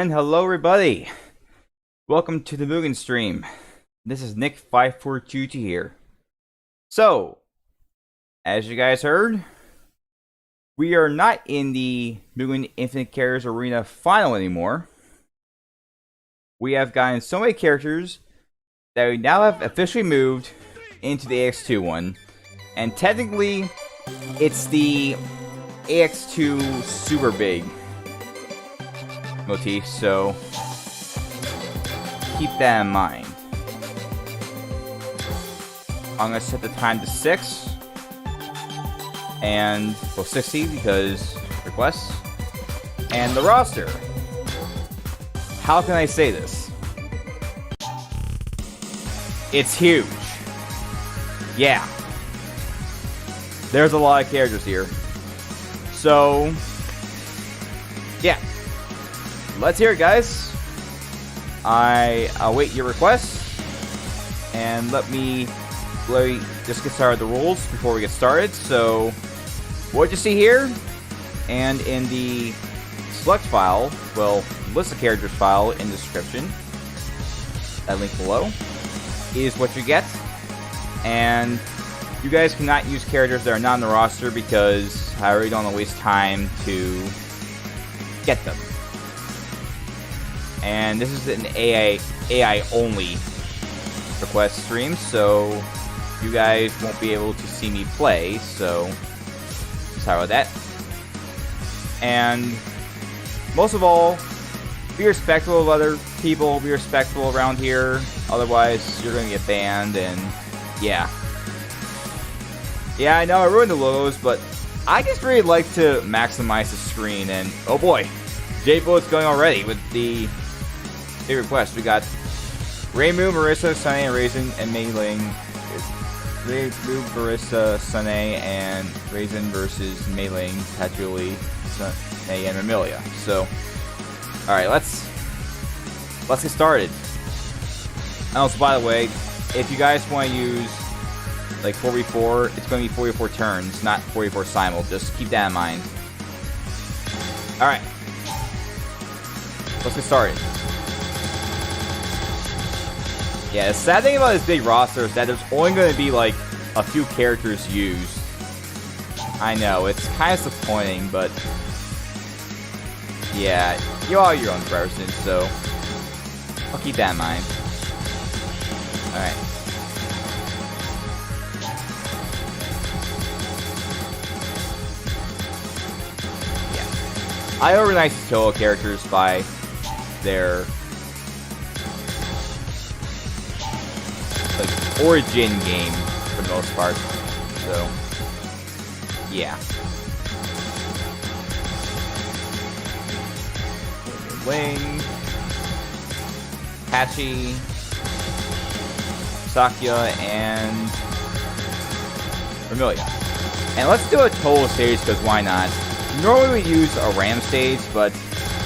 And hello everybody! Welcome to the MUGEN stream. This is NICK54222 here. So, as you guys heard, we are not in the MUGEN Infinite Characters Arena final anymore. We have gotten so many characters that we now have officially moved into the AX2 one. And technically, it's the AX2 Super Big motif, so keep that in mind. I'm gonna set the time to 6 and 60 because requests. And the roster. How can I say this? It's huge. Yeah. There's a lot of characters here. So yeah. Let's hear it, guys. I await your requests, and let me just get started with the rules before we get started. So, what you see here, and in the select file, well, list of characters file in the description, that link below, is what you get. And you guys cannot use characters that are not on the roster because I really don't want to waste time to get them. And this is an AI only request stream, so you guys won't be able to see me play, so sorry about that. And most of all, be respectful of other people, be respectful around here, otherwise you're gonna get banned. And yeah, I know I ruined the logos, but I just really like to maximize the screen. And oh boy, J-Vote's going already with the big request. We got Raymu, Marissa, Sunny, and Raisin, and Mei Ling. Raymu, Marissa, Sunny, and Raisin versus Mei Ling, Patchouli, Sunny, and Amelia. So, alright, let's get started. And also, by the way, if you guys want to use like 4v4, it's going to be 44 turns, not 44 simul. Just keep that in mind. Alright. Let's get started. Yeah, the sad thing about this big roster is that there's only going to be like a few characters used. I know, it's kind of disappointing, but yeah, you all your own preferences, so I'll keep that in mind. Alright. Yeah. I organize the total characters by their origin game for the most part, so yeah. Ling, Hachi, Sakya, and Vermilia. And let's do a total stage because why not? Normally we use a RAM stage, but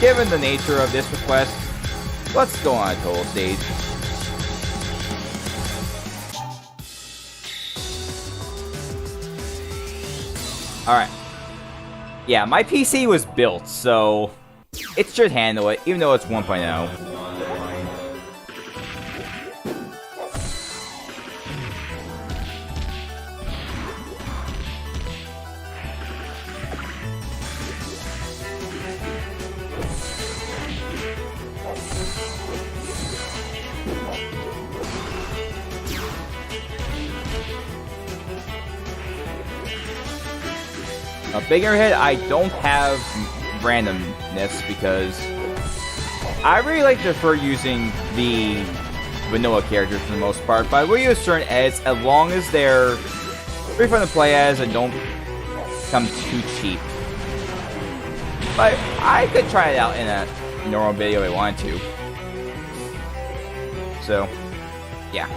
given the nature of this request, let's go on a total stage. Alright. Yeah, my PC was built, so it should handle it, even though it's 1.0. Bigger hit, I don't have randomness because I really like to prefer using the vanilla characters for the most part, but I will use certain edits as long as they're pretty fun to play as and don't become too cheap. But I could try it out in a normal video if I wanted to. So, yeah.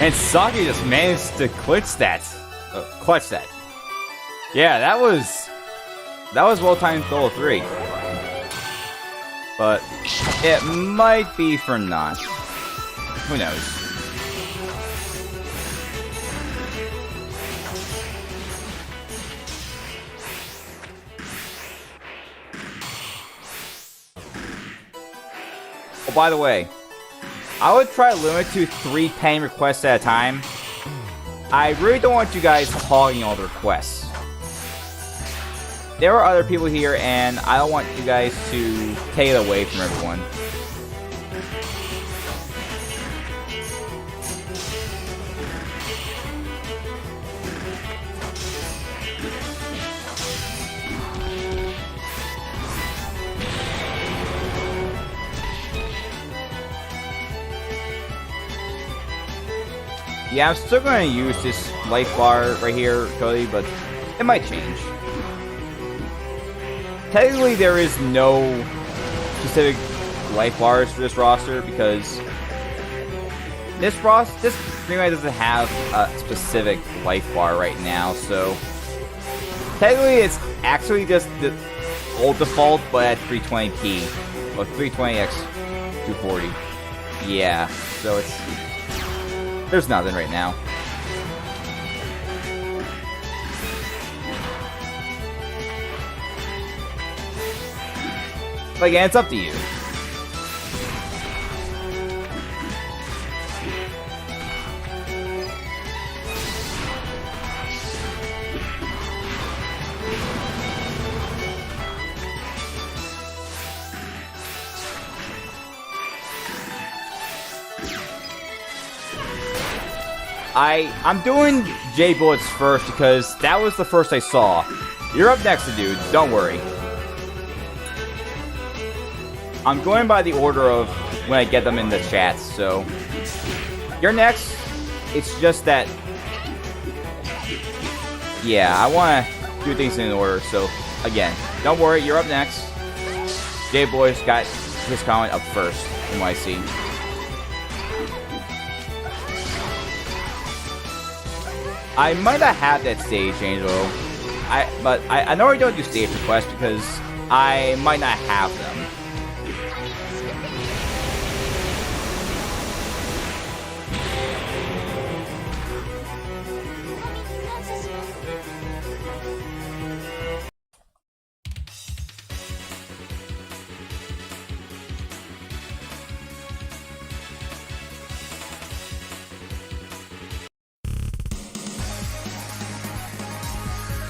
And Saki just managed to clutch that. Yeah, that was well-timed goal 3. But it might be for not. Who knows? Oh, by the way, I would try to limit to 3 pending requests at a time. I really don't want you guys hogging all the requests. There are other people here, and I don't want you guys to take it away from everyone. Yeah, I'm still going to use this life bar right here, Cody, but it might change. Technically, there is no specific life bars for this roster because this Greenlight doesn't have a specific life bar right now, so technically it's actually just the old default, but at 320p, or 320x240. Yeah, so there's nothing right now. But again, it's up to you. I'm doing J-Bullets first because that was the first I saw. You're up next, dude. Don't worry. I'm going by the order of when I get them in the chats, so you're next. It's just that, yeah, I want to do things in order, so again, don't worry, you're up next. J-Boy's got his comment up first, NYC. I might not have that stage, Angel. But I know I don't do stage requests because I might not have them.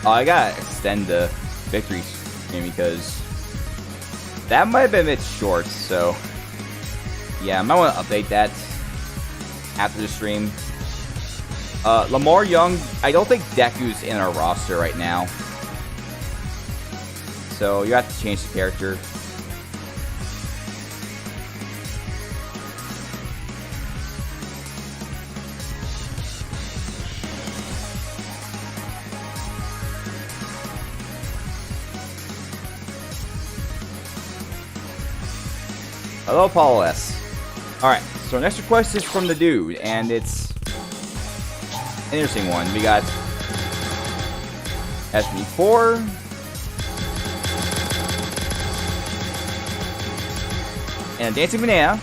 Oh, I gotta extend the victory stream because that might have been a bit short, so yeah, I might want to update that after the stream. Lamar Young, I don't think Deku's in our roster right now, so you have to change the character. Hello, Paul S. Alright, so next request is from the dude, and it's an interesting one. We got SB4, and a Dancing Banana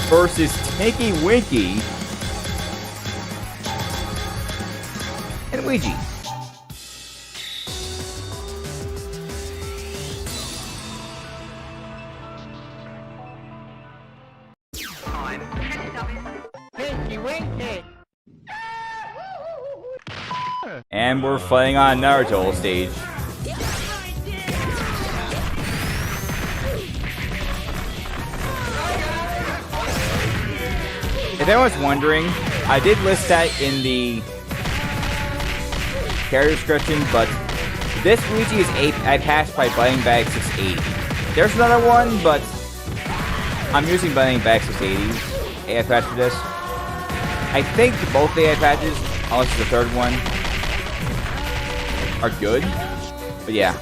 versus Tinky Winky and Ouija. And we're fighting on Naruto stage. If anyone's wondering, I did list that in the character description, but this Luigi is I passed by Butting Bag 680. There's another one, but I'm using Butting Bag 680's AI patch for this. I think both the AI patches, unless the third one, are good, but yeah.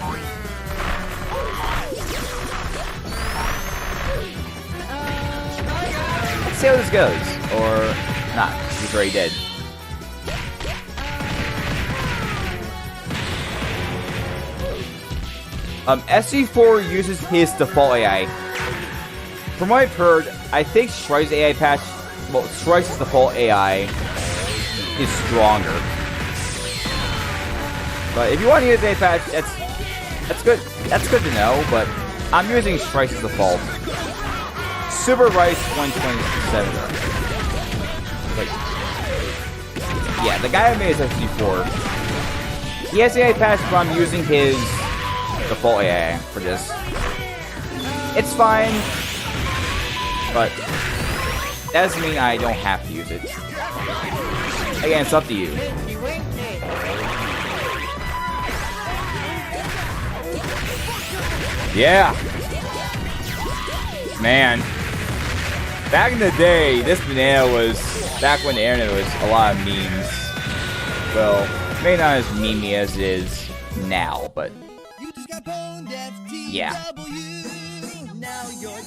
Let's see how this goes, or not. He's already dead. SC4 uses his default AI. From what I've heard, I think Strike's AI patch, well, Strike's default AI is stronger. But if you want to use AI patch, that's good. That's good to know. But I'm using Strike's default. Super Rice 127. Like, yeah, the guy who made his SC4. He has AI patch, but I'm using his default AI for this. It's fine, but that doesn't mean I don't have to use it. Again, it's up to you. Yeah. Man. Back in the day, this banana was, back when the internet was a lot of memes. Well, maybe not as memey as it is now, but yeah. Now you're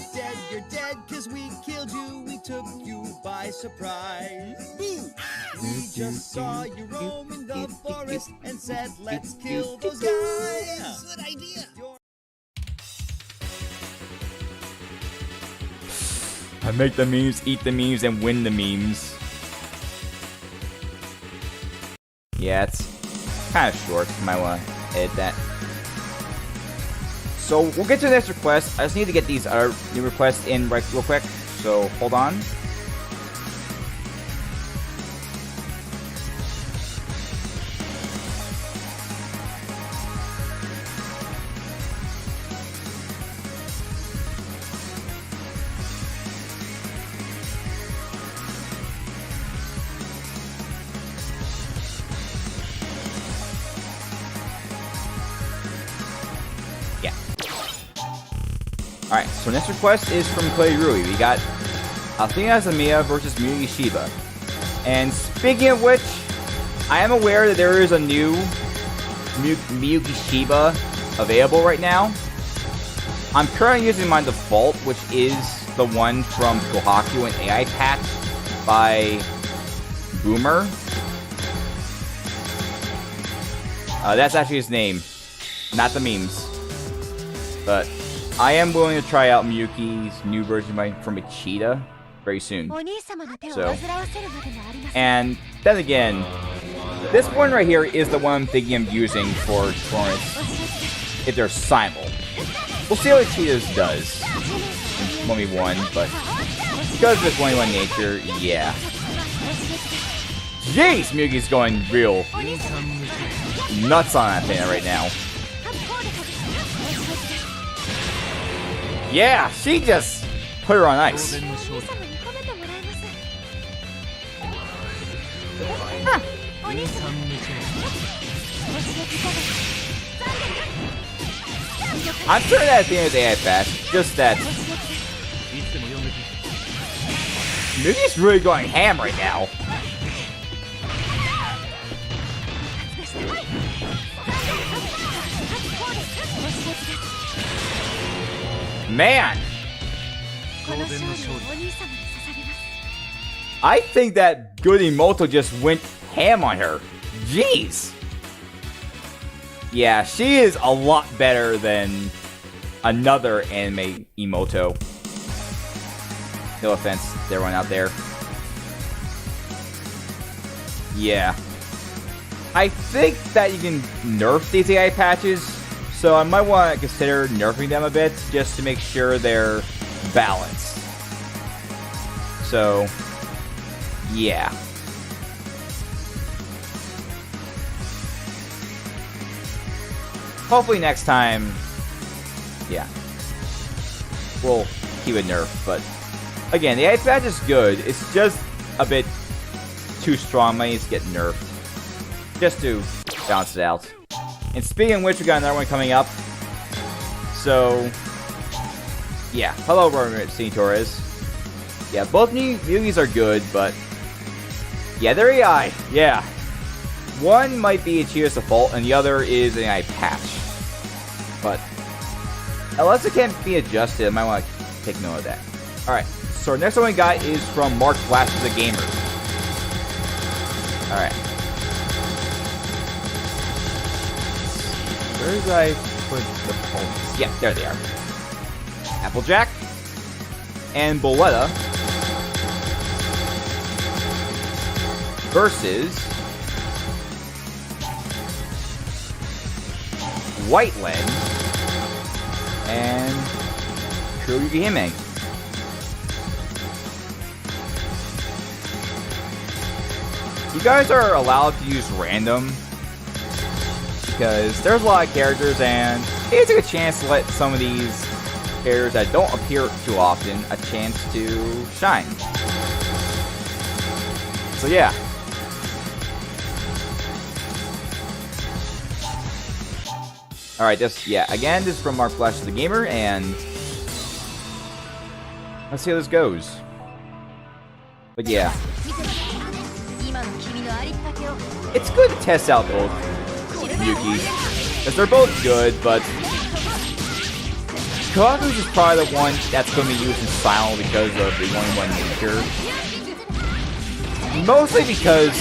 dead, cause we killed you, we took you by surprise. We just saw you roam in the forest and said, let's kill those guys. Good idea. I make the memes, eat the memes, and win the memes. Yeah, it's kind of short. You might want to edit that. So we'll get to the next request. I just need to get these other new requests in real quick. So hold on. Alright, so next request is from Clay Rui. We got Athena Zamiya versus Miyuki Shiba. And speaking of which, I am aware that there is a new Miyuki Shiba available right now. I'm currently using my default, which is the one from Kohaku and AI patch by Boomer. That's actually his name, not the memes. But I am willing to try out Miyuki's new version from Ichida very soon. So, and then again, this one right here is the one I'm thinking of using for tournaments if they're simul. We'll see how Ichida's does in 1v1, but because of its 1v1 nature, yeah. Jeez, Miyuki's going real nuts on that thing right now. Yeah, she just put her on ice. Huh. I'm sure that at the end of the AI patch, just that Miyuki's really going ham right now. Man! I think that good Emoto just went ham on her. Jeez! Yeah, she is a lot better than another anime Emoto. No offense to everyone out there. Yeah. I think that you can nerf these AI patches, so I might want to consider nerfing them a bit just to make sure they're balanced. So, yeah. Hopefully next time, yeah, we'll keep it nerfed. But again, the AI patch is good. It's just a bit too strong. Might need to get nerfed just to balance it out. And speaking of which, we got another one coming up. So, yeah. Hello, Robert C. Torres. Yeah, both Miyugis are good, but yeah, they're AI. Yeah. One might be Ichida's default, and the other is an AI patch. But unless it can't be adjusted, I might want to take note of that. Alright, so our next one we got is from Mark Blast the Gamer. Alright. Where did I put the ponies? Yeah, there they are. Applejack and Boletta versus Whiteland and Kuroyuki Hime. You guys are allowed to use random because there's a lot of characters and it's a good chance to let some of these characters that don't appear too often a chance to shine. So yeah. Alright, again, this is from Mark Flash the Gamer, and let's see how this goes. But yeah. It's good to test out both Yukis, because they're both good, but Kawaku's is probably the one that's going to be used in Silent because of the 1-1 nature. Mostly because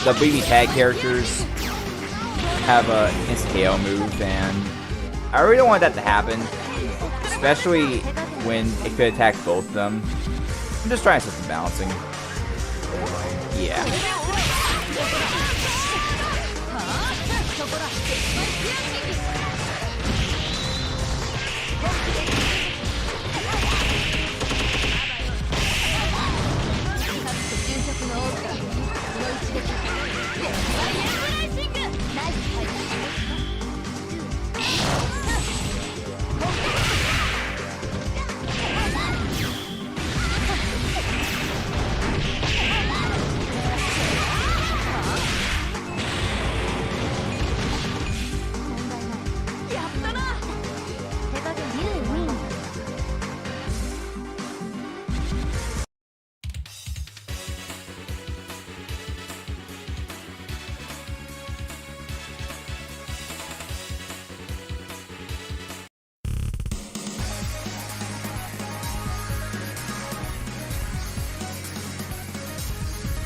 the baby tag characters have a insta-KO move, and I really don't want that to happen, especially when it could attack both of them. I'm just trying to set the balancing. Yeah.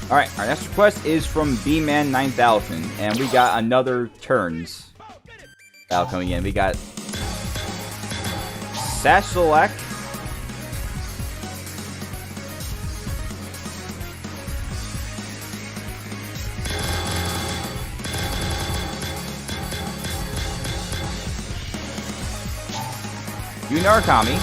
Alright, our next request is from B-Man9000, and we got another turns battle coming in. We got Sashalak, Yunarakami,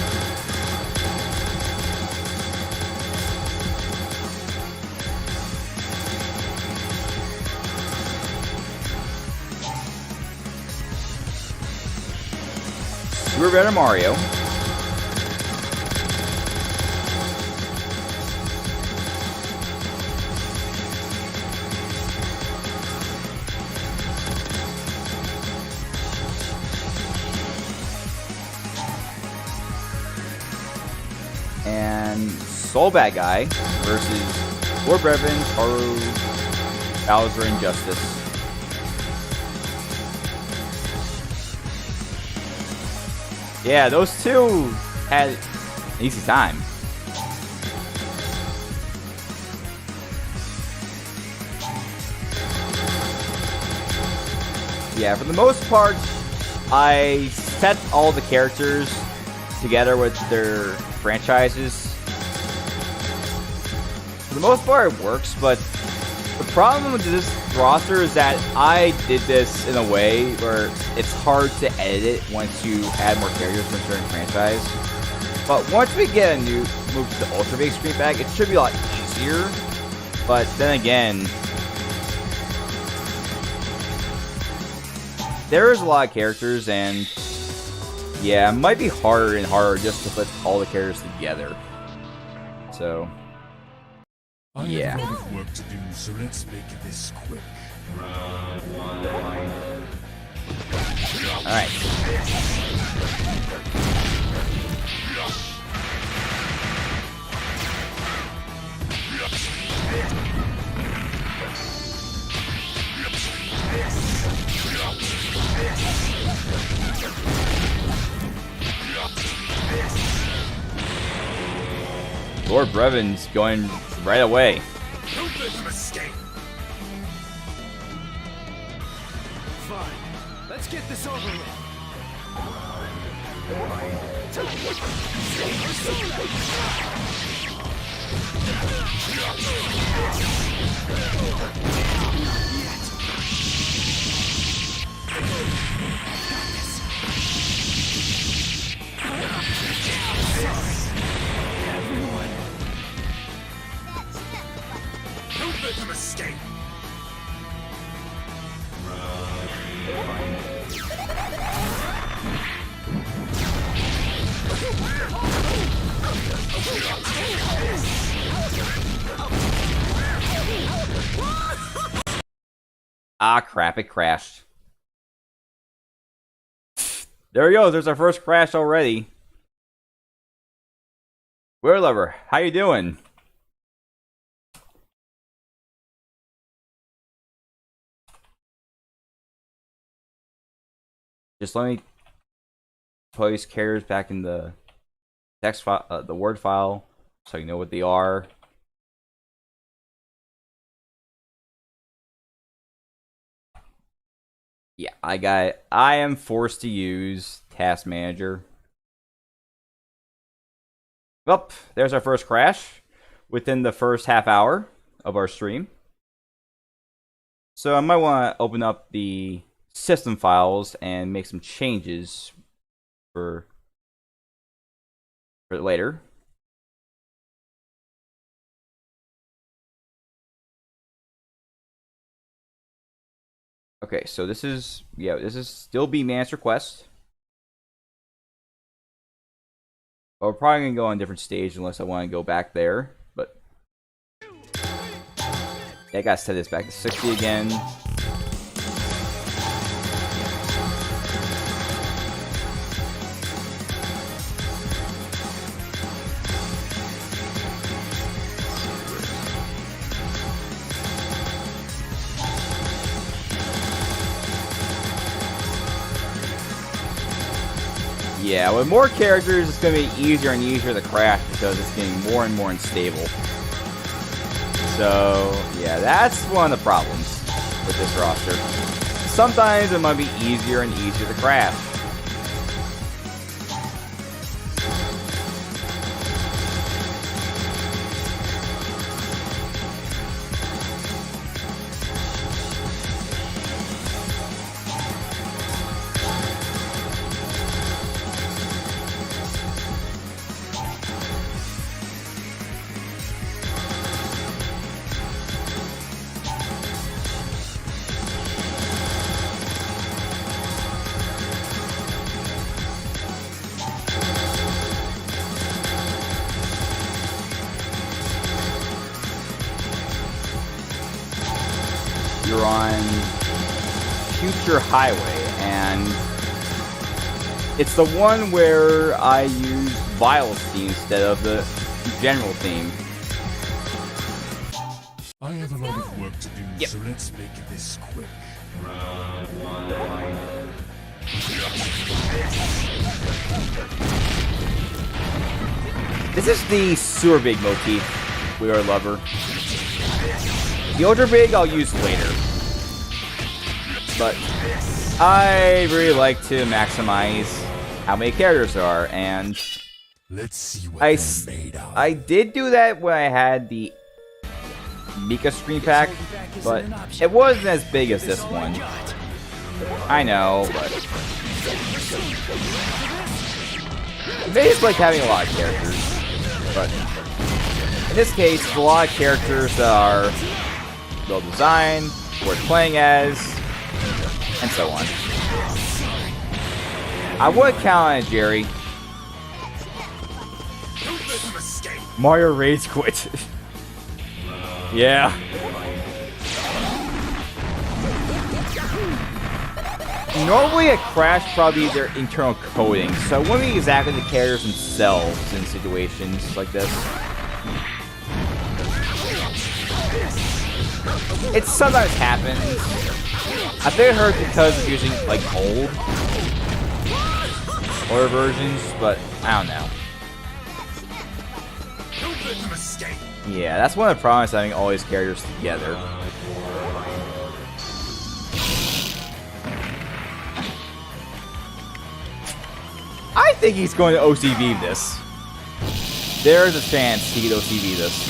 Super Mario, and Soul Bad Guy versus Lord Brevin, Haru, Bowser, and Justice. Yeah, those two had an easy time. Yeah, for the most part, I set all the characters together with their franchises. For the most part, it works, but the problem with this roster is that I did this in a way where it's hard to edit it once you add more characters from a certain franchise. But once we get a new move to the Ultra Big Screenpack, it should be a lot easier. But then again, there's a lot of characters, and yeah, it might be harder and harder just to put all the characters together. So yeah. I have a lot of work to do, so let's make this quick. Alright. Lord Brevin's going right away. them escape. Fine. Let's get this over with. Don't let them escape. Ah, crap, it crashed. There we go, there's our first crash already. We're Lover, how you doing? Just let me place characters back in the text file, the Word file, so you know what they are. Yeah, I am forced to use Task Manager. Well, there's our first crash within the first half hour of our stream. So I might want to open up the system files and make some changes for later. Okay, so this is still B Master Quest. But we're probably gonna go on a different stage unless I want to go back there. But yeah, I gotta set this back to 60 again. Yeah, with more characters, it's going to be easier and easier to crash because it's getting more and more unstable. So, yeah, that's one of the problems with this roster. Sometimes it might be easier and easier to crash. You're on Future Highway, and it's the one where I use Vile's theme instead of the general theme. I have a lot of work to do, so let's make this quick. This is the Sewer Big motif, We Are Lover. The Ultra Big I'll use later. But I really like to maximize how many characters there are, and let's see what they're made of. I did do that when I had the Mika Screenpack, but it wasn't as big as this one. I know, but they just like having a lot of characters. But in this case, it's a lot of characters that are well designed, worth playing as, and so on. I would count on it, Jerry. Mario Rage Quit. Yeah. Normally a crash probably their internal coding, so it wouldn't be exactly the characters themselves in situations like this. It sometimes happens. I think I heard because of using like old versions, but I don't know. Don't let them escape. Yeah, that's one of the problems having all these characters together. I think he's going to OCV this. There's a chance he could OCV this.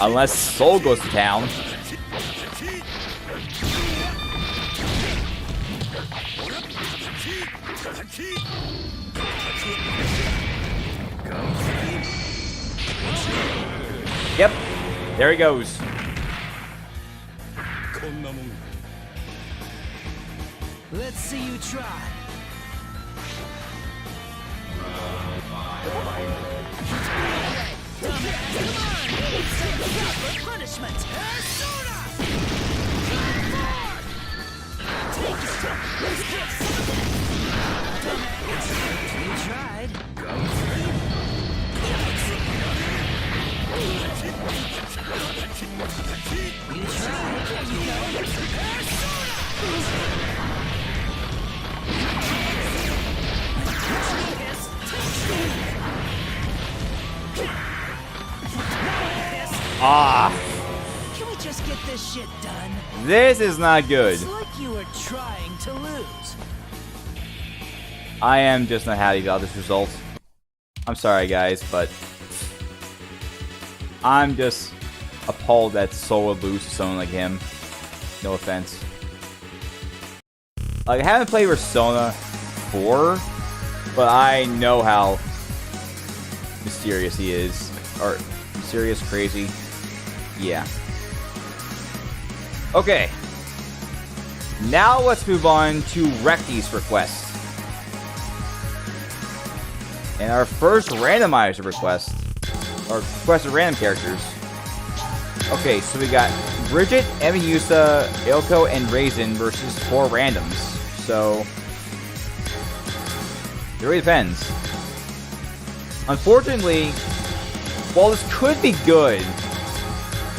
Unless Soul goes to town. Yep, there he goes. Let's see you try. Punishment. You tried. You Can we just get this shit done? This is not good. It's like you were trying to lose. I am just not happy about this result. I'm sorry, guys, but I'm just appalled that Soul would lose to someone like him. No offense. Like, I haven't played Persona 4, but I know how mysterious he is. Or, mysterious, crazy. Yeah. Okay. Now let's move on to Recky's request. And our first randomizer request, or request of random characters. Okay, so we got Bridget, Emiusa, Ilko, and Raisin versus 4 randoms. So, it really depends. Unfortunately, while this could be good,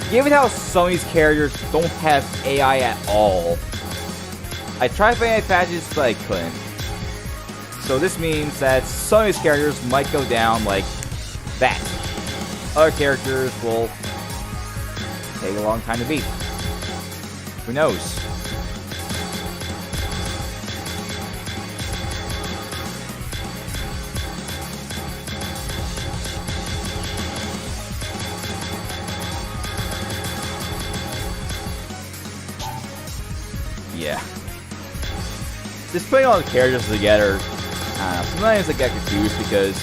given how some of these characters don't have AI at all, I tried finding patches, but I couldn't. So this means that some of these characters might go down like that. Other characters will take a long time to beat. Who knows? Yeah. Just putting all the characters together, sometimes I get confused because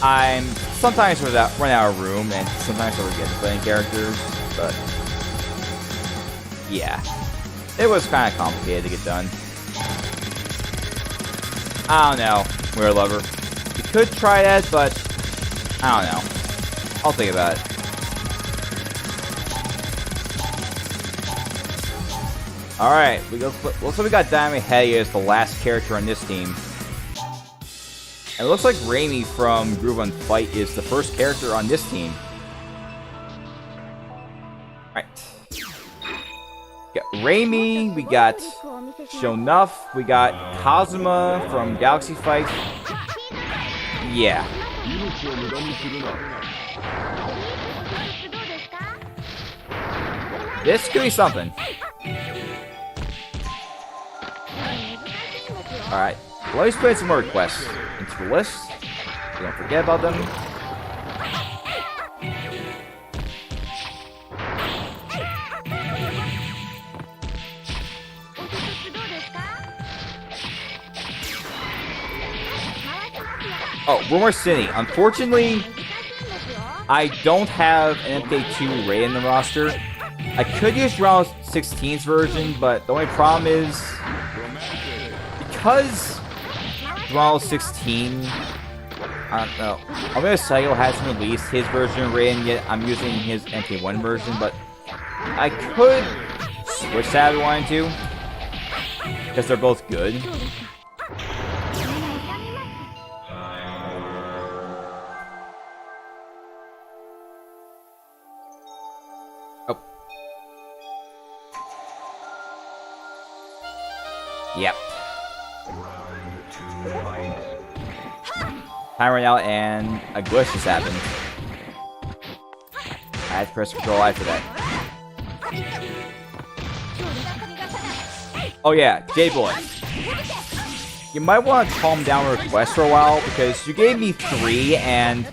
I'm sometimes run out of room and sometimes I forget to play characters, but yeah. It was kind of complicated to get done. I don't know, Weird Lover. You could try that, but I don't know. I'll think about it. Alright, looks like we got Diamond Head as the last character on this team. And it looks like Raimi from Groove on Fight is the first character on this team. Alright. We got Raimi, we got Shonuff, we got Kazuma from Galaxy Fight. Yeah. This could be something. Alright, let's put some more requests into the list. Don't forget about them. Oh, Rumor City. Unfortunately, I don't have an MK2 Ray in the roster. I could use Round 16's version, but the only problem is because Round 16, I don't know. Omega Cycle hasn't released his version of Raiden yet. I'm using his MK1 version, but I could switch that if I wanted to, because they're both good. Yep. Time ran out and a glitch just happened. I had to press Control I for that. Oh yeah, J-Boy. You might want to calm down requests for a while because you gave me 3 and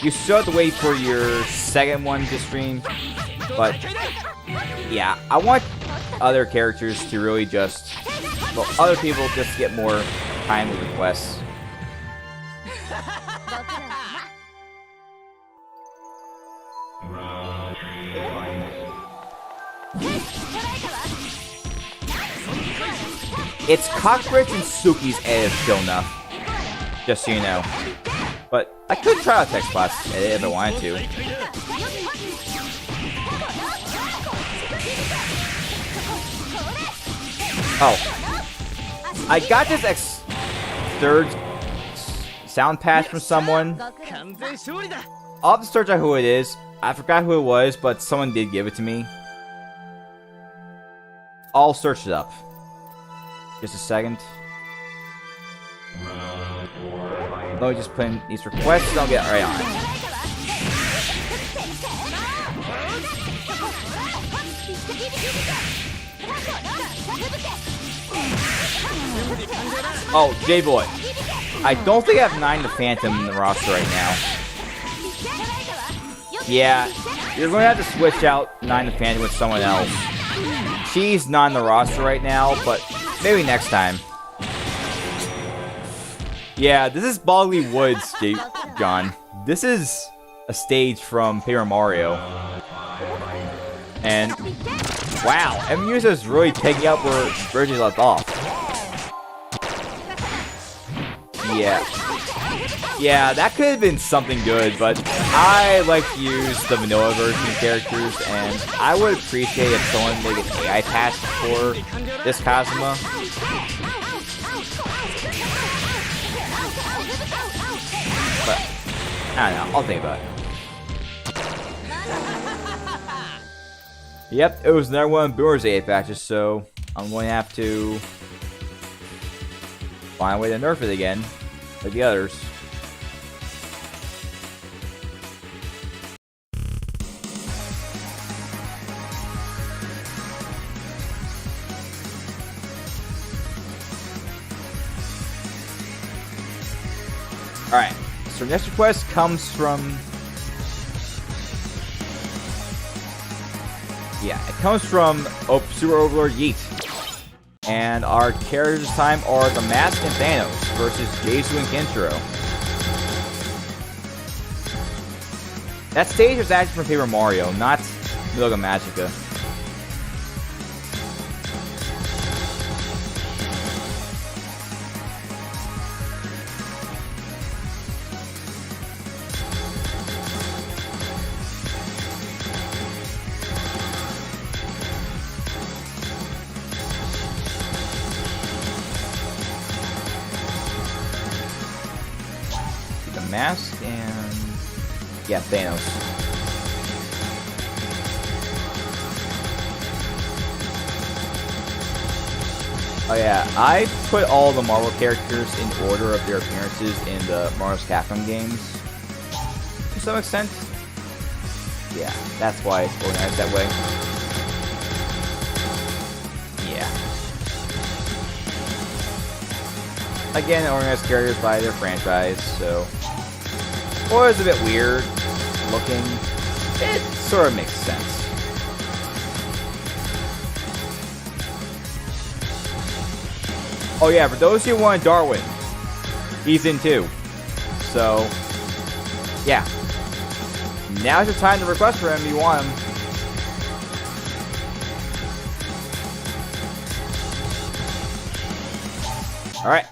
you still have to wait for your second one to stream. But yeah, I want other characters to really just, well, other people just get more time with requests. It's Cockroach and Suki's edit still enough. Just so you know. But I could try out text bots if I wanted to. Oh. I got this third sound patch from someone. I'll have to search out who it is. I forgot who it was, but someone did give it to me. I'll search it up. Just a second. Let me just put in these requests and I'll get right on it. Oh, J-Boy. I don't think I have 9 the Phantom in the roster right now. Yeah, you're going to have to switch out 9 the Phantom with someone else. She's not in the roster right now, but maybe next time. Yeah, this is Bogly Woods, John. This is a stage from Paper Mario. And, wow, MUGEN is really taking up where Virgil left off. Yeah, that could have been something good, but I like to use the vanilla version of characters, and I would appreciate if someone made an AI patch for this Kazuma. But, I don't know, I'll think about it. Yep, it was another one of Boomer's AI patches, so I'm going to have to find a way to nerf it again, like the others. Alright, so next request comes from... yeah, it comes from Super Overlord Yeet. And our characters this time are the Mask and Thanos versus Jesu and Kintaro. That stage was actually from Paper Mario, not Logo Magica. Mask and yeah, Thanos. Oh yeah, I put all the Marvel characters in order of their appearances in the Marvel's Capcom games. To some extent. Yeah, that's why it's organized that way. Yeah. Again, organized characters by their franchise, so... or it's a bit weird looking. It sort of makes sense. Oh yeah, for those who want Darwin, he's in too. So, yeah. Now's your time to request for him if you want him. Alright.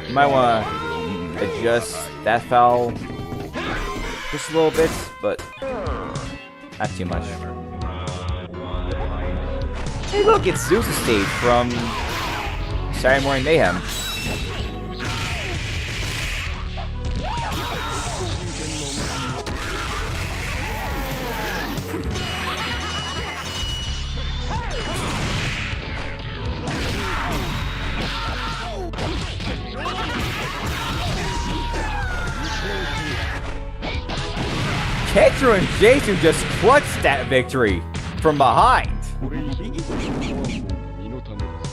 You might want to adjust that foul just a little bit, but not too much. Hey look, it's Zeus' stage from Saturday Morning Mayhem. Ketro and Jason just clutched that victory from behind.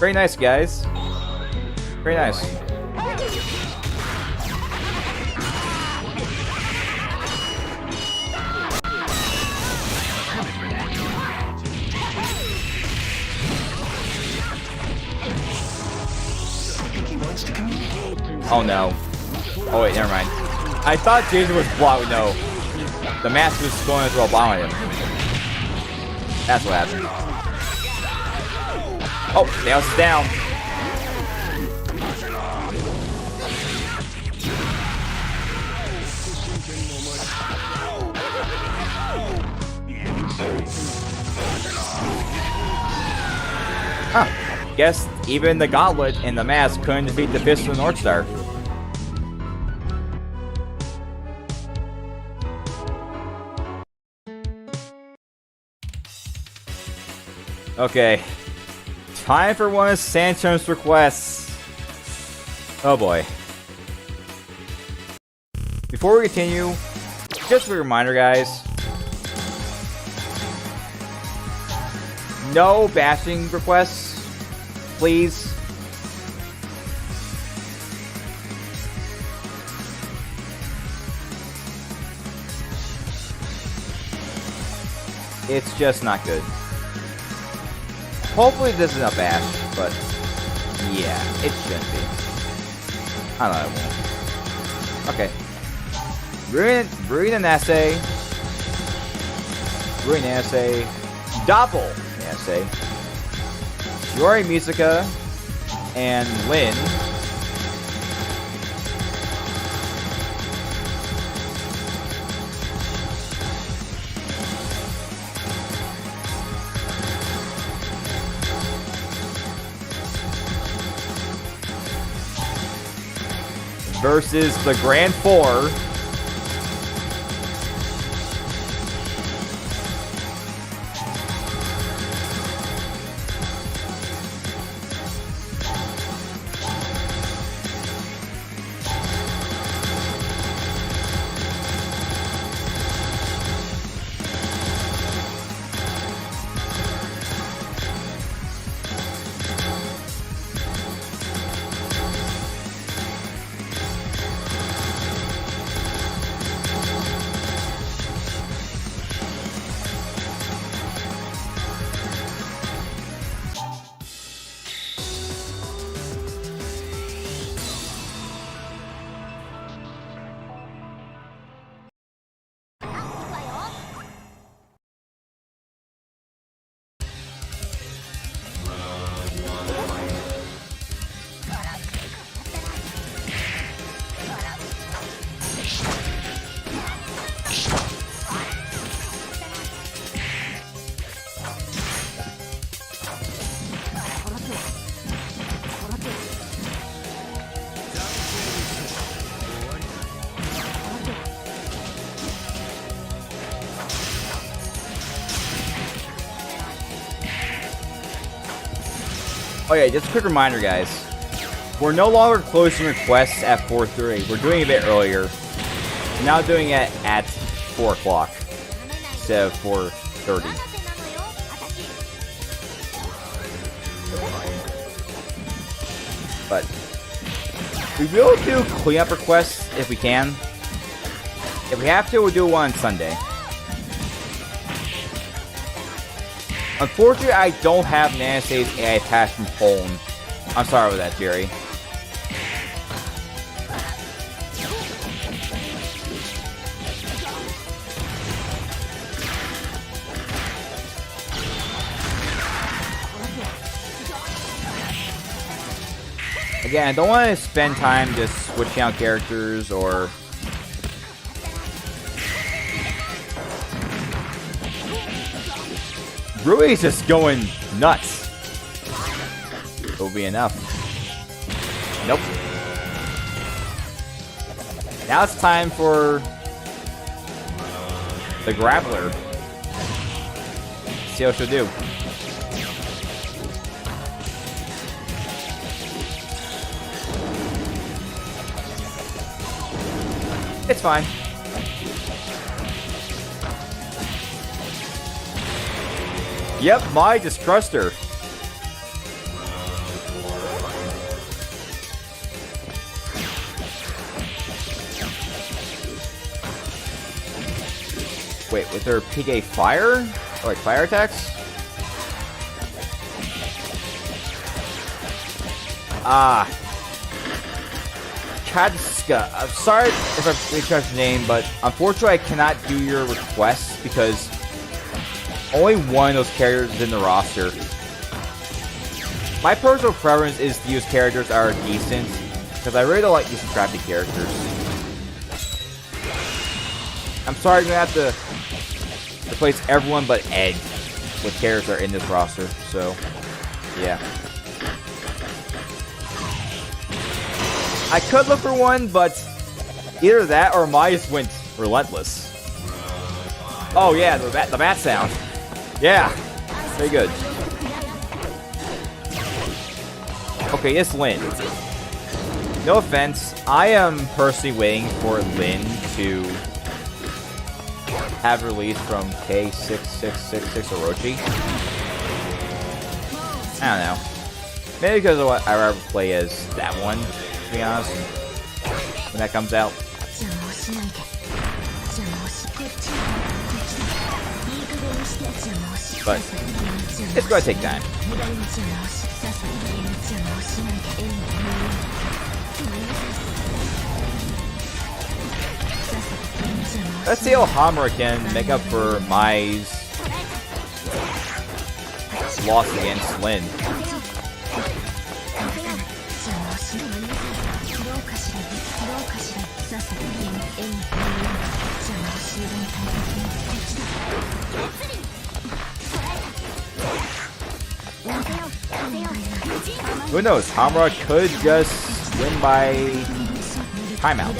Very nice, guys. Very nice. Oh no. Oh wait, never mind. I thought Jason was blocked. No. The mask was going to throw a bomb at him. That's what happened. Oh, Nails is down. Huh. Guess even the gauntlet and the mask couldn't defeat the fist of the North Star. Okay. Time for one of Sanchom's requests. Oh boy. Before we continue, just a reminder, guys. No bashing requests, please. It's just not good. Hopefully this isn't a bash, but yeah, it shouldn't be. I don't know, it won't. Okay. Brilliant essay. Brilliant essay. Doppel essay. Yori Musica and Lynn. Versus the Grand Four. Oh yeah, just a quick reminder, guys. We're no longer closing requests at 4:30. We're doing it a bit earlier. We're now doing it at 4 o'clock instead of 4:30. But we will do cleanup requests if we can. If we have to, we'll do one on Sunday. Unfortunately, I don't have Nanase's AI patch from Poland. I'm sorry about that, Jerry. Again, I don't want to spend time just switching out characters or... Rui's just going nuts. It'll be enough. Nope. Now it's time for the Grappler. See how she'll do. It's fine. Yep, my distruster. Wait, was there PK fire? Or like fire attacks? Ah. Kadska. I'm sorry if I mispronounced your name, but unfortunately I cannot do your requests because only one of those characters is in the roster. My personal preference is to use characters that are decent, because I really don't like using crappy characters. I'm sorry, I'm gonna have to replace everyone but Ed with characters that are in this roster, so yeah. I could look for one, but either that or I just went relentless. Oh yeah, the bat sound. Yeah, very good. Okay, it's Lynn. No offense, I am personally waiting for Lynn to have released from K6666 Orochi. I don't know. Maybe because of what I rather play as that one, to be honest, when that comes out. But it's gonna take time. Let's see how Hammer can make up for Mai's loss against Lynn. Who knows? Hamura could just win by timeout.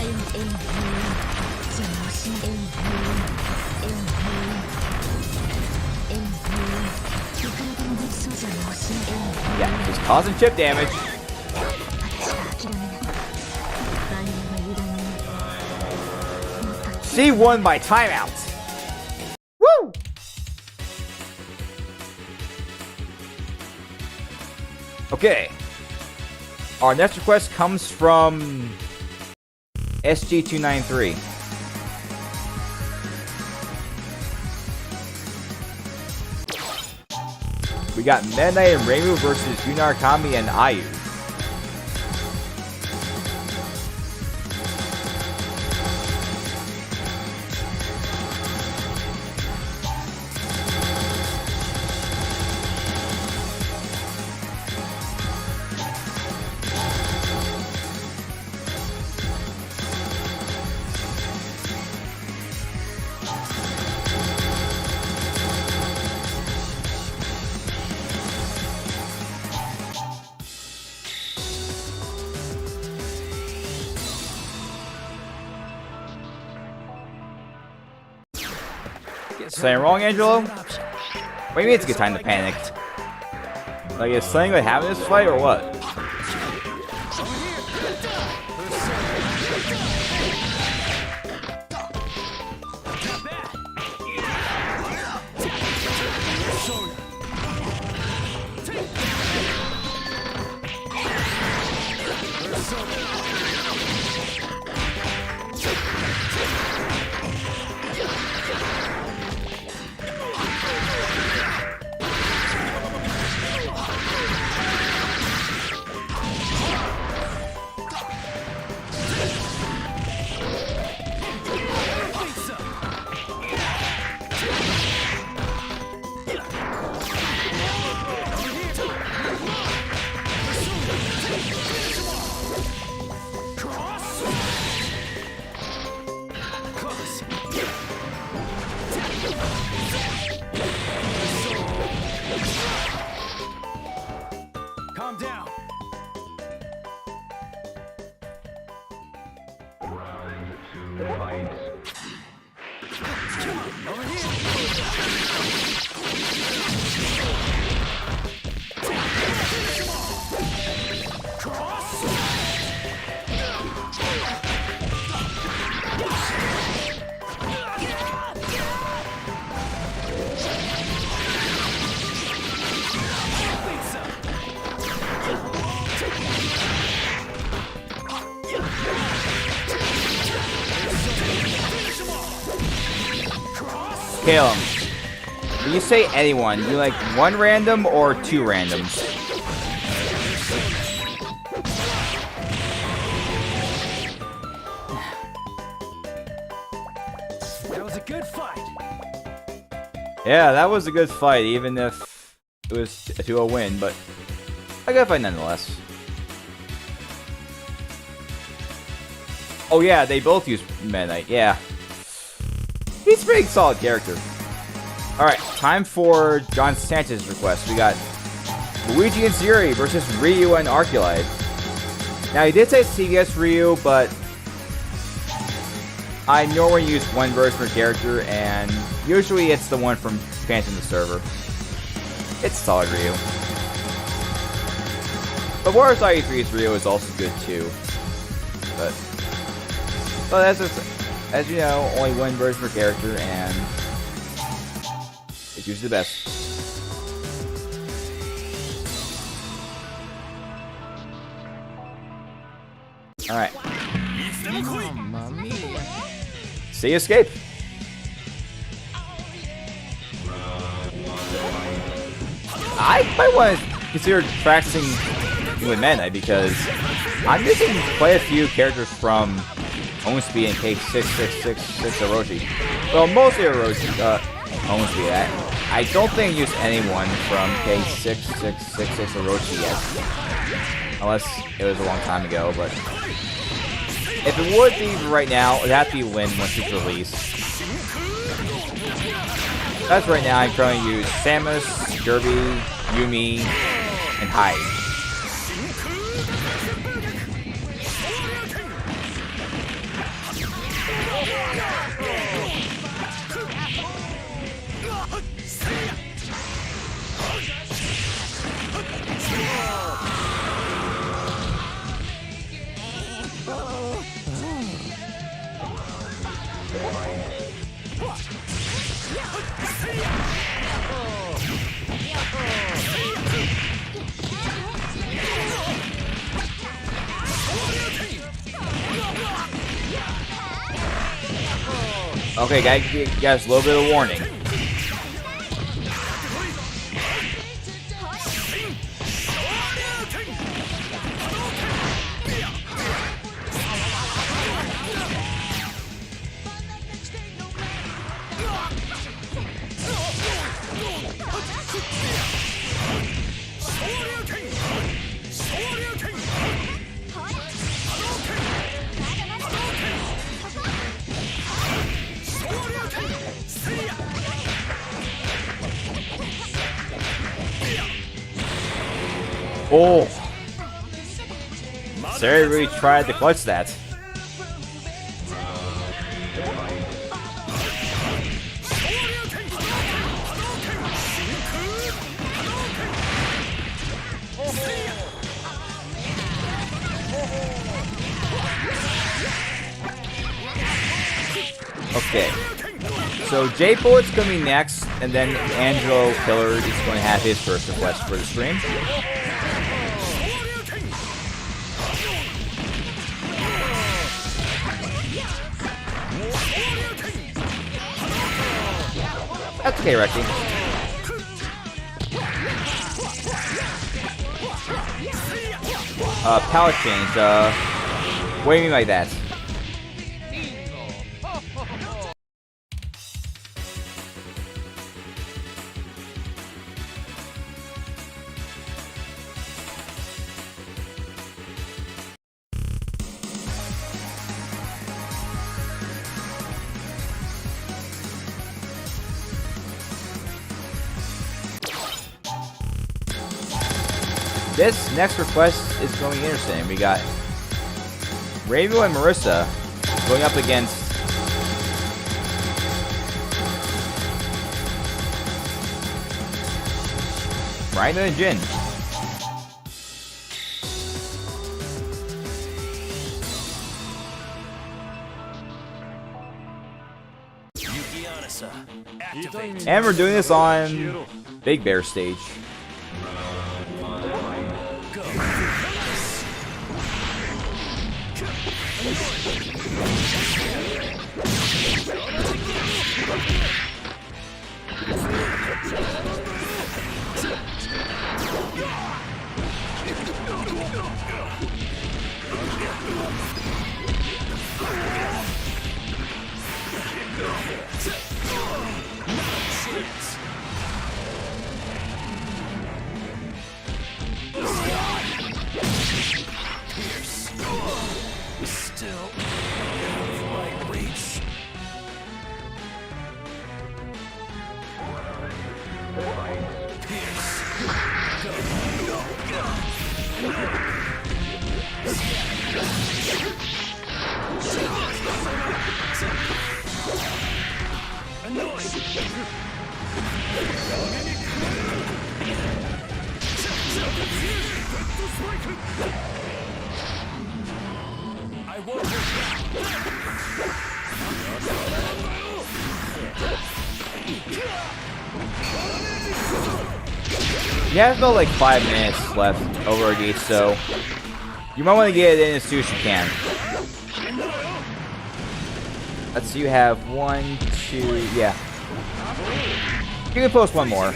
Yeah, just causing chip damage. She won by timeout. Woo! Okay. Our next request comes from SG293. We got Meta Knight and Reimu versus Yunarkami and Ayu. Saying wrong, Angelo? What do you mean it's a good time to panic? Like, is something gonna happen in this fight or what? Caleb, when you say anyone, you like one random or two randoms? That was a good fight. Yeah, that was a good fight, even if it was a 2-0 win, but a good fight nonetheless. Oh yeah, they both use Meta Knight, yeah. He's a pretty solid character. Alright, time for John Sanchez's request. We got Luigi and Siri versus Ryu and Arculite. Now, he did say CVS Ryu, but I normally use one version per character, and usually it's the one from Phantom the Server. It's solid Ryu. But Warriors IE3's Ryu is also good too. But as you know, only one version per character, and it's usually the best. Alright. See escape. I might want to consider practicing with Meta Knight because I'm missing quite a few characters from Onspeed and K6666 Orochi. Well, mostly Orochi, Onspeed. I don't think I used anyone from K6666 Orochi yet. Unless it was a long time ago, but if it would be right now, it would have to be Lin once it's released. As right now, I'm trying to use Samus, Derby, Yumi, and Hyde. Okay, guys, a little bit of warning. Oh! Sari really tried to clutch that. Okay. So J Bullet's gonna be next, and then Angelo Killer is going to have his first request for the stream. That's okay, Rexy. Palette change, what do you mean by that? This next request is going to be interesting. We got Rainbow and Marissa going up against Rhino and Jin. And we're doing this on Big Bear stage. Still out of my reach. I won't You have about like 5 minutes left over a so you might want to get it in as soon as you can. Let's see, you have 1, 2, yeah. You can post one more.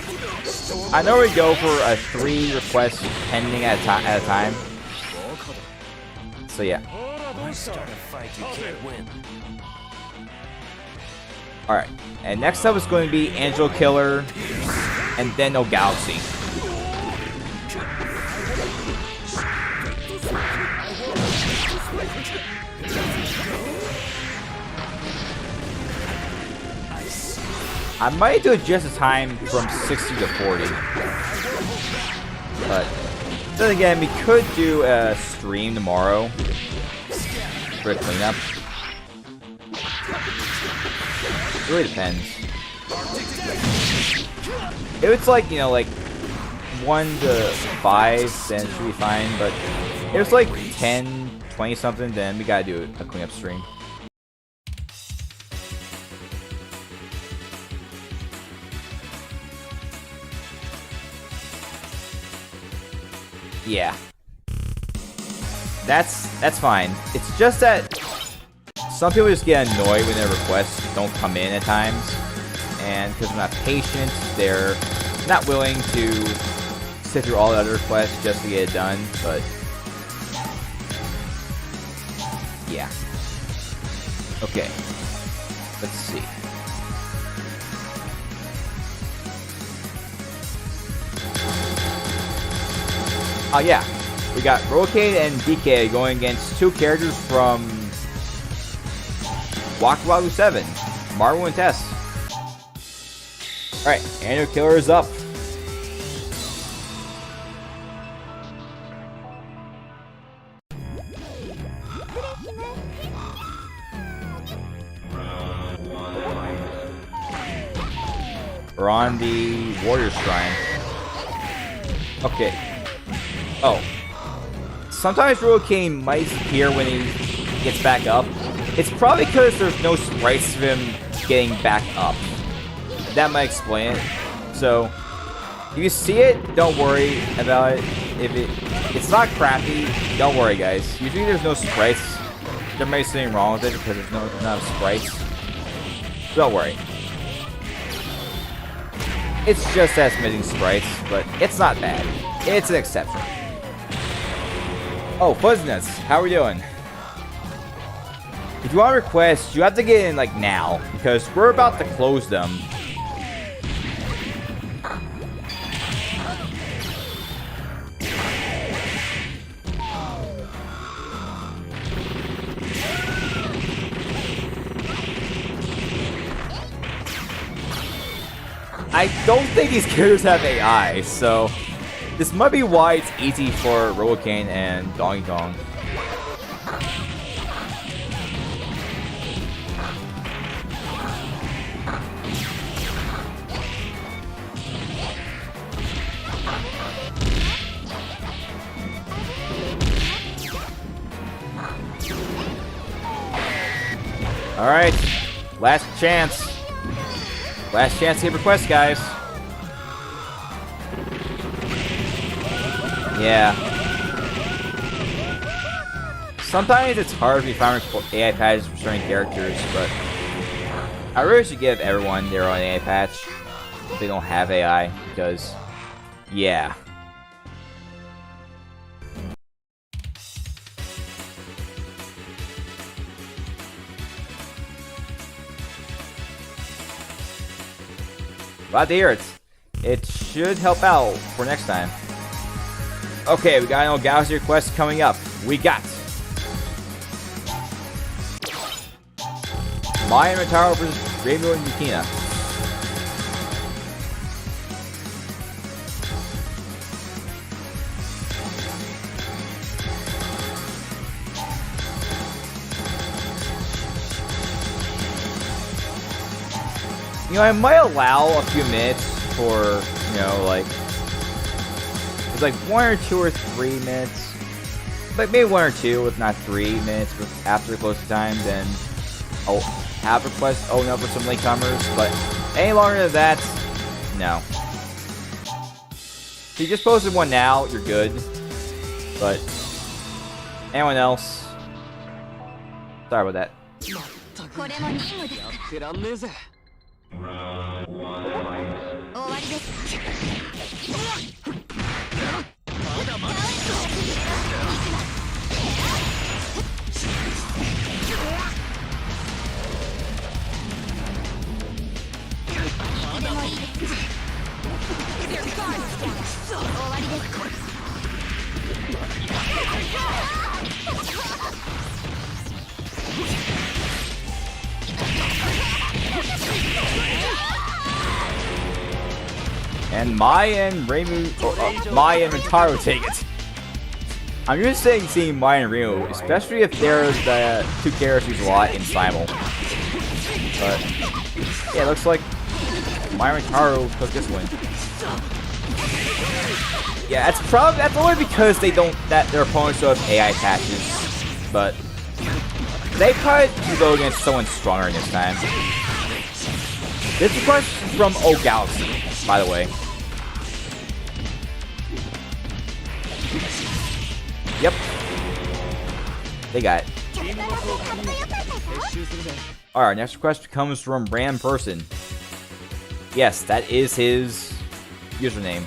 I know we go for a 3 requests pending at a time. So yeah. start a fight you can't win. Alright, and next up is going to be Angel Killer, and then No Galaxy. I might do adjust the time from 60 to 40. But then again, we could do a stream tomorrow for a cleanup. It really depends. If it's like, you know, like 1 to 5, then it should be fine. But if it's like 10, 20 something, then we gotta do a cleanup stream. Yeah. That's fine. It's just that some people just get annoyed when their requests don't come in at times. And because they're not patient, they're not willing to sit through all the other requests just to get it done, but yeah. Okay. Let's see. Oh yeah, we got Rocade and DK going against 2 characters from Wakawalu 7, Marvel and Tess. Alright, Angel Killer is up. We're on the Warrior Shrine. Okay. Oh. Sometimes Rocade might appear when he gets back up. It's probably because there's no sprites of him getting back up. That might explain it. So, if you see it, don't worry about it. If it's not crappy, don't worry, guys. Usually there's no sprites. There might be something wrong with it because there's not enough sprites. Don't worry. It's just that it's missing sprites, but it's not bad. It's an exception. Oh, Fuzzness, how are we doing? If you want to request, you have to get in like now, because we're about to close them. I don't think these characters have AI, so this might be why it's easy for Robocaine and Dongy Dong. Alright, last chance. Last chance to get requests, guys. Yeah. Sometimes it's hard to find AI patches for certain characters, but I really should give everyone their own AI patch if they don't have AI, because, yeah. Glad to hear it. It should help out for next time. Okay, we got no Galaxy requests coming up. We got Maya and Mataro versus Rainbow and Yukina. You know, I might allow a few minutes for, you know, like, it's like 1 or 2 or 3 minutes, but maybe 1 or 2, if not 3 minutes after the close time, then I'll have requests open up for some latecomers, but any longer than that, no. If you just posted one now, you're good, but anyone else, sorry about that. これも任務ですから。てらんねえぜ。終わりですか。でもいいです。終わりですか。And Maya and Maya and Mataro take it. I'm just saying seeing Maya and Ryu, especially if they're the 2 characters a lot in simul. But yeah, it looks like Maya and Mataro took this win. Yeah, that's only because their opponents don't have AI patches, but they probably should go against someone stronger this time. This is a question from O Galaxy, by the way. Yep. They got it. Alright, next request comes from Brand Person. Yes, that is his username.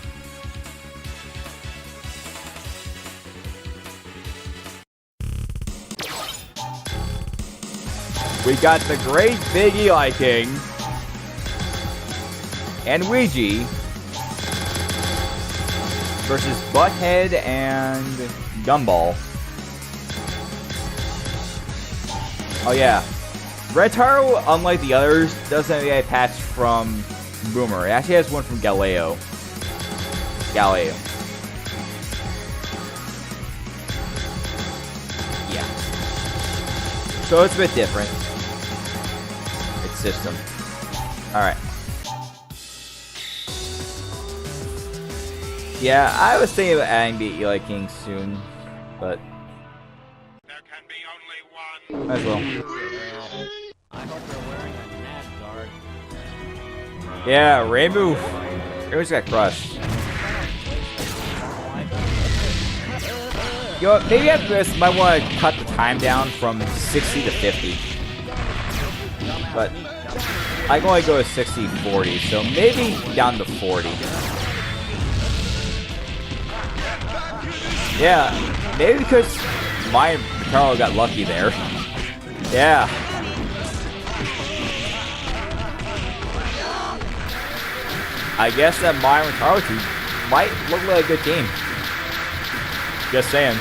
We got the Great Big Eli King and Ouija versus Butthead and Gumball. Oh yeah, Retaro, unlike the others, doesn't have a patch from Boomer. It actually has one from Galileo. Yeah. So it's a bit different. It's system. Alright. Yeah, I was thinking about adding the Eli King soon, but There can be only one. might as well. I hope you're wearing a NAD guard. Yeah, Rainbow. Rainbow's got crushed. You know, maybe after this, might want to cut the time down from 60 to 50. But I can only go to 60-40, so maybe down to 40. Yeah, maybe because my Carl got lucky there. Yeah. I guess that my Carl team might look like a good team. Just saying.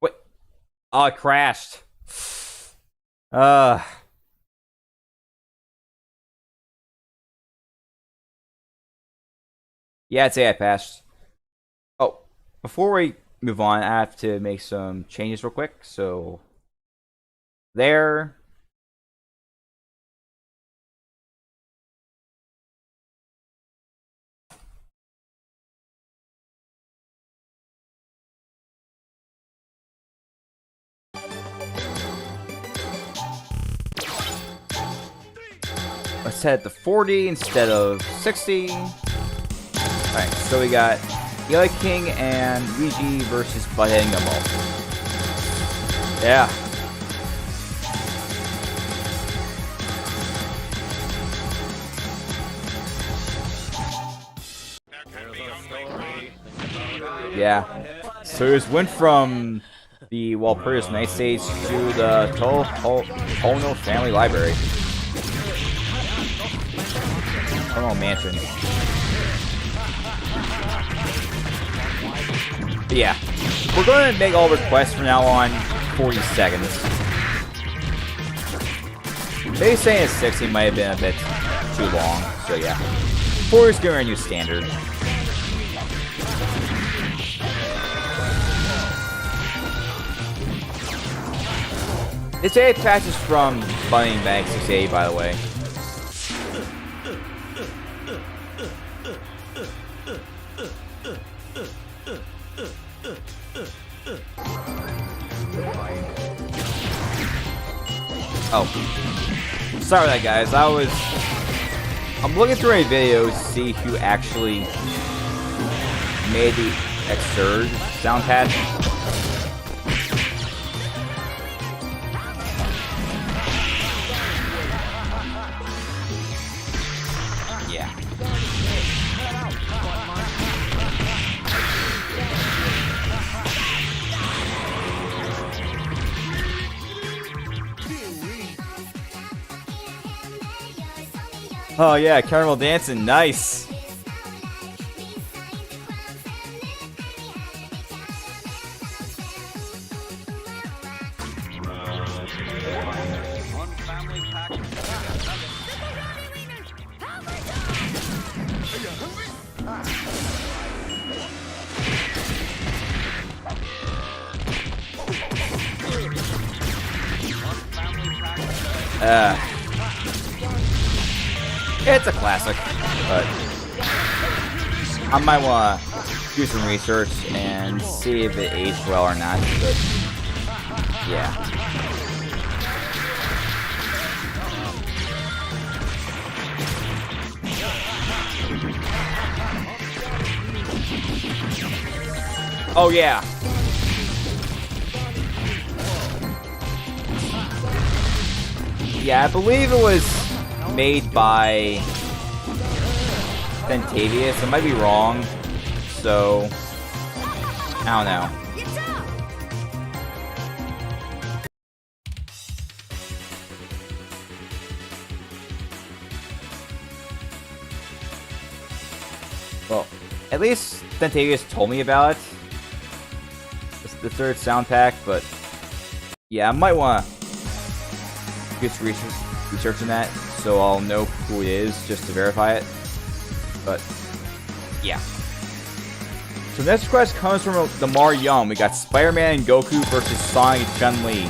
Wait. Oh, it crashed. Yeah, I'd say I passed. Oh, before we move on, I have to make some changes real quick. So, there. Let's set it to 40 instead of 60. Alright, so we got Eli King and Luigi versus Butthead and Gumball. Yeah. Yeah. So it just went from the Walpurgis Night stage to the Tono Family Library. Tono Mansion. But yeah. We're going to make all requests from now on 40 seconds. Maybe saying 60 might have been a bit too long. So yeah. 40 is going to be our new standard. This A patch is from Bunny Bag 68, by the way. Oh. Sorry about that, guys. I'm looking through my videos to see who actually made the Xsurge sound patch. Yeah. Oh yeah, Caramel Dancing, nice. It's a classic, but I might want to do some research and see if it aged well or not, but yeah. Oh yeah. Yeah, I believe it was made by Tentative. I might be wrong, so I don't know. Well, at least Tentative told me about it. It's the third sound pack, but yeah, I might want to do some research on that, so I'll know who it is just to verify it. But yeah. So next request comes from the Mar Young. We got Spider-Man and Goku versus Sonic and Chun-Li.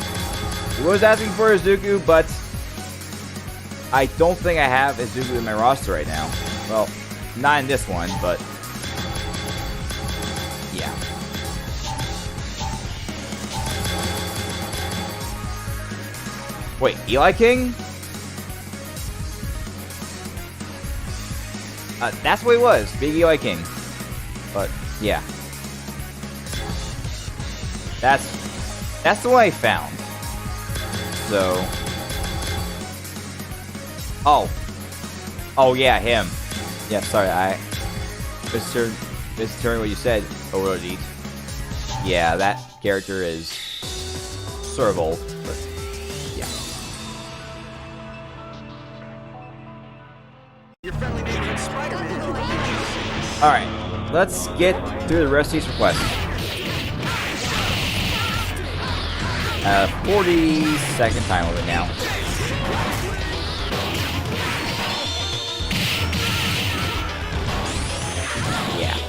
He was asking for Izuku, but I don't think I have Izuku in my roster right now. Well, not in this one, but yeah. Wait, Eli King? That's what he was, Big Eli King. But yeah, that's the one I found. So, oh yeah, him. Yeah, sorry, I misheard what you said. Overdeed. Yeah, that character is sort of old, but yeah. Your friendly neighborhood Spider-Man. All right. let's get through the rest of these requests. 40-second time limit now. Yeah.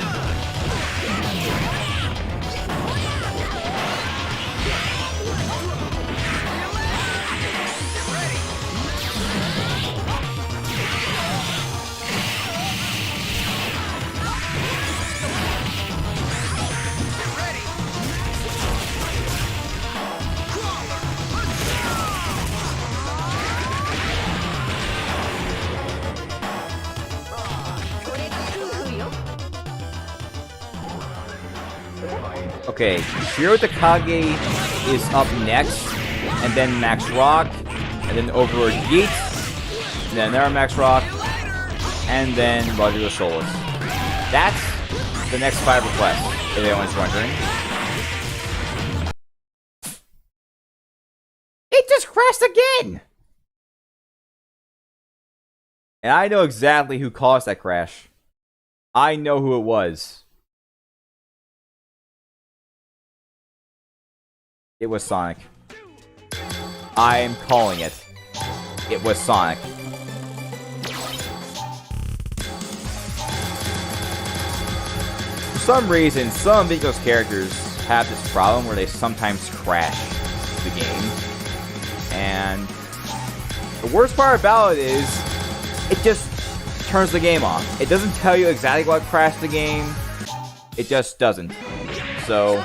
Okay, Shiro Takage is up next, and then Max Rock, and then Overlord Yeet, and then another Max Rock, and then Roger Solus. That's the next 5 requests, if anyone's wondering. It just crashed again! And I know exactly who caused that crash. I know who it was. It was Sonic. I am calling it. It was Sonic. For some reason, some of those characters have this problem where they sometimes crash the game. And the worst part about it is, it just turns the game off. It doesn't tell you exactly what crashed the game. It just doesn't. So,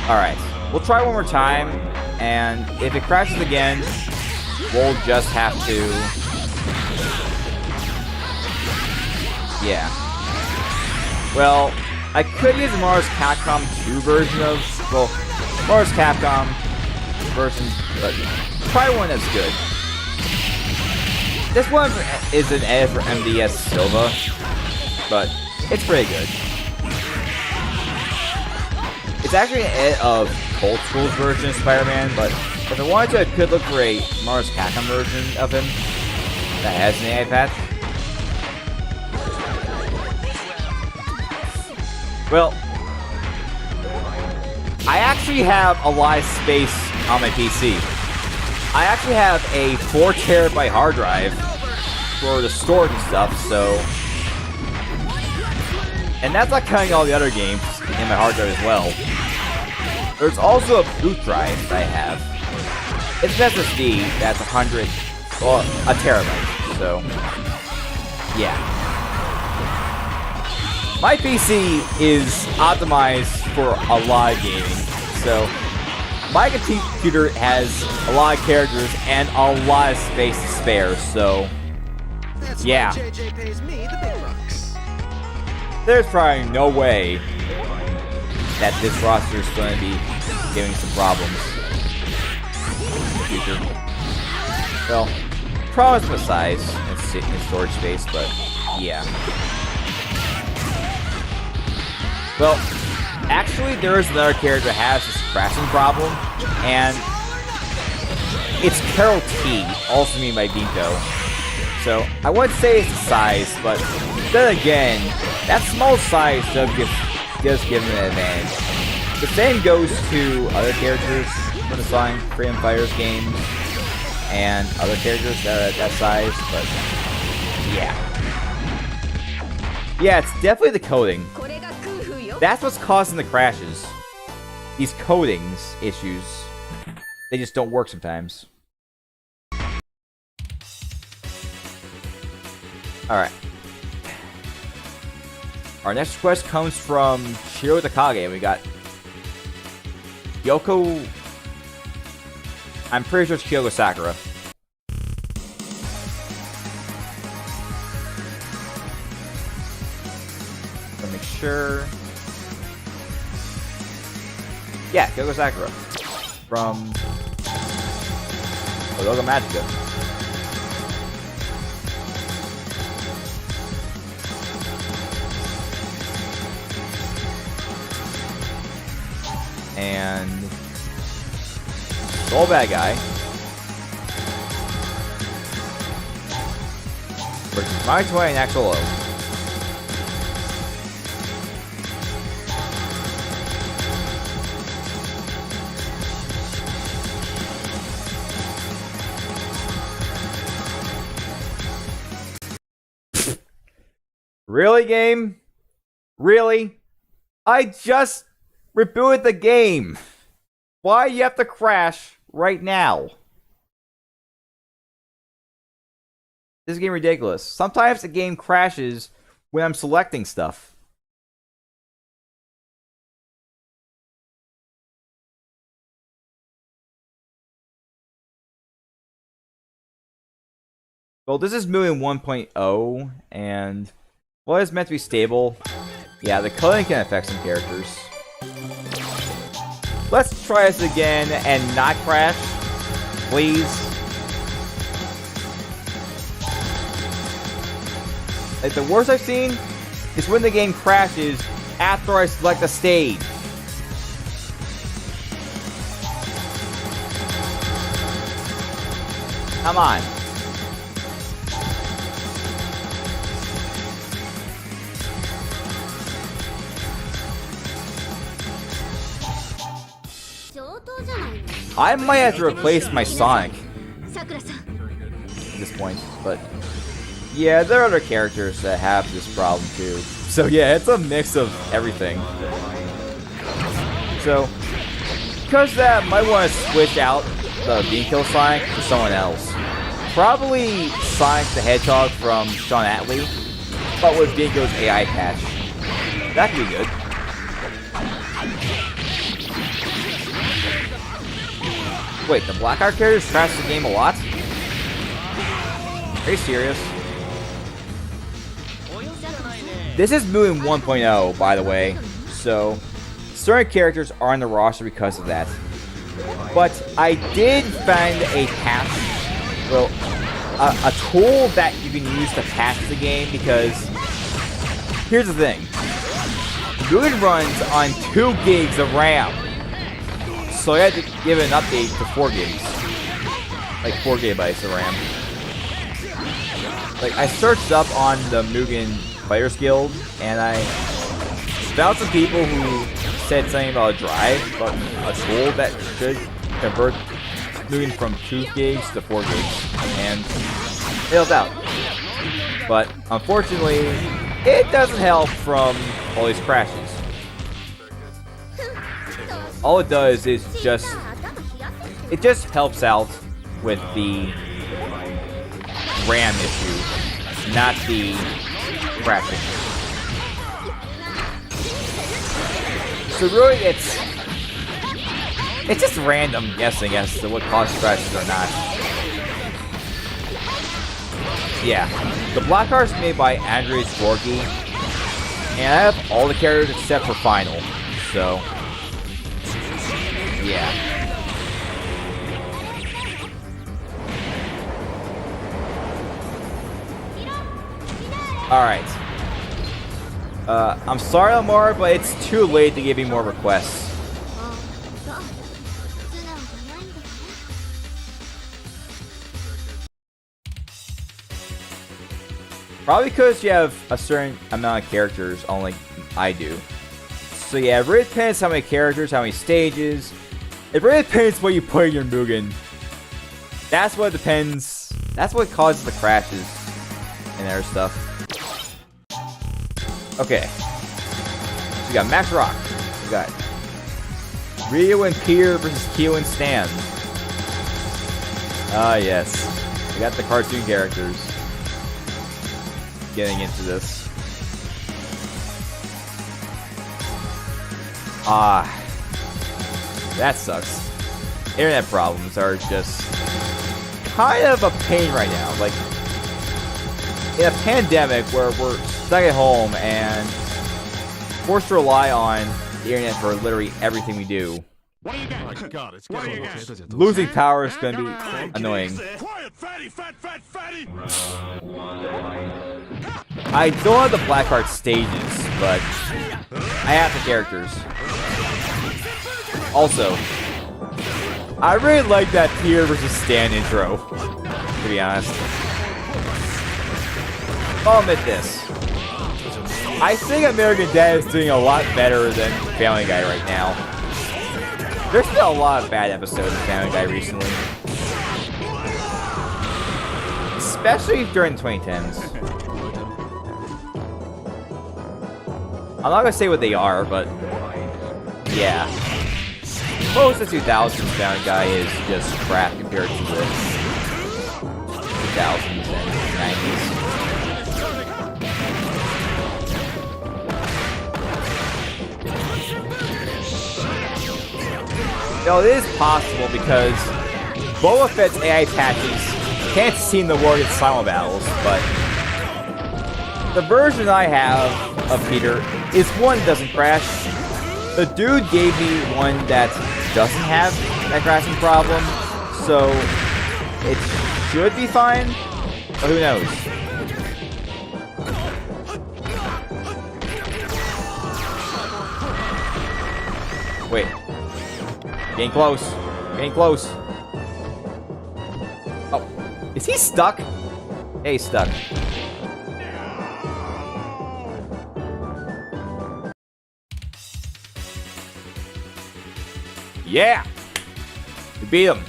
alright. We'll try one more time, and if it crashes again, we'll just have to... Yeah. Well, I could use the Mars Capcom 2 version of... Well, Mars Capcom version, but try one that's good. This one is an edit for MDS Silva, but it's pretty good. It's actually an edit of Old School's version of Spider-Man, but if I wanted to, I could look for a Mars Capcom version of him that has an AI patch. Well, I actually have a lot of space on my PC. I actually have a 4TB hard drive for the storage and stuff, so... And that's not counting all the other games in my hard drive as well. There's also a boot drive that I have. It's an SSD that's 100, well, a terabyte, so, yeah. My PC is optimized for a lot of gaming, so my computer has a lot of characters and a lot of space to spare, so, yeah. JJ pays me the big bucks. There's probably no way that this roster is going to be giving some problems in the future. Well, problems with size and storage space, but yeah. Well, actually, there is another character that has this crashing problem, and it's Carol T, also named by Binko. So, I wouldn't say it's the size, but then again, that small size does give him an advantage. The same goes to other characters from the Sonic Freedom Fighters games and other characters that are at that size, but yeah. Yeah, it's definitely the coding. That's what's causing the crashes. These codings issues. They just don't work sometimes. Alright. Our next request comes from Shiro Takage. We got Yoko. I'm pretty sure it's Kyoko Sakura. Let me make sure. Yeah, Kyoko Sakura. From Logo Magica. And Soul Bad Guy versus My Toy and Axel O. Really, game? Really? I just rebooted the game. Why do you have to crash right now? This is getting ridiculous. Sometimes the game crashes when I'm selecting stuff. Well, this is MUGEN 1.0, and well, it's meant to be stable. Yeah, the coding can affect some characters. Let's try this again and not crash, please. Like, the worst I've seen is when the game crashes after I select a stage. Come on. I might have to replace my Sonic at this point, but yeah, there are other characters that have this problem too. So yeah, it's a mix of everything. So, because of that, I might want to switch out the Beankill Sonic to someone else. Probably Sonic the Hedgehog from Sean Atlee, but with Beankill's AI patch. That could be good. Wait, the Blackheart characters crash the game a lot? Are you serious? This is MUGEN 1.0, by the way, so certain characters are on the roster because of that. But I did find a patch, well, a tool that you can use to patch the game, because here's the thing. MUGEN runs on 2 gigs of RAM. So I had to give it an update to 4 gigs. Like 4 gigabytes of RAM. Like, I searched up on the MUGEN Players Guild, and I found some people who said something about a drive, but a tool that should convert MUGEN from 2 gigs to 4 gigs. And it helped out. But unfortunately, it doesn't help from all these crashes. All it does is it just helps out with the RAM issue, not the crashing. So really, it's just random guessing as to what causes crashes or not. Yeah, the Blackheart's made by Andrzej Dworki, and I have all the characters except for Final, so yeah. Alright. I'm sorry, Lamar, but it's too late to give me more requests. Probably because you have a certain amount of characters, unlike I do. So yeah, it really depends how many characters, how many stages. It really depends what you put in your MUGEN. That's what depends. That's what causes the crashes and other stuff. Okay. So we got Max Rock. We got Ryu and Peter versus Kyo and Stan. Ah, yes. We got the cartoon characters getting into this. Ah. That sucks. Internet problems are just kind of a pain right now. Like, in a pandemic where we're stuck at home and forced to rely on the internet for literally everything we do, losing power is going to be annoying. I don't have the Blackheart stages, but I have the characters. Also, I really like that Peter versus Stan intro, to be honest. I'll admit this. I think American Dad is doing a lot better than Family Guy right now. There's been a lot of bad episodes of Family Guy recently. Especially during the 2010s. I'm not gonna say what they are, but yeah. Most of the 2000s Bound Guy is just crap compared to the 2000s and 90s. No, it is possible because Boba Fett's AI patches can't see the word in simul battles, but the version I have of Peter is one that doesn't crash. The dude gave me one that doesn't have that crashing problem, so it should be fine, but who knows? Wait. Getting close. Getting close. Oh. Is he stuck? Yeah, he's stuck. Yeah! We beat him.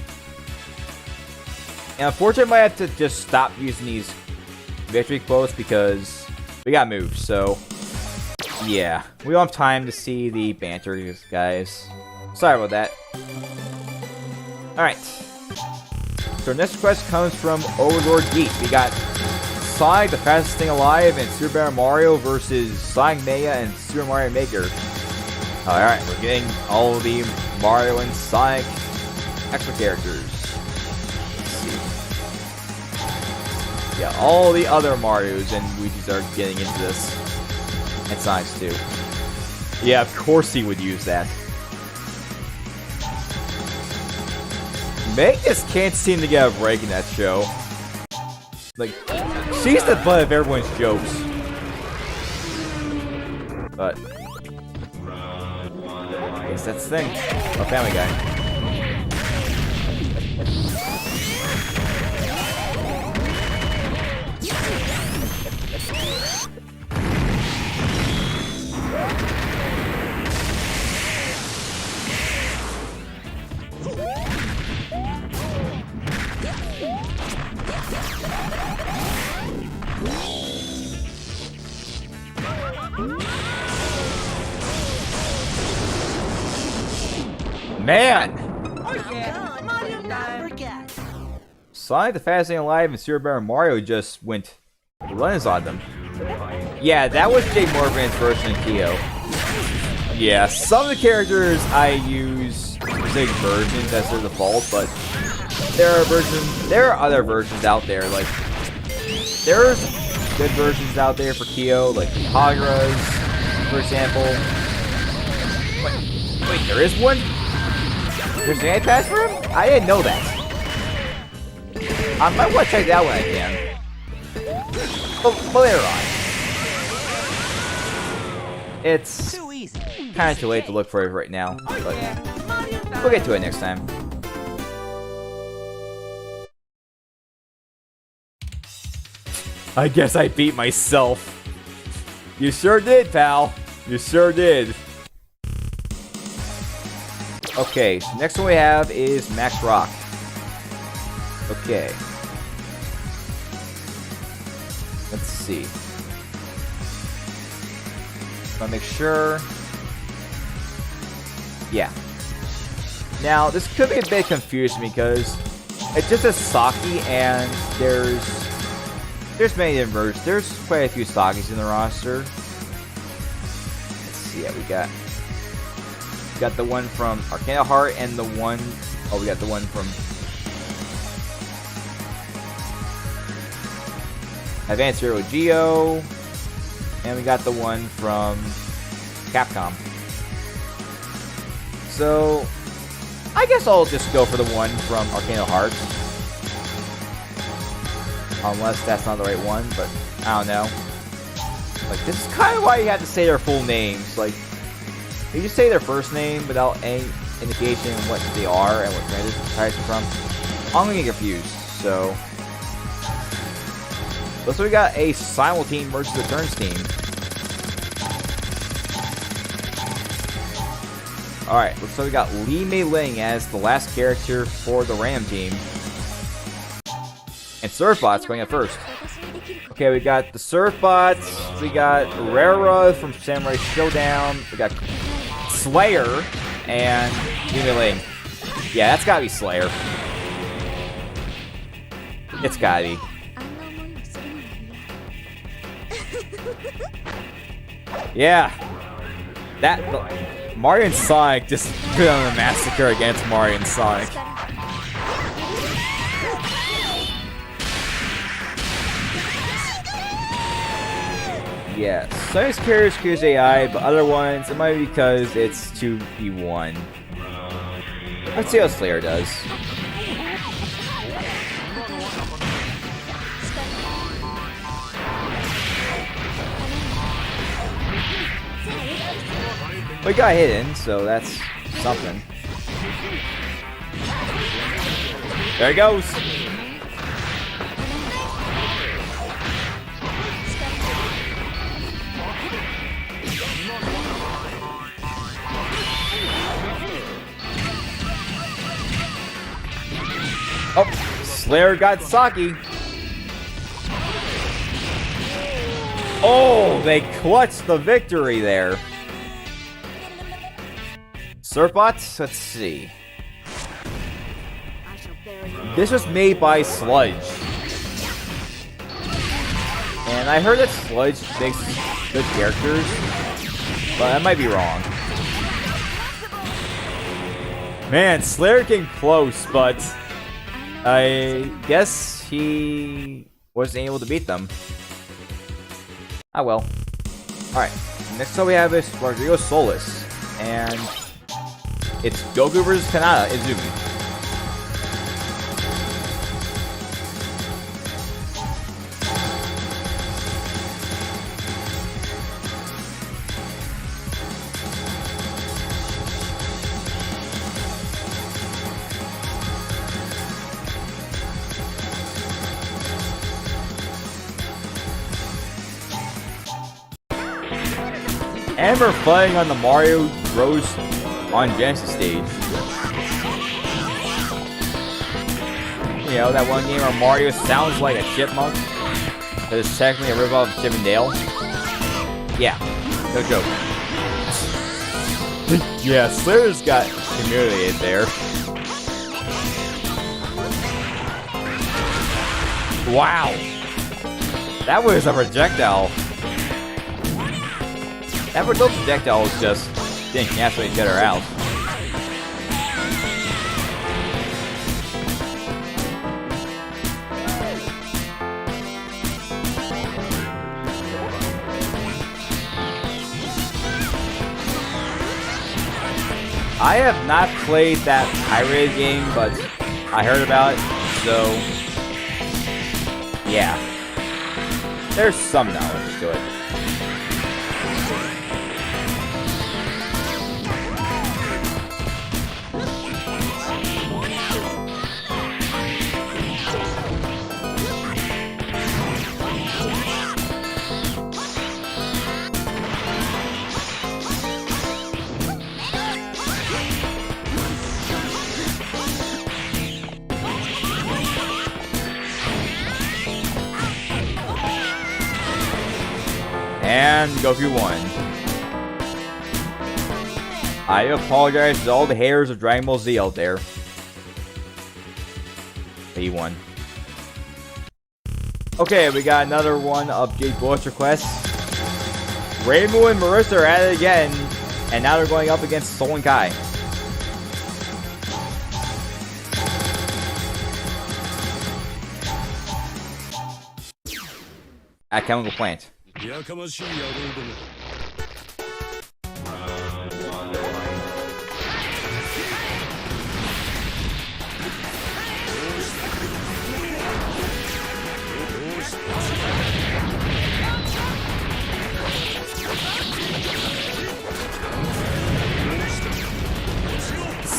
And unfortunately, I might have to just stop using these victory quotes because we got moved, so yeah. We don't have time to see the banter, guys. Sorry about that. Alright. So our next request comes from Overlord Geek. We got Sonic, the fastest thing alive, and Super Mario versus Sonic Mania and Super Mario Maker. Alright, we're getting all of the Mario and Sonic extra characters. Let's see. Yeah, all the other Marios and Luigi's are getting into this. And Sonic's too. Yeah, of course he would use that. Meg just can't seem to get a break in that show. Like, she's the butt of everyone's jokes. But I guess that's the thing. A Family Guy. Man! Sonic the Fastest Thing Alive and Super Mario just went runs on them. Yeah, that was Jake Morgan's version of Kyo. Yeah, some of the characters I use specific versions as their default, but there are other versions out there. Like, there's good versions out there for Kyo, like Kagura's, for example. Wait, there is one? There's an AI-Pass for him? I didn't know that. I might want to check that when I can. But later on. It's kind of too late to look for it right now, but we'll get to it next time. I guess I beat myself. You sure did, pal. You sure did. Okay, so next one we have is Max Rock. Okay. Let's see. I'll make sure. Yeah. Now, this could be a bit confusing because it just says Saki and there's many different versions. There's quite a few Sakis in the roster. Let's see, yeah, we got the one from Arcana Heart and the one... Oh, we got the one from Advanced Hero Geo. And we got the one from Capcom. So, I guess I'll just go for the one from Arcana Heart. Unless that's not the right one, but I don't know. Like, this is kind of why you have to say their full names. Like, you just say their first name without any indication of what they are and what franchise they're from. I'm gonna get confused, so... So we got a Simul team versus the Turns team. Alright, so we got Lee Mei Ling as the last character for the Ram team. And Surfbot's going up first. Okay, we got the Surfbots we got Rara from Samurai Showdown. We got Slayer and Ling. Yeah, that's gotta be Slayer. It's gotta be. Yeah. Mario and Sonic just put on a massacre against Mario and Sonic. Yeah, Sonic's character skews AI, but other ones, it might be because it's 2v1. Let's see how Slayer does. We got hidden, so that's something. There he goes. Oh, Slayer got Saki. Oh, they clutched the victory there. Surfbots? Let's see. This was made by Sludge. And I heard that Sludge makes good characters, but I might be wrong. Man, Slayer came close, but I guess he wasn't able to beat them. Ah well. Alright, next up we have is Rodrigo Solis. And it's Goku vs. Kanata Izumi. And we're playing on the Mario Bros. On Genesis stage. You know, that one game where Mario sounds like a chipmunk. That is technically a ripoff of Chip and Dale. Yeah, no joke. Yeah, Slayer's got humiliated there. Wow. That was a projectile. That projectile was just didn't cancel each other out. I have not played that pirated game, but I heard about it, so yeah. There's some knowledge to it. And Goku won. I apologize to all the haters of Dragon Ball Z out there. He won. Okay, we got another one of Jake Bull's requests. Reimu and Marissa are at it again, and now they're going up against Sol and Kai. At Chemical Plant. This is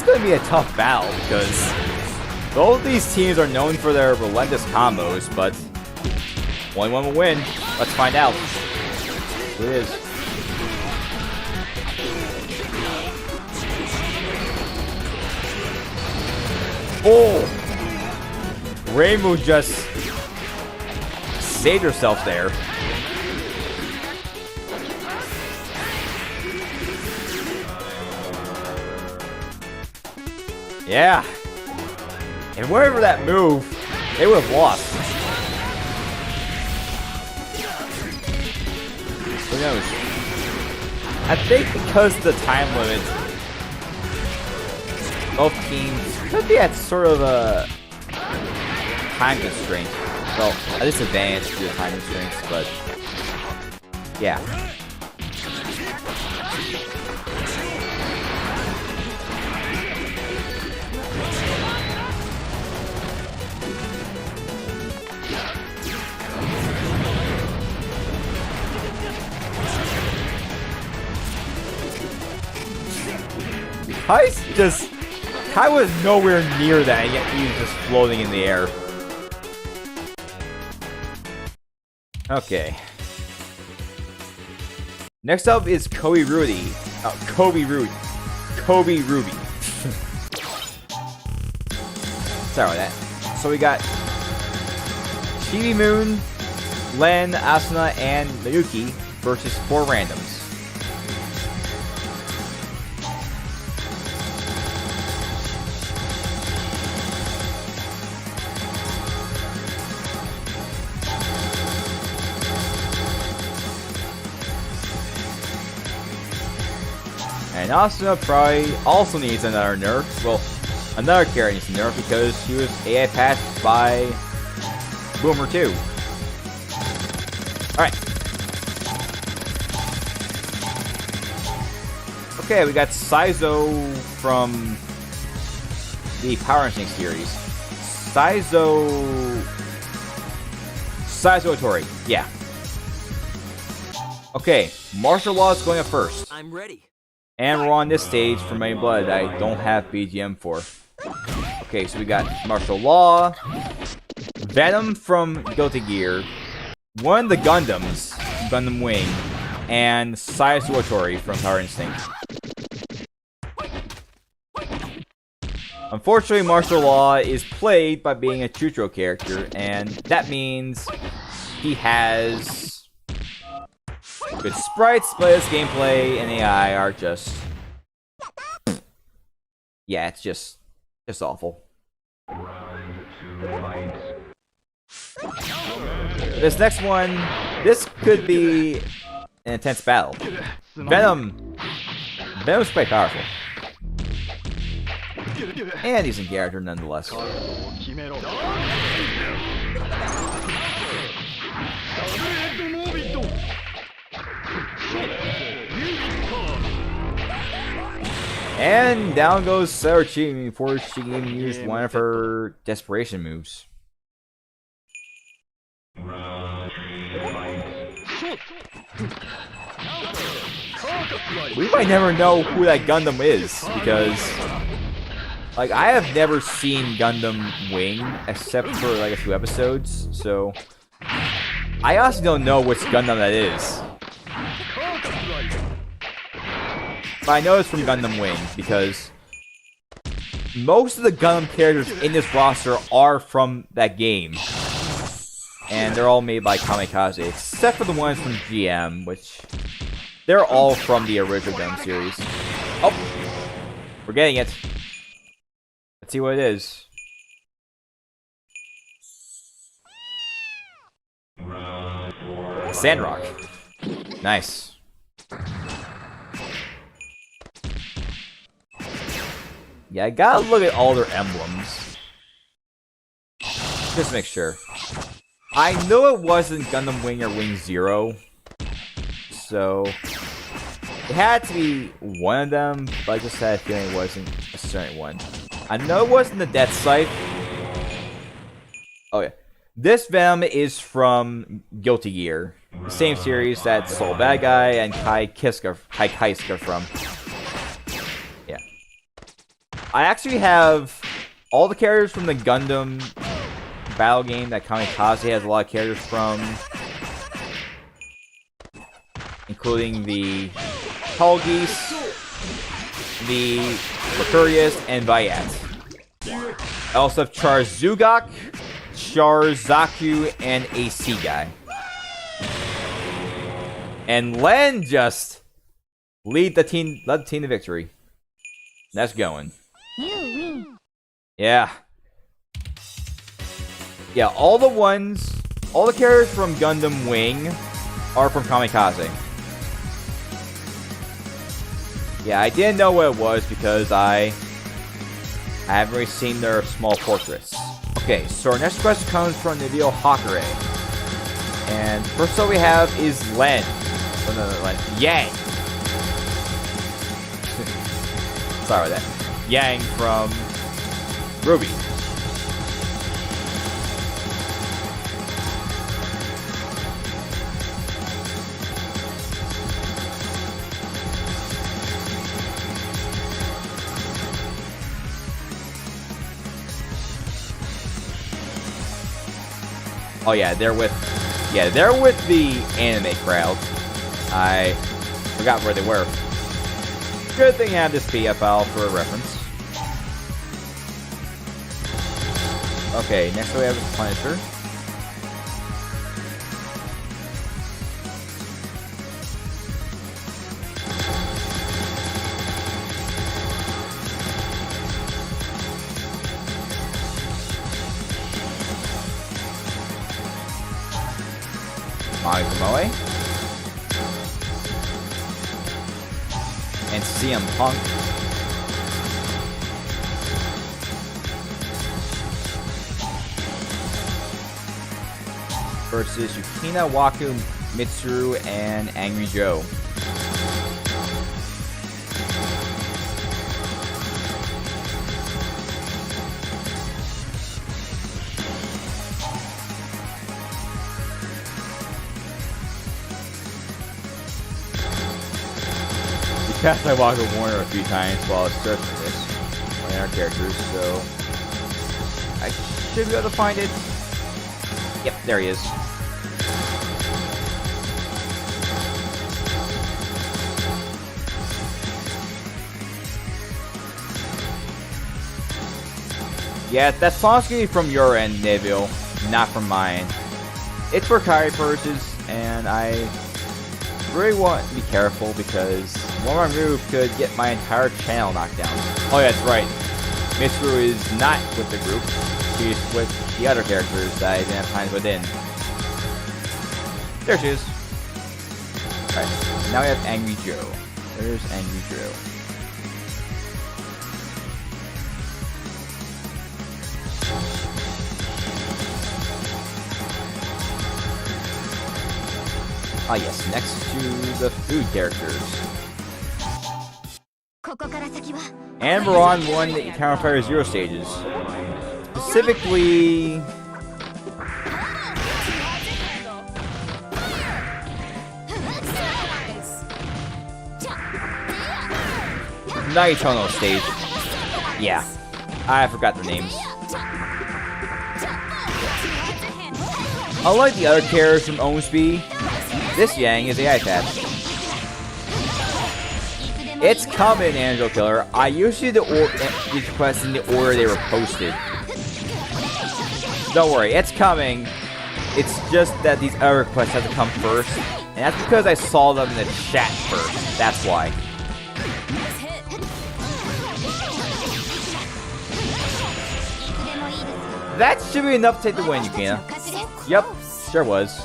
going to be a tough battle because both these teams are known for their relentless combos, but only one will win. Let's find out. Who it is? Oh! Reimu just saved herself there. Yeah. And wherever that move, they would have lost. Who knows? I think because of the time limit, both teams could be at sort of a time constraint. Well, a disadvantage to the time constraints, but yeah. Kai was nowhere near that, yet he was just floating in the air. Okay. Next up is Kobe Ruby. Kobe Ruby. Sorry about that. So we got Chibi Moon, Len, Asuna, and Mayuki versus 4 randoms. And Asuna probably also needs another nerf. Well, another character needs a nerf because she was AI patched by Boomer 2. Alright. Okay, we got Saizo from the Power Instinct series. Saizo Tori, yeah. Okay, martial law is going up first. I'm ready. And we're on this stage for Main Blood that I don't have BGM for. Okay, so we got martial law, Venom from Guilty Gear, one of the Gundams, Gundam Wing, and Saizo Tori from Power Instinct. Unfortunately, martial law is played by being a Chutro character, and that means he has good sprites, but his gameplay and AI are just... yeah, it's just awful. This next one, this could be an intense battle. Venom's quite powerful. And he's in character nonetheless. And down goes Saochi before she even used one of her desperation moves. We might never know who that Gundam is, because like I have never seen Gundam Wing except for like a few episodes, so I honestly don't know which Gundam that is. But I know it's from Gundam Wing because most of the Gundam characters in this roster are from that game. And they're all made by Kamikaze, except for the ones from GM, which they're all from the original Gundam series. Oh! We're getting it. Let's see what it is. Sandrock. Nice. Yeah, I gotta look at all their emblems. Just to make sure. I know it wasn't Gundam Wing or Wing Zero. So it had to be one of them, but I just had a feeling it wasn't a certain one. I know it wasn't the Death Scythe. Oh yeah. This Venom is from Guilty Gear. The same series that Soul Bad Guy and Kai Kiska from. Yeah. I actually have all the characters from the Gundam battle game that Kamikaze has a lot of characters from. Including the Tallgeese, the Mercurius, and Viat. I also have Charzugak, Charzaku, and AC Guy. And Len just led the team to victory. That's going. You win. Yeah. Yeah, all the characters from Gundam Wing are from Kamikaze. Yeah, I didn't know what it was because I haven't really seen their small portraits. Okay, so our next question comes from Nivio Hakare. And first up we have is Len. Oh, no, Len. Yang. Sorry about that. Yang from Ruby. Oh yeah, they're with the anime crowd. I forgot where they were. Good thing I have this PDF file for a reference. Okay, next we have is Punisher. Moe and CM Punk versus Yukina, Waku, Mitsuru, and Angry Joe. Cast my Waka Warner a few times while I was searching this on our characters, so I should be able to find it. Yep, there he is. Yeah, that song's gonna be from your end, Neville, not from mine. It's for Kairi purposes, and I really want to be careful because one more move could get my entire channel knocked down. Oh yeah, that's right. Mitsuru is not with the group. She's with the other characters that I didn't have time to put in. There she is. Alright, now we have Angry Joe. There's Angry Joe. Ah yes, next to the food characters. And we're on one that Counter Fire Zero stages. Specifically... Naitono stage. Yeah, I forgot their names. Unlike the other characters from Omsby, this Yang is AI attached. It's coming, Angel Killer. I usually do these requests in the order they were posted. Don't worry, it's coming. It's just that these other requests have to come first. And that's because I saw them in the chat first. That's why. That should be enough to take the win, Yukina. Yep, sure was.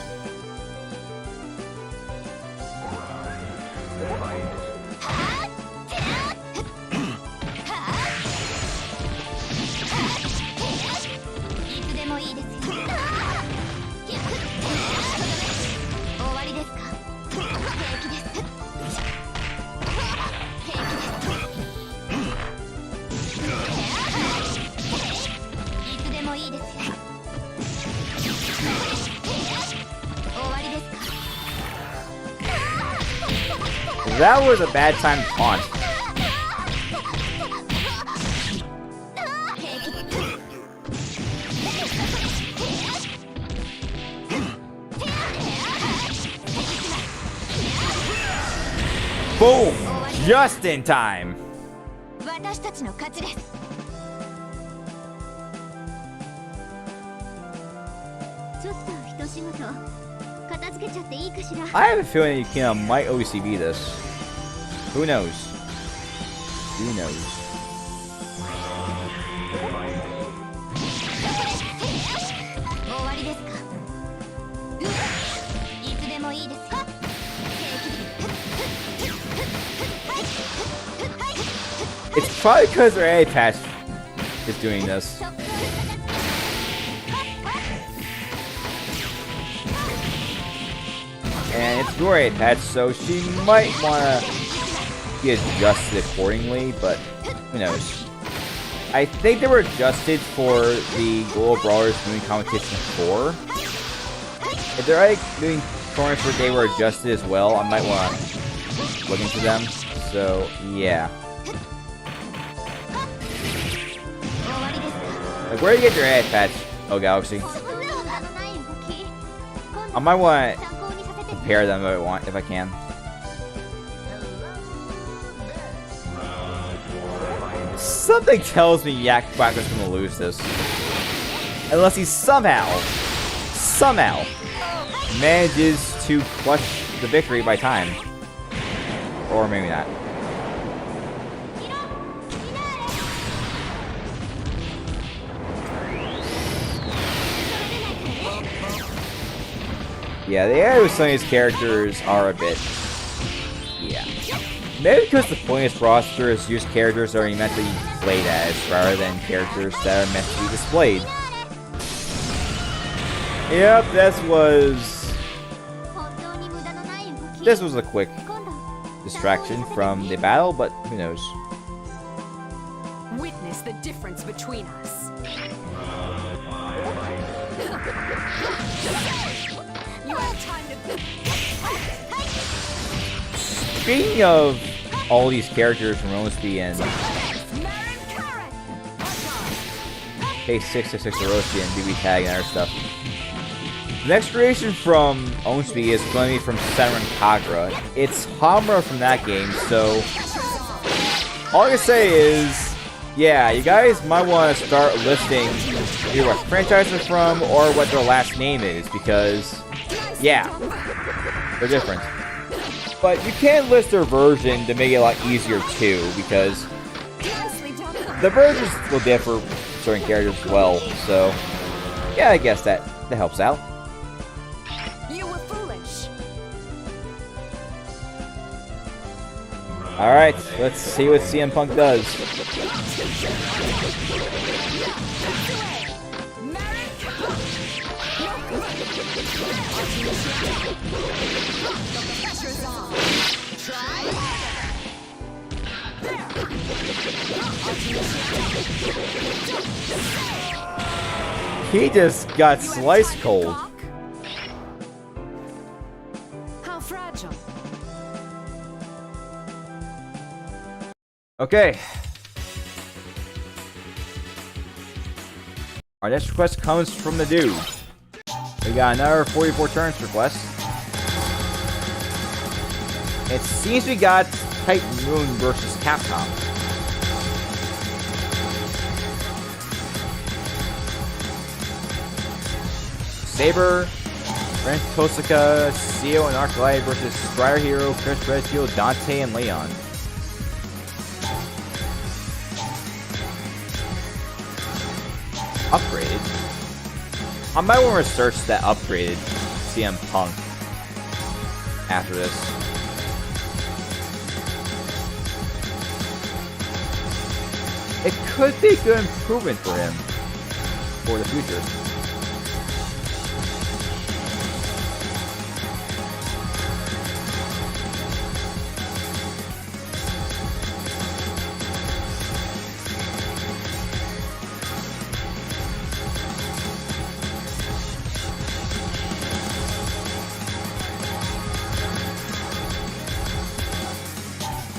That was a bad time to taunt. Boom! Just in time. I have a feeling Yukina might OCB this. Who knows? Who knows? It's probably because their AI patch is doing this. And it's your AI patch, so she might want to be adjusted accordingly, but who knows. I think they were adjusted for the Global Brawlers doing competition 4. If they're like doing tournaments where they were adjusted as well, I might want to look into them. So, yeah. Like, where do you get your AI patch? Oh, Galaxy. I might want to compare them if I can. Something tells me Yak Quack is gonna lose this. Unless he somehow manages to clutch the victory by time. Or maybe not. Yeah, the AI with some of these characters are a bit... yeah. Maybe because the point of this roster is use characters that are meant to be played as, rather than characters that are meant to be displayed. Yep, this was a quick distraction from the battle, but who knows. Witness the difference between us. You have time to... Speaking of all these characters from Rosti and K666 Rosti and BB Tag and other stuff. The next creation from Onsby is going to be from Senran Kagura. It's Hamura from that game, so all I can say is, yeah, you guys might want to start listing either what franchise they're from or what their last name is, because, yeah, they're different. But you can list their version to make it a lot easier too, because the versions will differ for certain characters as well, so yeah, I guess that helps out. You were foolish. Alright, let's see what CM Punk does. He just got sliced cold. How fragile. Okay. Our next request comes from the dude. We got another 44 turns request. It seems we got Titan Moon versus Capcom. Saber, Brent Tosaka, Seo, and Arclight versus Strider Hero, Chris Redfield, Dante, and Leon. Upgraded. I might want to research that upgraded CM Punk after this. It could be a good improvement for him for the future.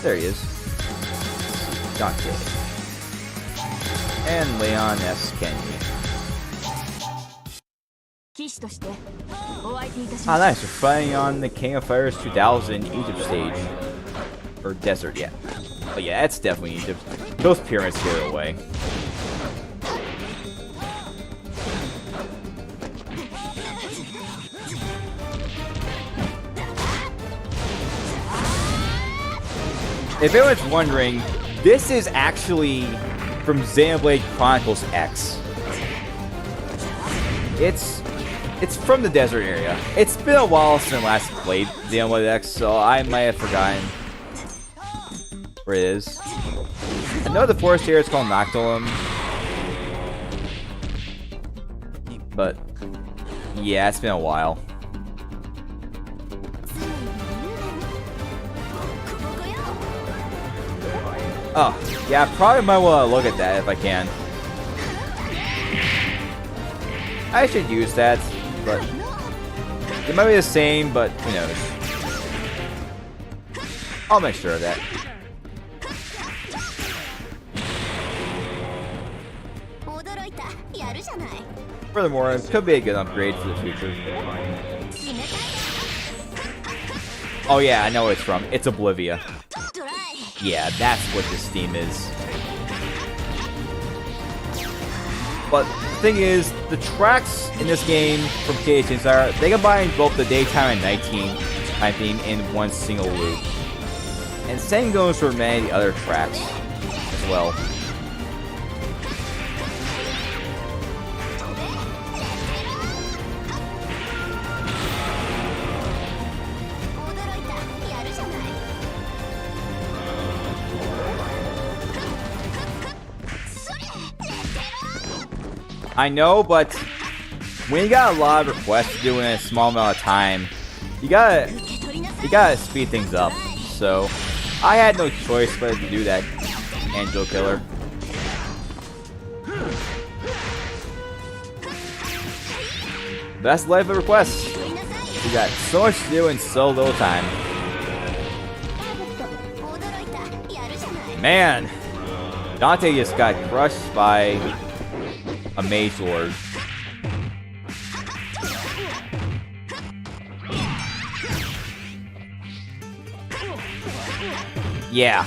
There he is. Dante. And Leon S. Kenny. Ah, nice. We're fighting on the King of Fighters 2000 Egypt stage. Or desert, yeah. Oh yeah, that's definitely Egypt. Those pyramids get it away. If anyone's wondering, this is actually from Xenoblade Chronicles X. It's from the desert area. It's been a while since I last played Xenoblade X, so I might have forgotten. where it is. I know the forest here is called Noctilum. But, yeah, it's been a while. Oh, yeah, I probably might want to look at that if I can. I should use that, but it might be the same, but who knows. I'll make sure of that. Furthermore, it could be a good upgrade for the future. Oh yeah, I know where it's from. It's Oblivia. Yeah, that's what this theme is. But the thing is, the tracks in this game from KH are they combine both the daytime and nighttime theme in one single loop. And same goes for many other tracks as well. I know, but when you got a lot of requests to do in a small amount of time, you gotta speed things up. So I had no choice but to do that, Angel Killer. That's the life of requests. We got so much to do in so little time. Man, Dante just got crushed by a Mage Lord. Yeah.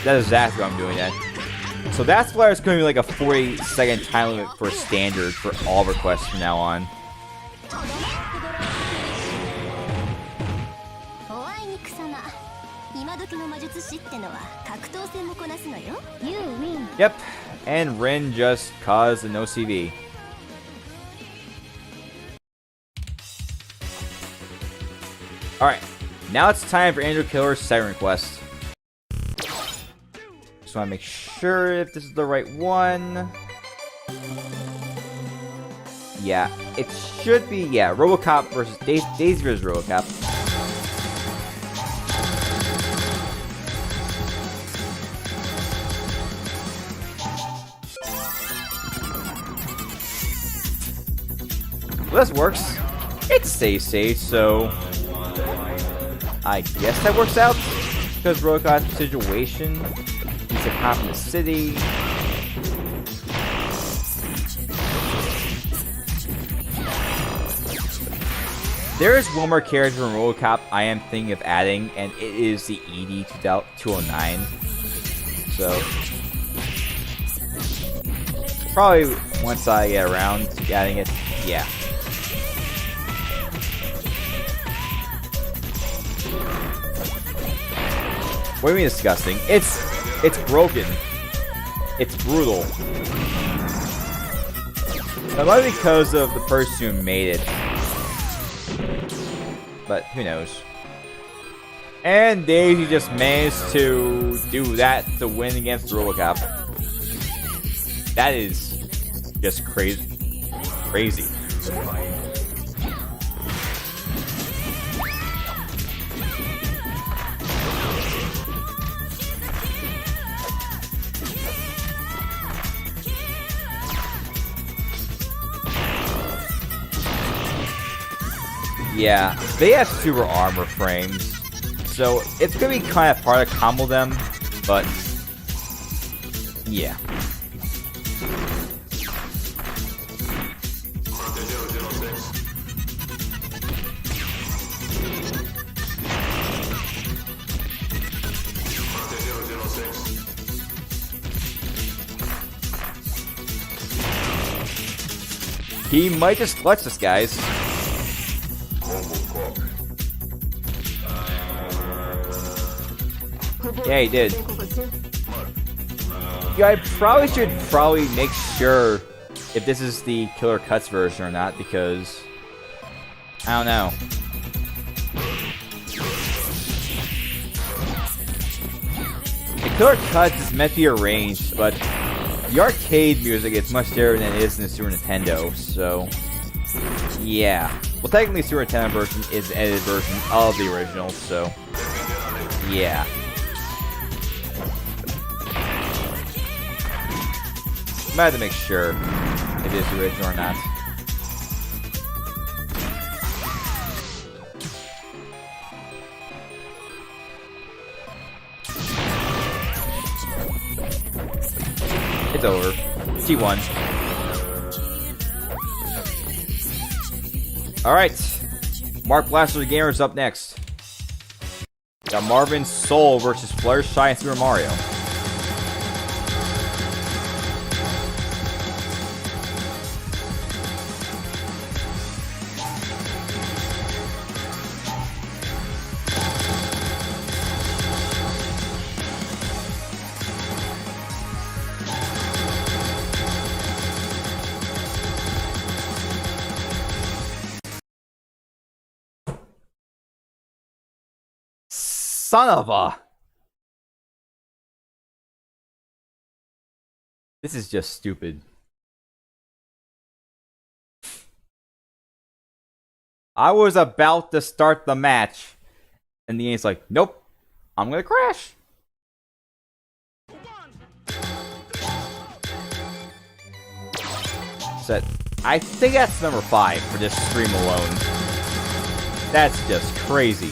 That's exactly what I'm doing that. So that's why it's going to be like a 40-second time limit for standard for all requests from now on. Yep, and Rin just caused an OCV. Alright, now it's time for Angel Killer's second request. Just want to make sure if this is the right one. Yeah, it should be, yeah, Robocop versus Daisy versus Robocop. Well, this works. It's save, so I guess that works out. Because Robocop's situation, he's a cop in the city. There is one more character from Robocop I am thinking of adding, and it is the ED-209. So probably once I get around to adding it, yeah. What do you mean disgusting? It's broken. It's brutal. That might be because of the person who made it. But who knows? And Daisy just managed to do that to win against Robocop. That is just crazy. Crazy. Yeah, they have super armor frames, so it's gonna be kind of hard to combo them, but yeah. He might just clutch this, guys. Yeah, he did. Yeah, I probably should make sure if this is the Killer Cuts version or not, because I don't know. Killer Cuts is meant to be arranged, but the arcade music is much different than it is in the Super Nintendo, so yeah. Well, technically, the Super Nintendo version is the edited version of the original, so yeah. I might have to make sure if it is the original or not. It's over. T1. Alright. Mark Blaster the Gamer is up next. We got Marvin Soul versus Fluttershy and Super Mario. Son of a... This is just stupid. I was about to start the match, and the game's like, nope, I'm gonna crash. Set. I think that's number 5 for this stream alone. That's just crazy.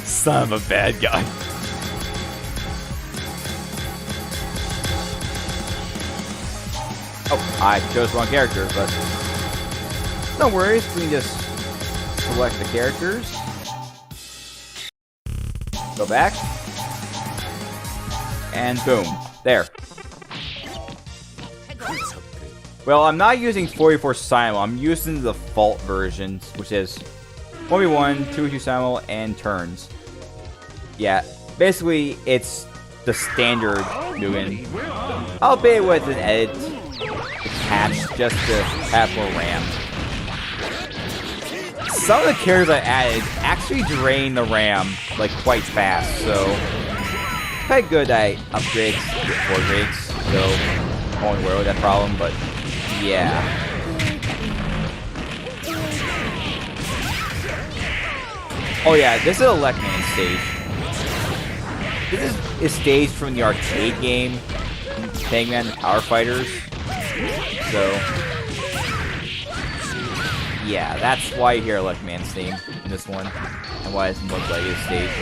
Son of a bad guy. Oh, I chose the wrong character, but no worries, we can just select the characters. Go back. And boom. There. Well, I'm not using 44 Simul, I'm using the default version, which is 1v1, 2v2 Simul, and turns. Yeah, basically, it's the standard MUGEN. Albeit with an edit attached just to have more RAM. Some of the characters I added actually drain the RAM, like, quite fast, so quite good that I upgrade to 4 gigs, so I'm only aware of that problem, but yeah. Oh yeah, this is a Leckman stage. This is staged from the arcade game, Hangman the Power Fighters. So, yeah, that's why you hear Leckman's theme in this one, and why it doesn't look like it's staged.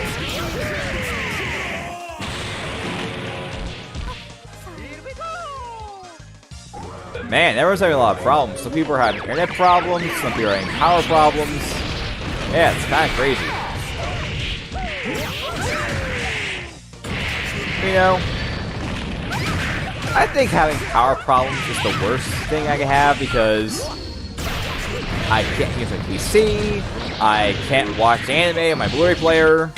Man, everyone's having a lot of problems. Some people are having internet problems, some people are having power problems. Yeah, it's kind of crazy. You know, I think having power problems is the worst thing I can have because I can't use my PC, I can't watch anime on my Blu-ray player,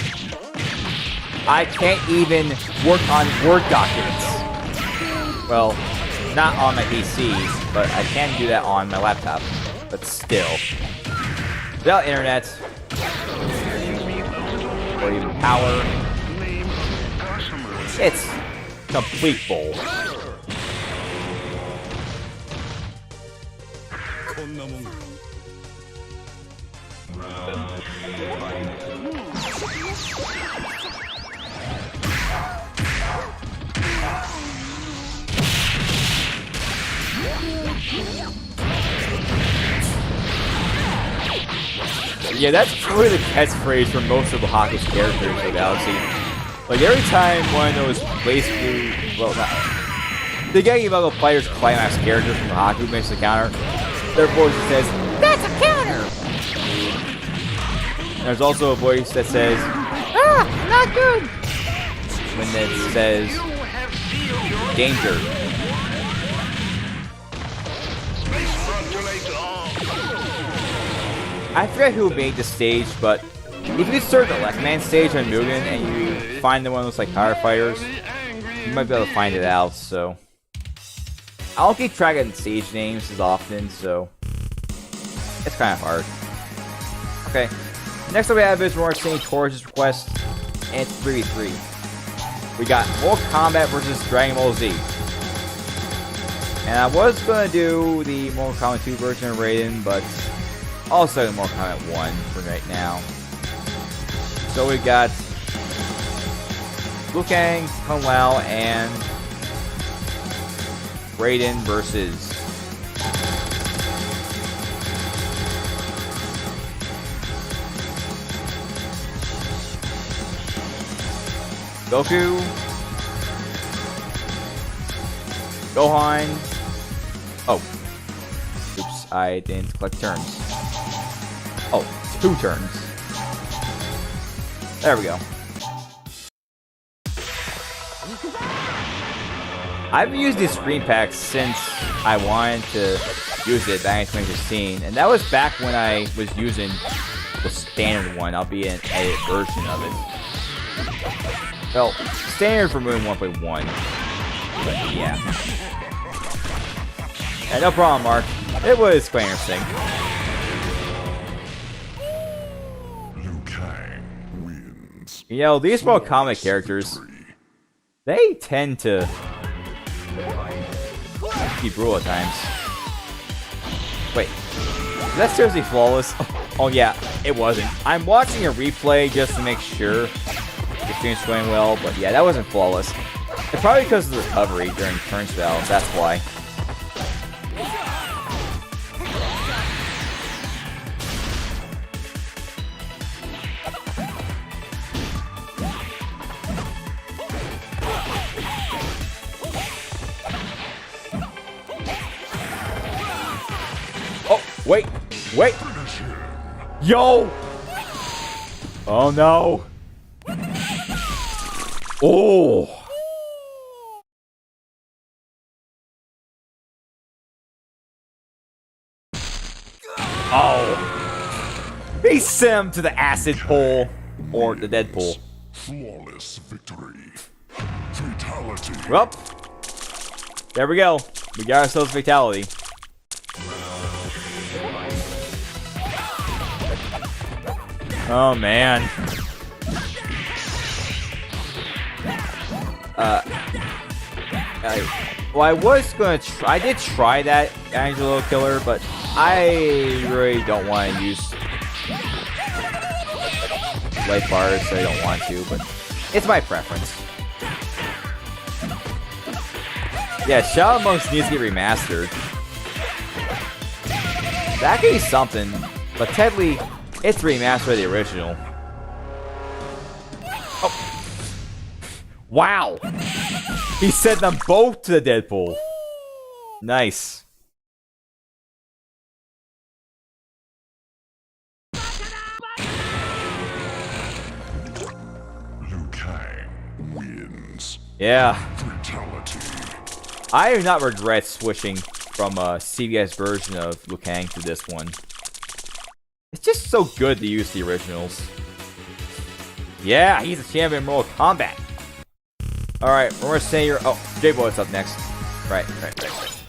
I can't even work on Word documents. Well, not on my PC, but I can do that on my laptop. But still, without internet, or even power, it's complete bull. Yeah, that's probably the catchphrase for most of the Haku's characters in the Galaxy. Like, every time one of those basically, well, not the Gaggy Fighters climax characters from the Haku makes the counter, their voice says, "That's a counter!" And there's also a voice that says, "Ah, not good!" when it says, "Danger." I forget who made the stage, but if you search the left man stage on Mugen and you find the one that looks like firefighters, you might be able to find it out, so. I don't keep track of stage names as often, so it's kind of hard. Okay, next up we have is we're seeing Torch's request, and it's 3v3. We got Mortal Kombat versus Dragon Ball Z. And I was gonna do the Mortal Kombat 2 version of Raiden, but also the Mortal Kombat 1 for right now. So we got Liu Kang, Kung Lao, and Raiden versus Goku, Gohan. Oh, oops, I didn't collect turns. Oh, 2 turns. There we go. I've been using these Screenpacks since I wanted to use it back in 2016, and that was back when I was using the standard one, albeit an edit version of it. Well, standard for Moon 1.1. But yeah. No problem, Mark. It was quite interesting. Liu Kang wins. You know, these Mortal Kombat characters, they tend to be brutal at times. Wait, is that seriously flawless? Oh yeah, it wasn't. I'm watching a replay just to make sure the stream's going well, but yeah, that wasn't flawless. It's probably because of the recovery during turn spells, that's why. Oh, wait, wait! Yo! Oh no! Oh! Oh! He sent him to the acid pool, or the dead pool. Flawless victory. Fatality. Well, there we go. We got ourselves a fatality. Oh man. Well, I was gonna try. I did try that Angelo killer, but I really don't want to use life bars, so I don't want to. But it's my preference. Yeah, Shadow Monks needs to get remastered. That could be something, but technically, it's remastered of the original. Oh. Wow! He sent them both to the Deadpool. Nice. Liu Kang wins. Yeah. Fatality. I do not regret switching from a CVS version of Liu Kang to this one. It's just so good to use the originals. Yeah, he's a champion in Mortal Kombat. Alright, we're gonna say you're... Oh, J-Boy's up next. Right.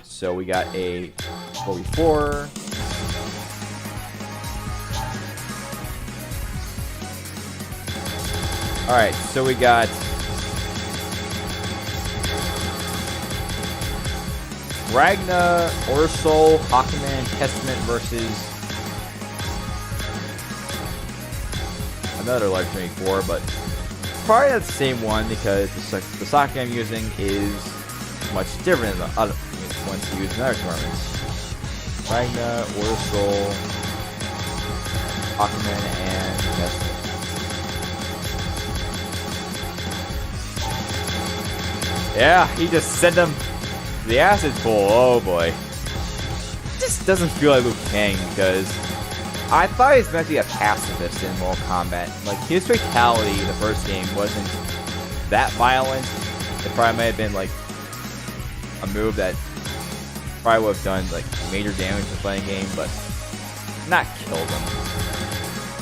So we got a 4v4. Alright, so we got... Ragna, Orso, Hawkman, and Testament versus... another Large 24, but probably not the same one because the socket I'm using is much different than the other ones used in other tournaments. Ragna, Orso, Hawkman, and Testament. Yeah, he just sent them to the acid pool. Oh boy. It just doesn't feel like Liu Kang because I thought he was meant to be a pacifist in Mortal Kombat. Like, his fatality in the first game wasn't that violent. It probably might have been, like, a move that probably would have done, like, major damage in the playing game, but not killed him.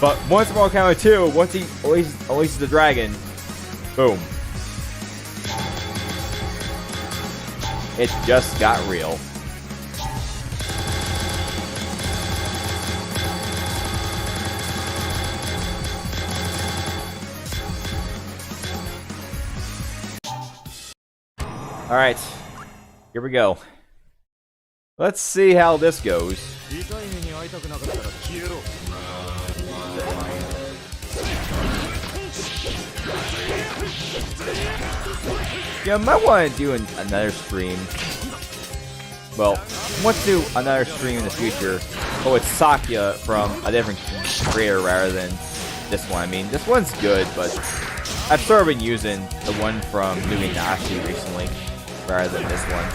But once Mortal Kombat 2, once he releases the dragon, boom. It just got real. Alright, here we go. Let's see how this goes. Yeah, I might want to do another stream. Well, I want to do another stream in the future, but with Sakya from a different creator rather than this one. I mean, this one's good, but I've sort of been using the one from Nubinashi recently rather than this one.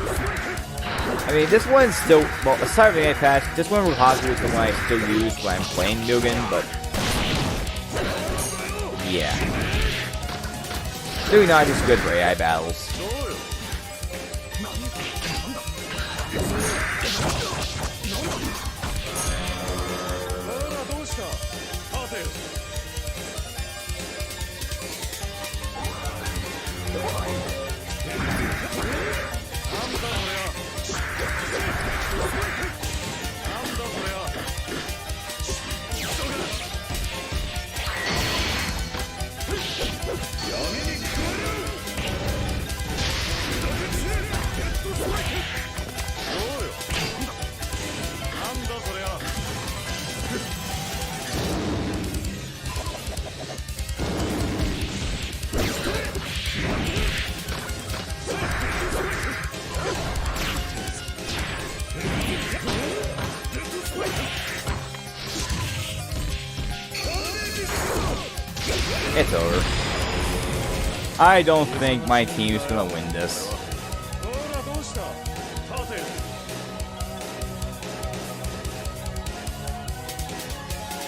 I mean, this one's still, well, aside from the AI patch, this one with Haku is the one I still use when I'm playing Mugen, but yeah. Nubinashi is good for AI battles. It's over. I don't think my team is gonna win this.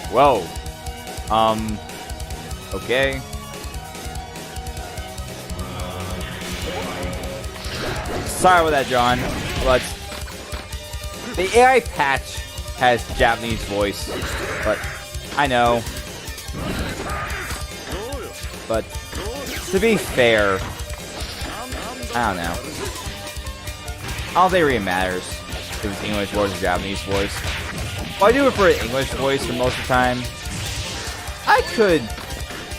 Whoa. Okay. Sorry about that, John, but the AI patch has Japanese voice, but I know. But to be fair, I don't know. I don't think it really matters if it's English voice or Japanese voice. Well, I do prefer English voice for most of the time. I could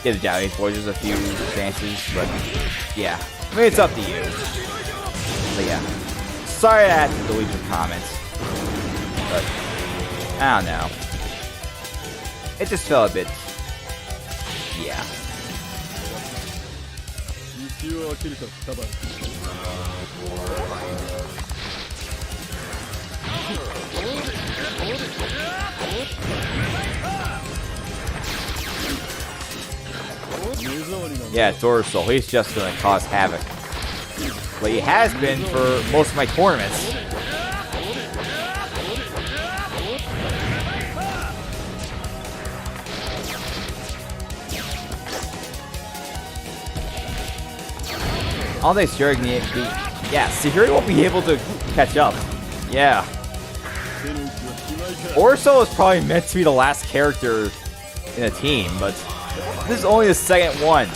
give the Japanese voices a few chances, but yeah. I mean, it's up to you. But yeah. Sorry I had to delete your comments. But I don't know. It just felt a bit. Yeah. Yeah, Dorsal, he's just gonna cause havoc. But he has been for most of my tournaments. All they Security, yeah, Security won't be able to catch up. Yeah. Orso is probably meant to be the last character in a team, but this is only the second one.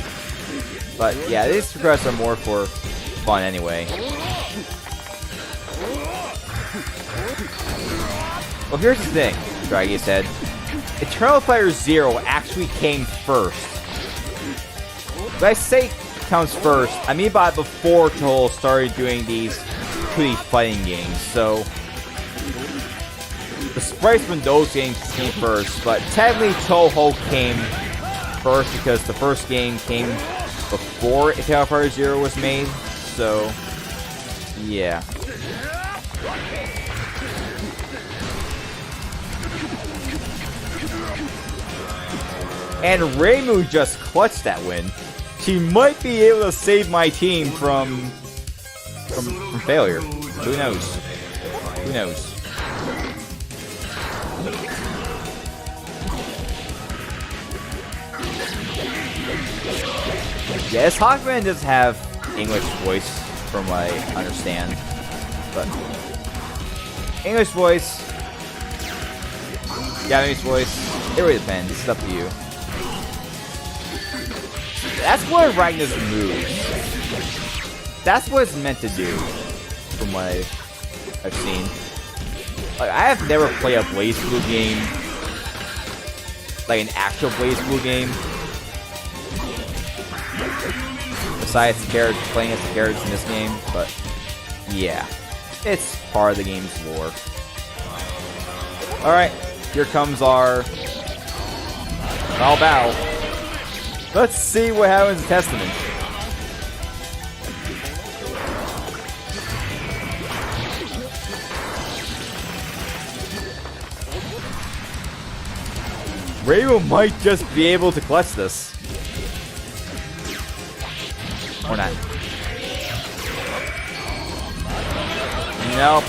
But yeah, these requests are more for fun anyway. Well, here's the thing, Draggy said. Eternal Fighter Zero actually came first. When I say comes first, I mean by before Toho started doing these 2D fighting games, so the sprites from those games came first, but technically Toho came first because the first game came before Eternal Fighter Zero was made, so yeah. And Reimu just clutched that win. She might be able to save my team from failure. Who knows? Who knows? Yes, Hawkman does have English voice, from what I understand. But English voice, Japanese voice, It really depends. It's up to you. That's one of Ragnar's moves. That's what it's meant to do, from what I've seen. Like, I have never played a Blaze Blue game, like an actual Blaze Blue game. Besides playing as the characters in this game, but yeah, it's part of the game's lore. Alright, here comes our foul battle. Let's see what happens in Testament. Rainbow might just be able to clutch this. Or not. Nope.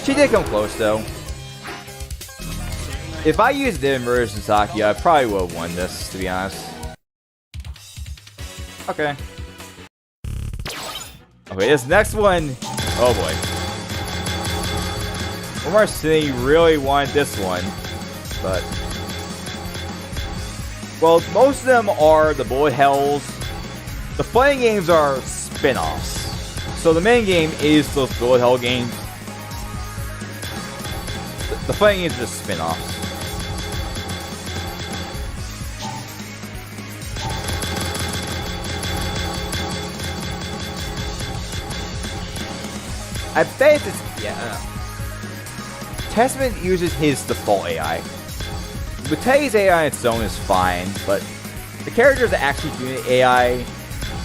She did come close though. If I used the immersion Saki, I probably would have won this, to be honest. Okay. Okay, this next one. Oh boy. Omar City really wanted this one, but well, most of them are the bullet hells. The fighting games are spin-offs. So the main game is those bullet hell games. The fighting games are just spin-offs. I bet it's... yeah. Testament uses his default AI. Matei's AI on its own is fine, but the characters that actually do the AI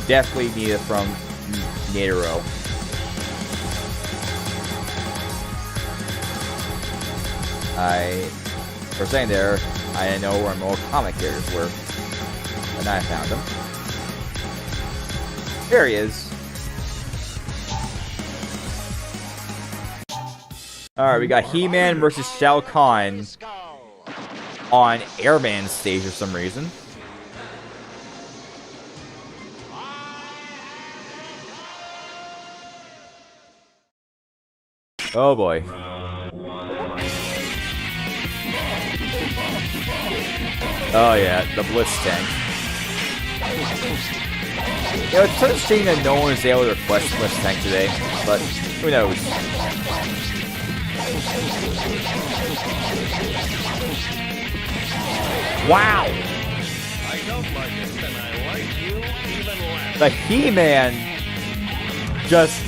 definitely need it from Netero. For a second there, I didn't know where more comic characters were. And I found them. There he is. Alright, we got He-Man versus Shao Kahn on Airman stage for some reason. Oh boy. Oh yeah, the Blitz tank. You know, it's such a shame that no one is able to request Blitz tank today, but who knows. Wow! I don't like it, and I like you even less. The He-Man just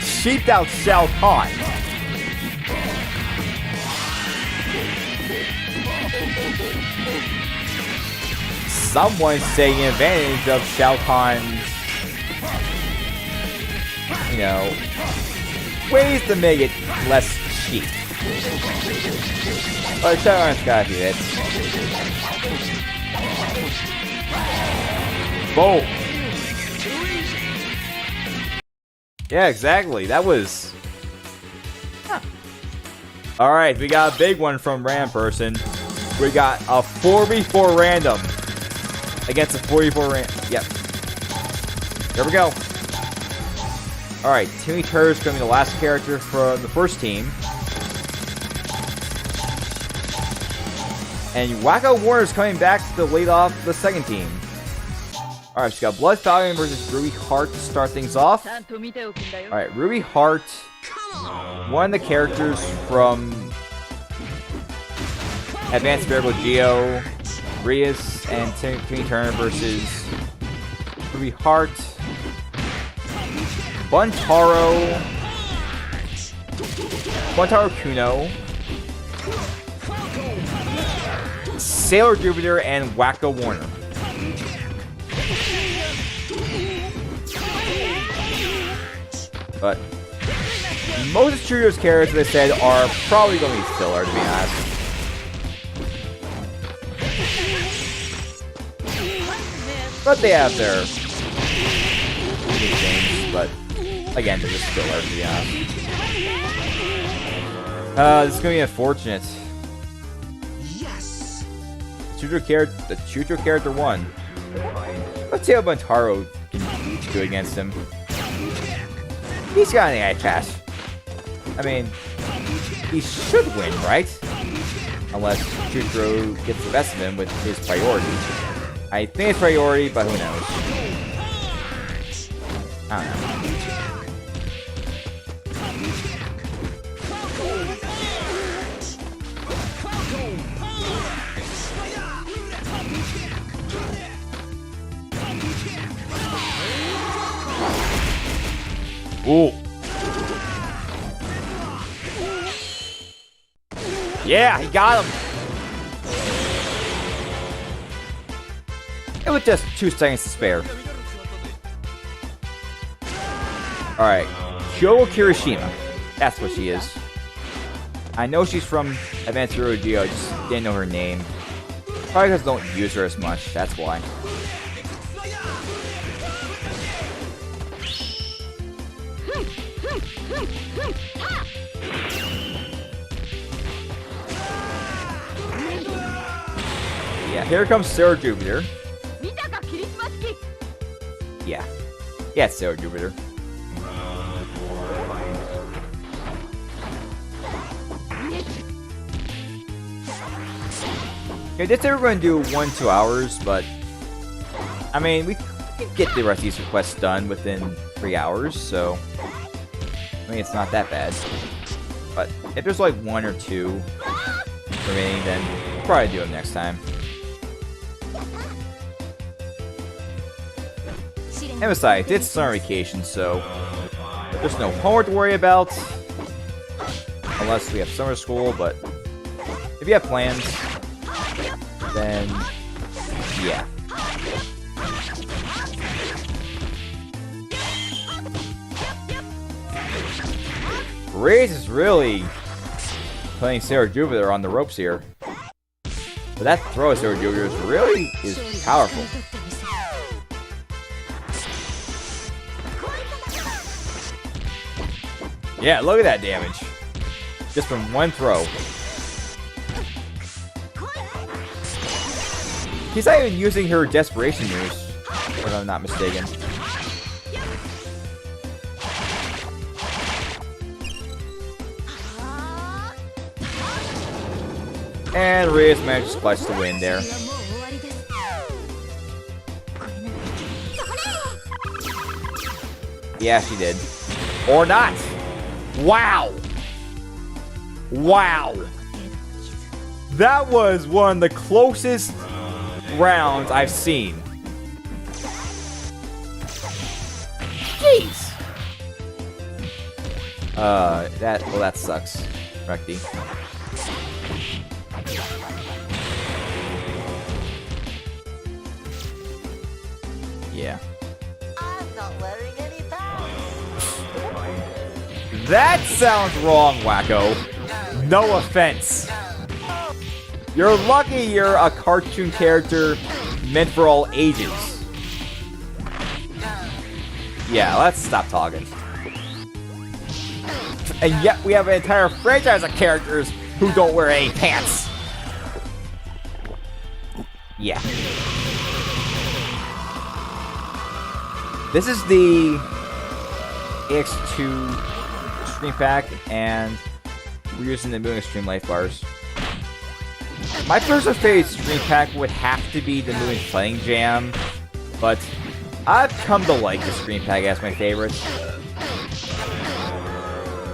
sheeped out Shao Kahn. Someone's taking advantage of Shao Kahn's, you know, ways to make it less cheap. But Shao Kahn's gotta do it. Boom. Yeah, exactly. That was... huh. Alright, we got a big one from Ram Person. We got a 4v4 random against a 4v4 random. Yep. There we go. Alright, Timmy Turner's going to be the last character from the first team. And Wacko Warner's coming back to lead off the second team. Alright, so we got Blood Falcon versus Ruby Heart to start things off. Alright, Ruby Heart, one of the characters from Advanced Variable Geo, Rias, and Timmy Turner versus Ruby Heart, Buntaro Kuno, Sailor Jupiter, and Wacko Warner. But most of the Cheerios characters, as I said, are probably going to be filler, to be honest. But they have their unique things, but again, they're just filler, to be honest. This is going to be unfortunate. Yes. The Chucho character won. Let's see how Buntaro can do against him. He's got an AI pass. I mean, he should win, right? Unless Chutro gets the best of him with his priority. I think it's priority, but who knows? I don't know. Ooh. Yeah, he got him. And with just 2 seconds to spare. Alright. Kyo Kirishima. That's what she is. I know she's from Advanced Hero Geo, I just didn't know her name. Probably because I don't use her as much, that's why. Yeah, here comes Sarah Jupiter. Yeah. Yeah, it's Sarah Jupiter. Yeah, this we're going to do 1-2 hours, but I mean, we could get the rest of these requests done within 3 hours, so I mean, it's not that bad. But if there's like 1 or 2 remaining, then we'll probably do them next time. And besides, it's summer vacation, so there's no homework to worry about. Unless we have summer school, but if you have plans, then yeah. Reyes is really playing Sarah Jupiter on the ropes here. But that throw of Sarah Jupiter is powerful. Yeah, look at that damage. Just from one throw. He's not even using her desperation moves, if I'm not mistaken. And Reyes managed to splice the win there. Yeah, she did. Or not! Wow! Wow! That was one of the closest rounds I've seen. Jeez! That sucks, Recti. Yeah. I'm not wearing any pants. That sounds wrong, wacko. No offense. You're lucky you're a cartoon character meant for all ages. Yeah, let's stop talking. And yet we have an entire franchise of characters who don't wear any pants. Yeah. This is the AX2 Screenpack, and we're using the Moving Extreme Life Bars. My personal favorite Screenpack would have to be the Moving Playing Jam, but I've come to like the Screenpack as my favorite.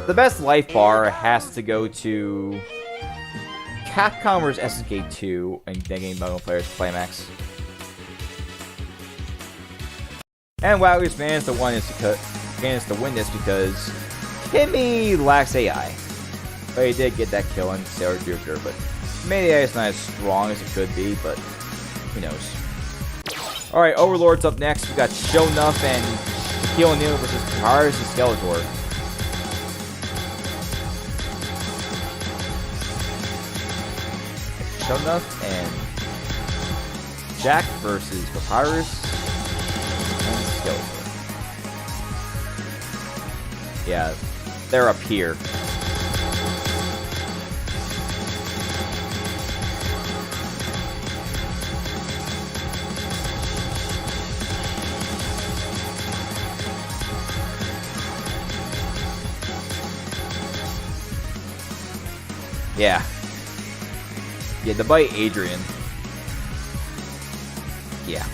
The best life bar has to go to Capcom vs. SNK 2 and then getting Bundle Players Climax. And Wowgers managed to win this because Kimmy lacks AI. But he did get that kill on Sarah Jupiter, but maybe AI is not as strong as it could be, but who knows. Alright, Overlord's up next. We got Shonuff and Shaquille O'Neal versus Papyrus and Skeletor. Shonuff and Jack versus Papyrus and Skeletor. Yeah, they're up here. Yeah. Yeah, the bite Adrian. Yeah.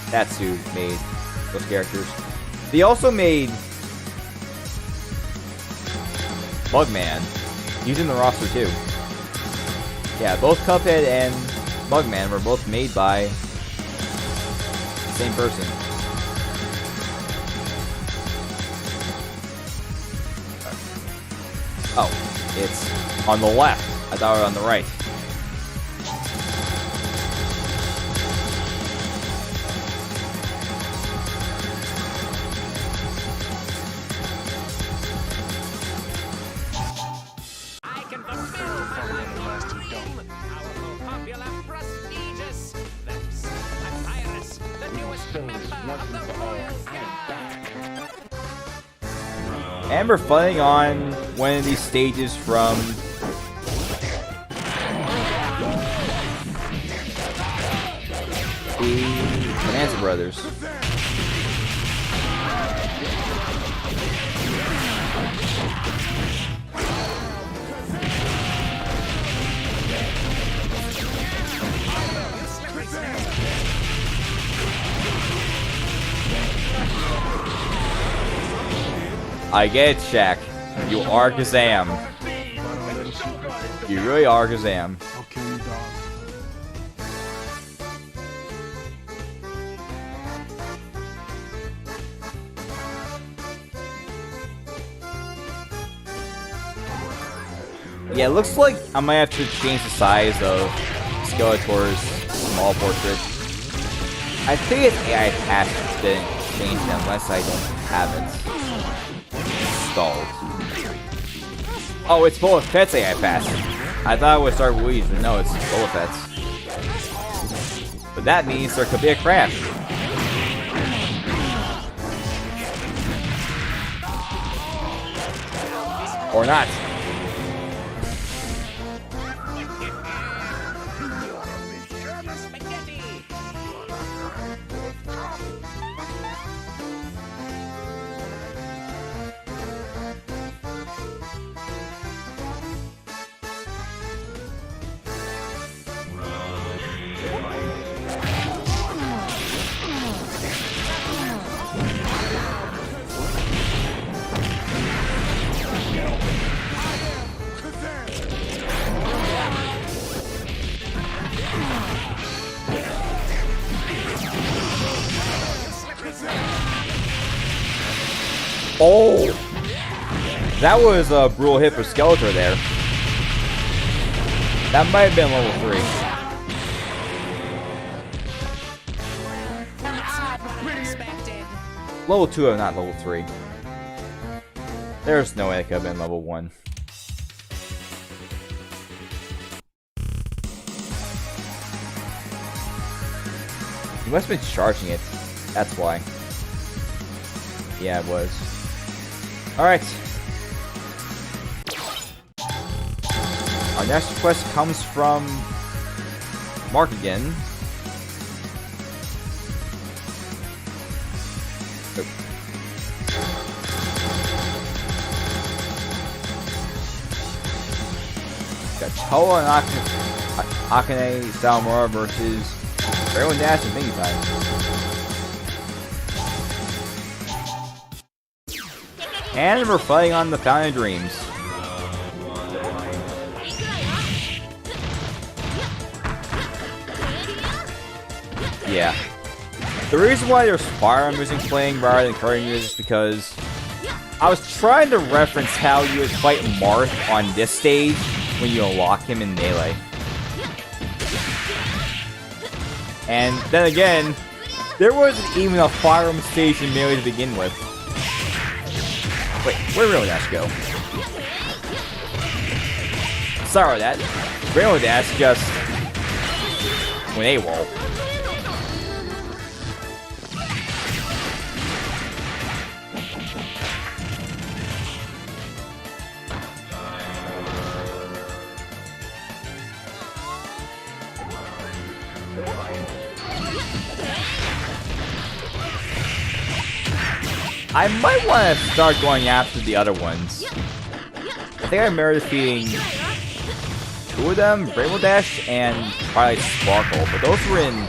That's who made those characters. They also made Mugman. He's in the roster too. Yeah, both Cuphead and Mugman were both made by the same person. Oh, it's on the left. I thought it was on the right. I can fulfill my dream. Powerful, popular, prestigious. That's a virus, the newest member of the Royal Guard. And we're fighting on one of these stages from the Bonanza Brothers. I get it, Shaq. You are Kazam. You really are Kazam. I'll kill you, dog. Yeah, it looks like I might have to change the size of Skeletor's small portrait. I think it's AI patch didn't change it unless I don't have it installed. Oh, it's Boba Fett's AI patch. I thought it was Dark Louise, but no, it's Boba Fett's. But that means there could be a crash. Or not. Oh! That was a brutal hit for Skeletor there. That might have been level 3. Level 2, not level 3. There's no way it could have been level 1. You must have been charging it. That's why. Yeah, it was. Alright. Our next request comes from Mark again. Oh. Got Choa and Akane Salamura versus Rainbow Dash and Thingy Time. And we're fighting on the Fountain of Dreams. Yeah. The reason why there's fire music playing rather than current music is because I was trying to reference how you would fight Marth on this stage when you unlock him in Melee. And then again, there wasn't even a fire stage in Melee to begin with. Wait, where'd Rainbow Dash go? Sorry about that. Rainbow Dash just went AWOL. I might want to start going after the other ones. I think I remember defeating two of them, Rainbow Dash and Twilight Sparkle, but those were in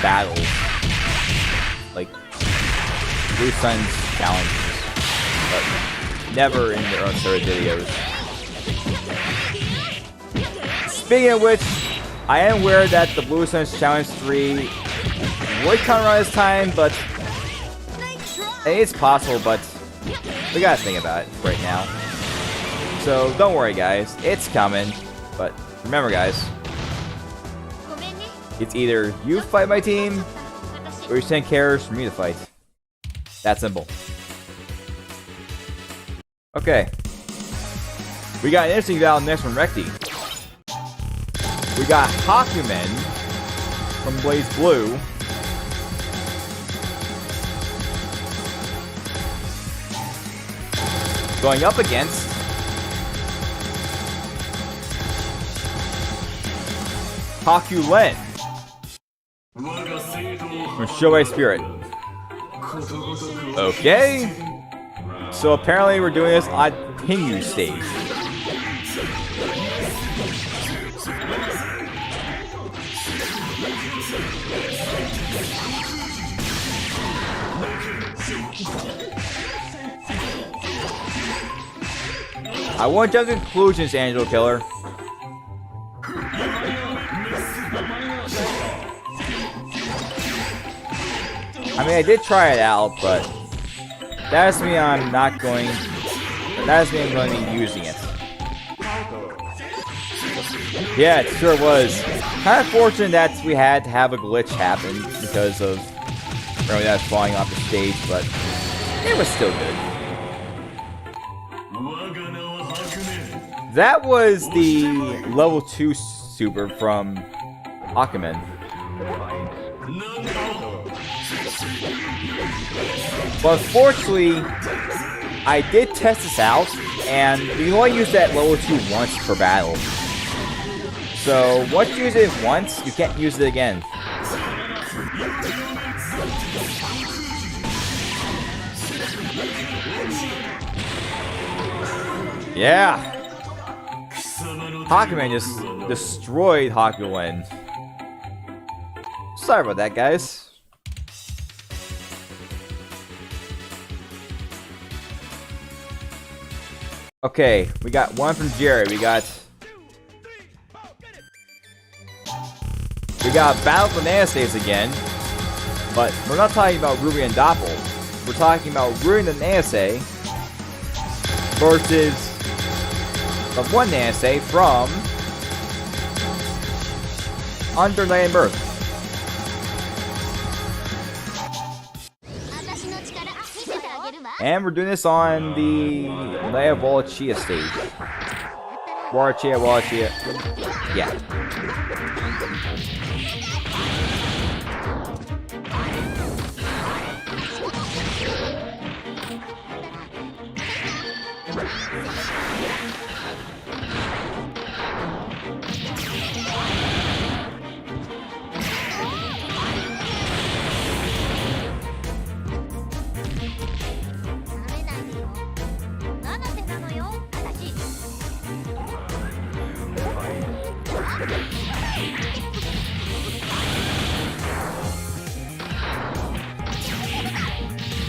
battles. Like, Blue Sun's challenges, but never in their own sort of videos. Speaking of which, I am aware that the Blue Sun's Challenge 3 would come around this time, but it's possible, but we gotta think about it right now. So don't worry guys, it's coming, but remember guys, it's either you fight my team, or you send carriers for me to fight. That simple. Okay. We got an interesting battle next from Recti. We got Hakumen from Blaze Blue. Going up against Hakulen from Shoei Spirit. Okay. So apparently we're doing this on Pingu stage. I won't jump to conclusions, Angel Killer. I mean, I did try it out, but that doesn't mean I'm not going. That doesn't mean I'm going to be using it. Yeah, it sure was. Kind of fortunate that we had to have a glitch happen because of really that falling off the stage, but it was still good. That was the level 2 super from Hakumen. But unfortunately, I did test this out, and you can only use that level 2 once per battle. So once you use it once, you can't use it again. Yeah! Hakumen just destroyed Hakulen. Sorry about that, guys. Okay, we got one from Jerry. We got Battle for Nanastates again, but we're not talking about Ruby and Doppel. We're talking about Ruby and Nanastay versus the one Nanastay from Under Night and Birth. And we're doing this on the Leia Wallachia stage. Wallachia. Yeah.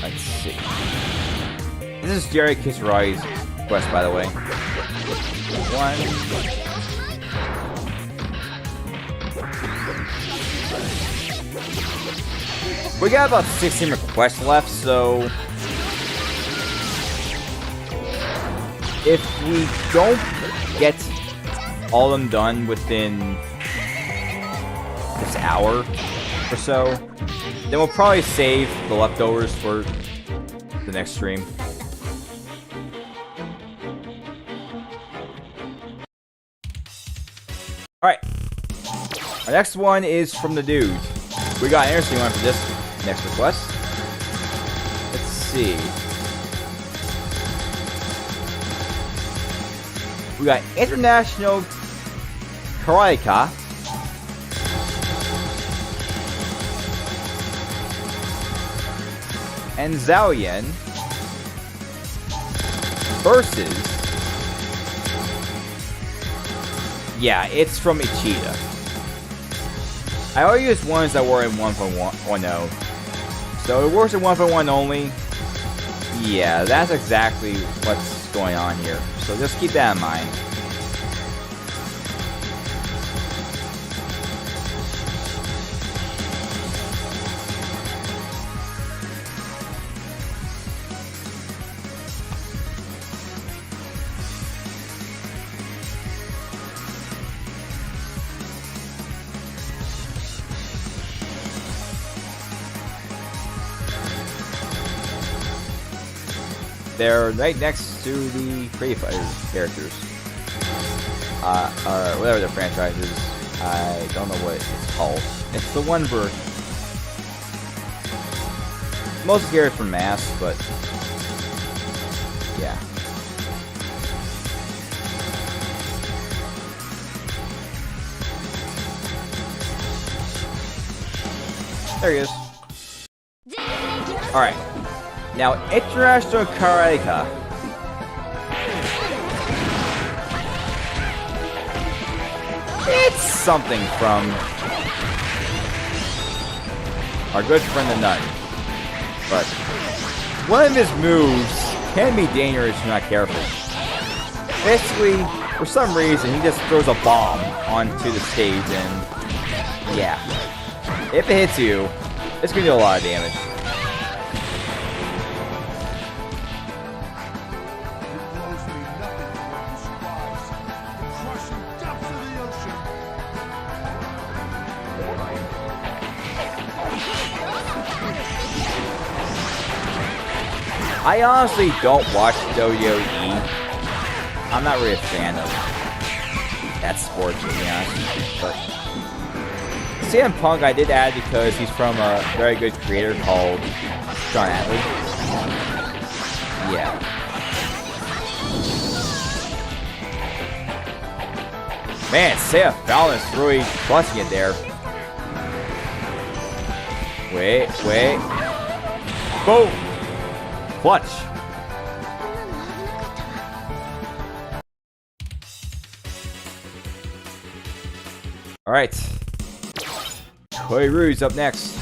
Let's see. This is Jerry Kisarai's quest, by the way. We got about 16 requests left, so if we don't get all of them done within this hour or so, then we'll probably save the leftovers for the next stream. Alright. Our next one is from the dude. We got an interesting one for this next request. Let's see. We got International Karaika and Zhaoyan versus Yeah, it's from Ichida. I already used ones that were in 1.10. So it works in 1.1 only. Yeah, that's exactly what's going on here. So just keep that in mind. They're right next to the Creative Fighter characters. Or whatever their franchise is. I don't know what it's called. It's the one where most of the characters from Mass, but yeah. There he is. Alright. Now, International Karateka. It's something from our good friend the Nut. But one of his moves can be dangerous if you're not careful. Basically, for some reason, he just throws a bomb onto the stage and yeah. If it hits you, it's gonna do a lot of damage. I honestly don't watch WWE. I'm not really a fan of that sport, to be honest. But CM Punk I did add because he's from a very good creator called John Adley. Yeah. Man, Seth Fallon is really clutching it there. Wait. Boom! Clutch! Alright. Koiru's up next.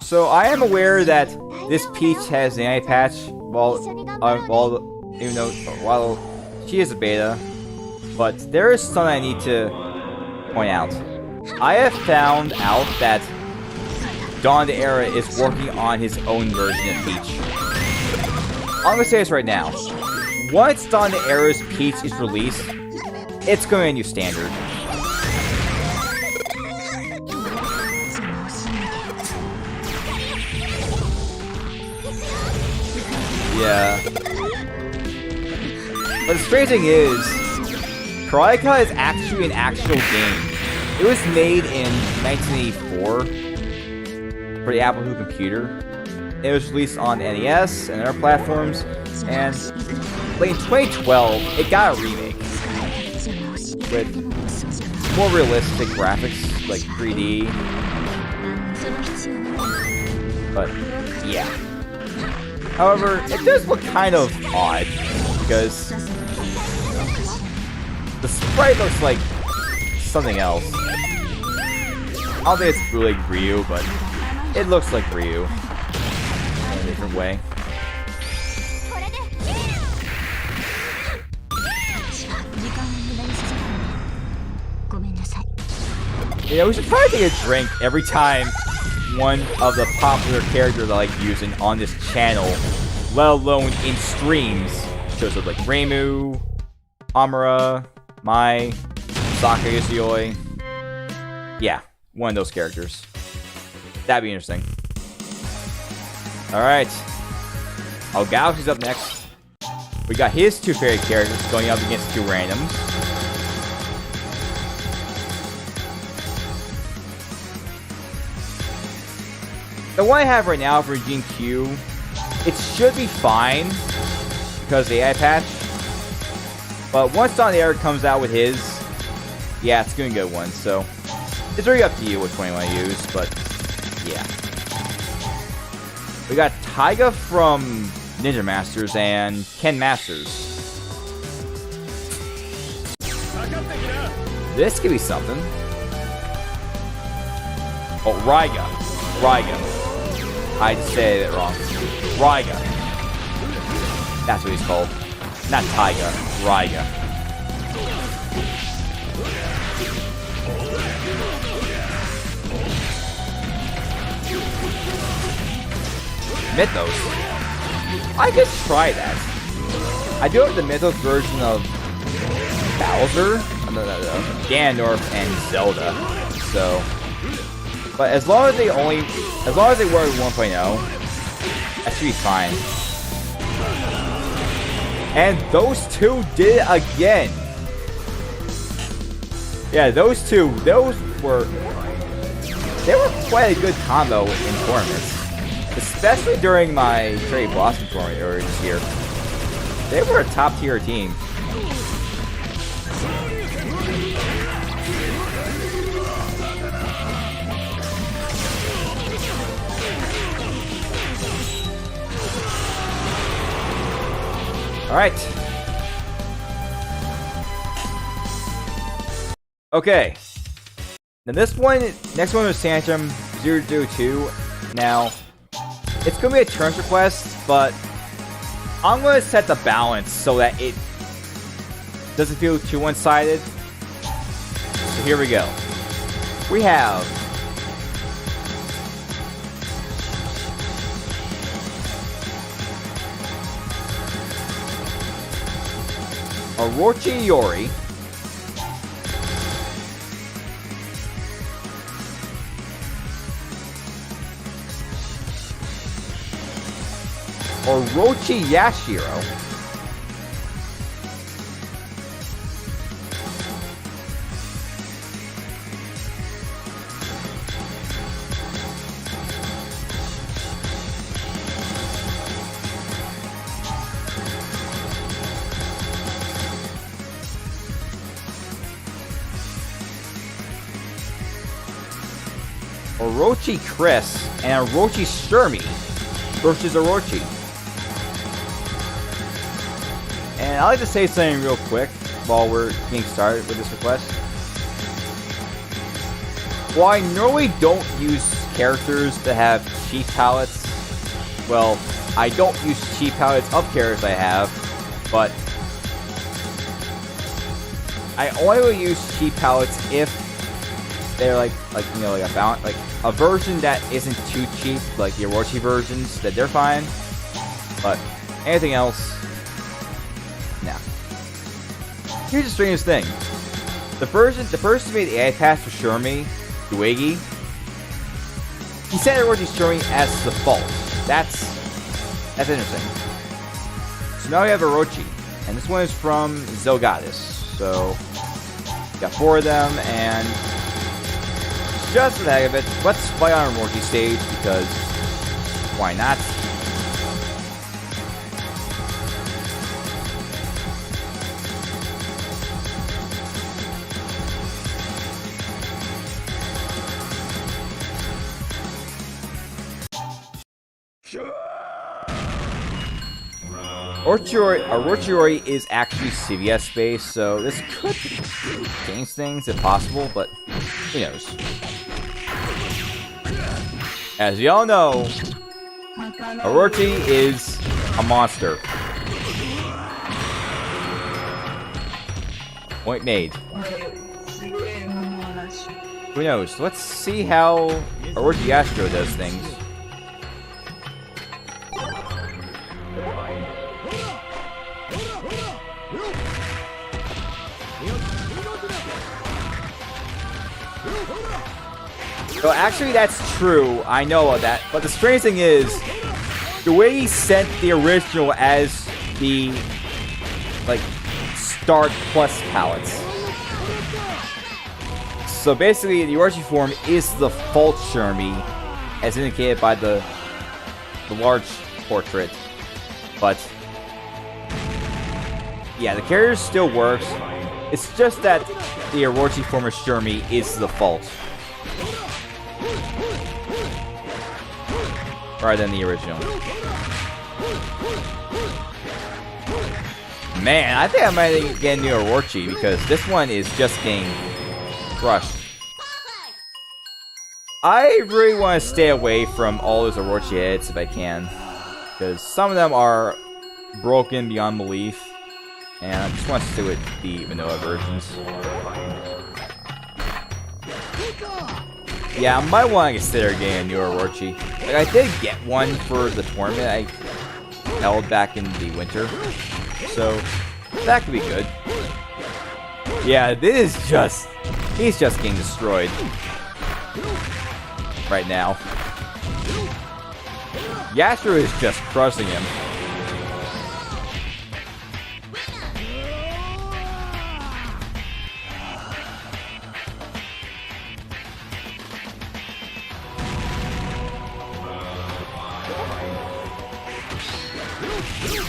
So I am aware that this Peach has an eye patch, while she is a beta, but there is something I need to point out. I have found out that Dawn of the Era is working on his own version of Peach. I'm gonna say this right now. Once Dawn of the Era's Peach is released, it's going to be a new standard. Yeah. But the strange thing is, Karateka is actually an actual game. It was made in 1984 for the Apple II computer. It was released on NES and other platforms, and late in 2012, it got a remake with more realistic graphics, like 3D. But yeah. However, it does look kind of odd because the sprite looks like something else. I don't think it's really Ryu, but it looks like Ryu in a different way. Yeah, we should probably take a drink every time one of the popular characters I like using on this channel, let alone in streams, shows up like Reimu, Amara, Mai, Saka Yoshioi. Yeah, one of those characters. That'd be interesting. Alright. Oh, Galaxy's up next. We got his two favorite characters going up against two randoms. The one I have right now for Gene Q, it should be fine because of the eye patch. But once Dawn of the Era comes out with his, yeah, it's gonna be a good one. So It's really up to you which one you want to use, but yeah. We got Taiga from Ninja Masters and Ken Masters. This could be something. Oh, Raiga. I said it wrong. Raiga. That's what he's called. Not Taiga. Raiga. Mythos. I could try that. I do have the Mythos version of Bowser, Ganondorf, and Zelda. So, but as long as they work with 1.0, that should be fine. And those two did it again. Yeah, those were quite a good combo in tournaments. Especially during my Cherry Blossom tournament earlier this year. They were a top tier team. Alright. Okay. Now next one was Tantrum 002. Now, it's going to be a turns request, but I'm going to set the balance so that it doesn't feel too one-sided. So here we go. We have Orochi Yori, Orochi Yashiro, Orochi Chris, and Orochi Sturmy versus Orochi. And I'd like to say something real quick while we're getting started with this request. While I normally don't use characters that have cheap palettes, well, I don't use cheap palettes of characters I have, but I only will use cheap palettes if they're like a version that isn't too cheap, like the Orochi versions, that they're fine. But anything else, nah. Here's the strangest thing: the person who made the AI pass for Shermie, Duigi, he set Orochi Shermie as the default. That's interesting. So now we have Orochi, and this one is from Zelgadis. So got 4 of them, and just for the heck of it, let's fight on Orochi stage, because why not? Orochi is actually CVS based, so this could change things if possible, but who knows? As y'all know, Orochi is a monster. Point made. Who knows? Let's see how Orochi Astro does things. So actually that's true, I know of that, but the strange thing is, the way he sent the original as the, like, Start Plus palettes. So basically, the Orochi form is the false Shermie, as indicated by the large portrait. But yeah, the character still works. It's just that the Orochi form of Shermie is the fault. Rather than the original. Man, I think I might get a new Orochi because this one is just getting crushed. I really want to stay away from all those Orochi hits if I can, because some of them are broken beyond belief, and I just want to stay with the vanilla versions. Yeah, I might want to consider getting a new Orochi. Like, I did get one for the tournament I held back in the winter, so that could be good. Yeah, this is just... he's just getting destroyed right now. Yashiro is just crushing him.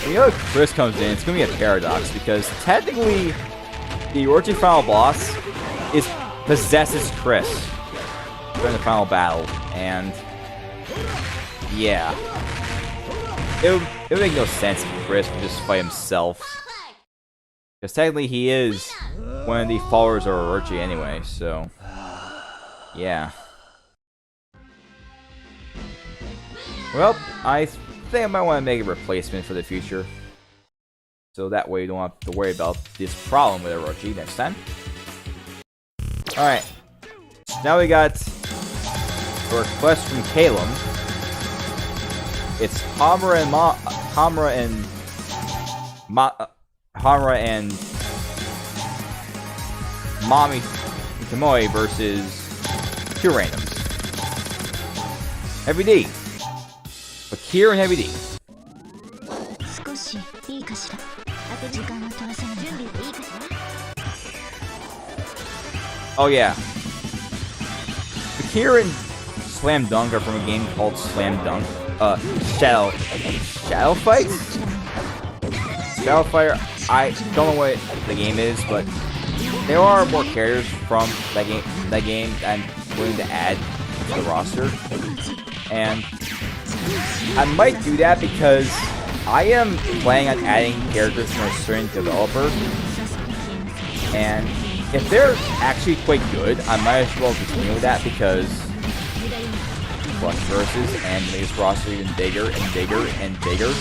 You know, if Chris comes in, it's gonna be a paradox because technically the Orochi final boss possesses Chris during the final battle, and yeah, it would make no sense if Chris would just fight himself, because technically he is one of the followers of Orochi anyway. So yeah. Well, I think I might want to make a replacement for the future, so that way you don't have to worry about this problem with Orochi next time. Alright, now we got a request from Calum. It's Hamura and Mami Kamoi versus two randoms. Heavy D. Fakir and Heavy D. Oh yeah. Fakir and Slam Dunk are from a game called Slam Dunk. Shadow Fights? Shadow Fire, I don't know what the game is, but there are more characters from that game I'm willing to add to the roster. And I might do that because I am planning on adding characters from a certain developer, and if they're actually quite good, I might as well continue with that because plus versus and make this roster even bigger and bigger and bigger.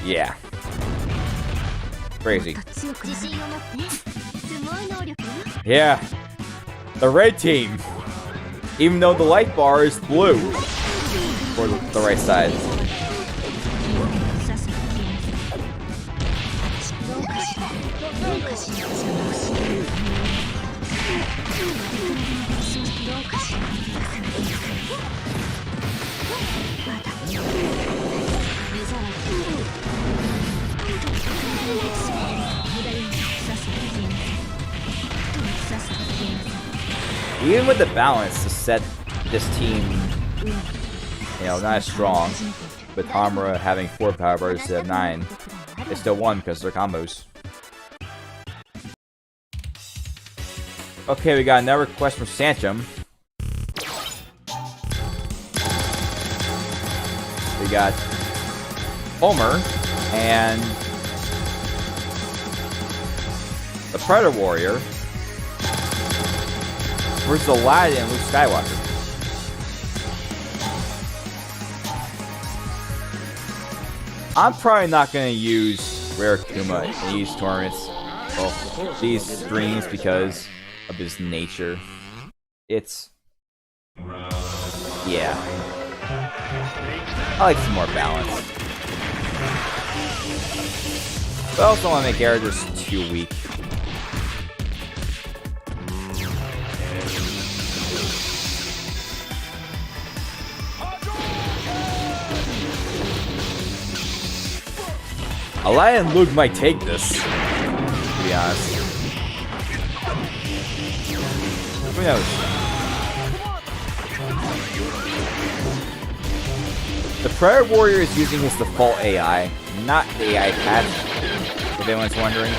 Yeah. Crazy. Yeah. The red team. Even though the light bar is blue. For the right side. Even with the balance to set this team, you know, not as strong, with Hamura having 4 power bars instead of 9, they still won because of their combos. Okay, we got another request from Sancham. We got Homer and the Predator Warrior versus Aladdin and Luke Skywalker. I'm probably not going to use Rare Kuma in these tournaments, well, these streams, because of his nature. It's... yeah. I like some more balance. But I also don't want to make characters too weak. Aladdin and Luke might take this, to be honest. Who knows? The Predator Warrior is using his default AI, not AI patch, if anyone's wondering.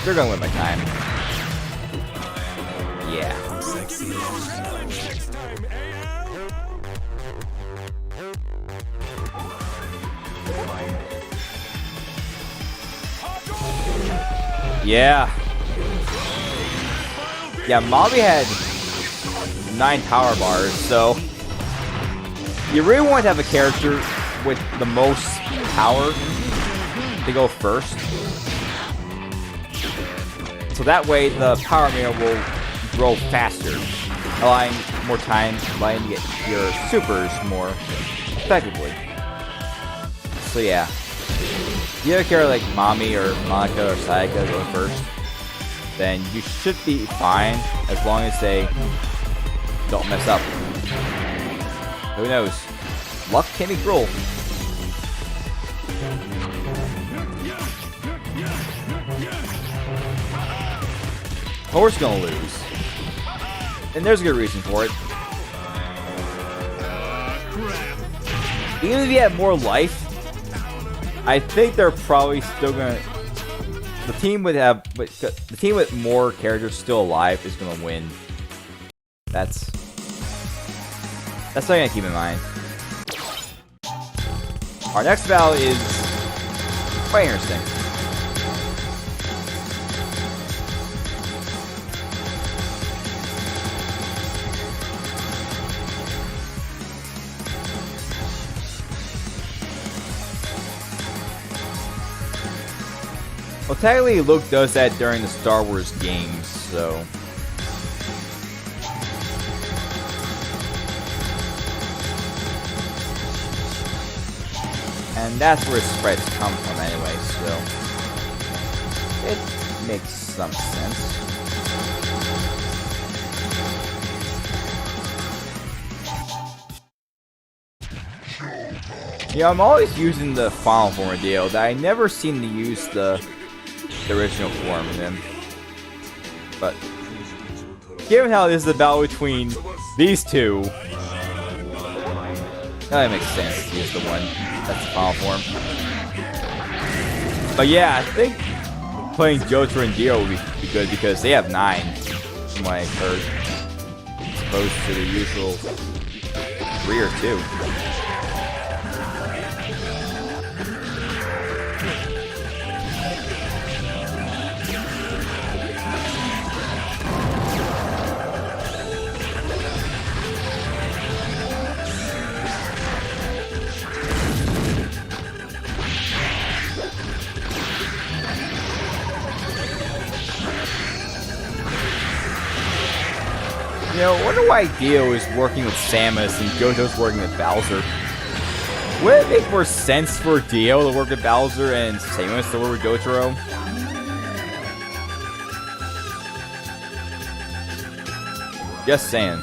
They're gonna win by time. Yeah. Yeah. Yeah, Molly had 9 power bars, so you really want to have a character with the most power to go first. So that way the power meter will grow faster, allowing more time, allowing you to get your supers more effectively. So yeah. If you have a character like Mami or Monica or Sayaka go first, then you should be fine as long as they don't mess up. Who knows? Luck can be cruel. Horse gonna lose. And there's a good reason for it. Even if you have more life, I think they're probably still gonna. The team with more characters still alive is gonna win. That's something I keep in mind. Our next battle is quite interesting. Well, technically, Luke does that during the Star Wars games, so. And that's where sprites come from anyway, so. It makes some sense. Yeah, I'm always using the final form of Dio, that I never seem to use the original form in them. But given how this is a battle between these two, that makes sense to use the one that's the final form. But yeah, I think playing Jotaro and Dio would be good because they have 9, from what I've heard, as opposed to the usual 3 or 2. You know, I wonder why Dio is working with Samus and Gojo's working with Bowser. Would it make more sense for Dio to work with Bowser and Samus to work with Jotaro? Just saying.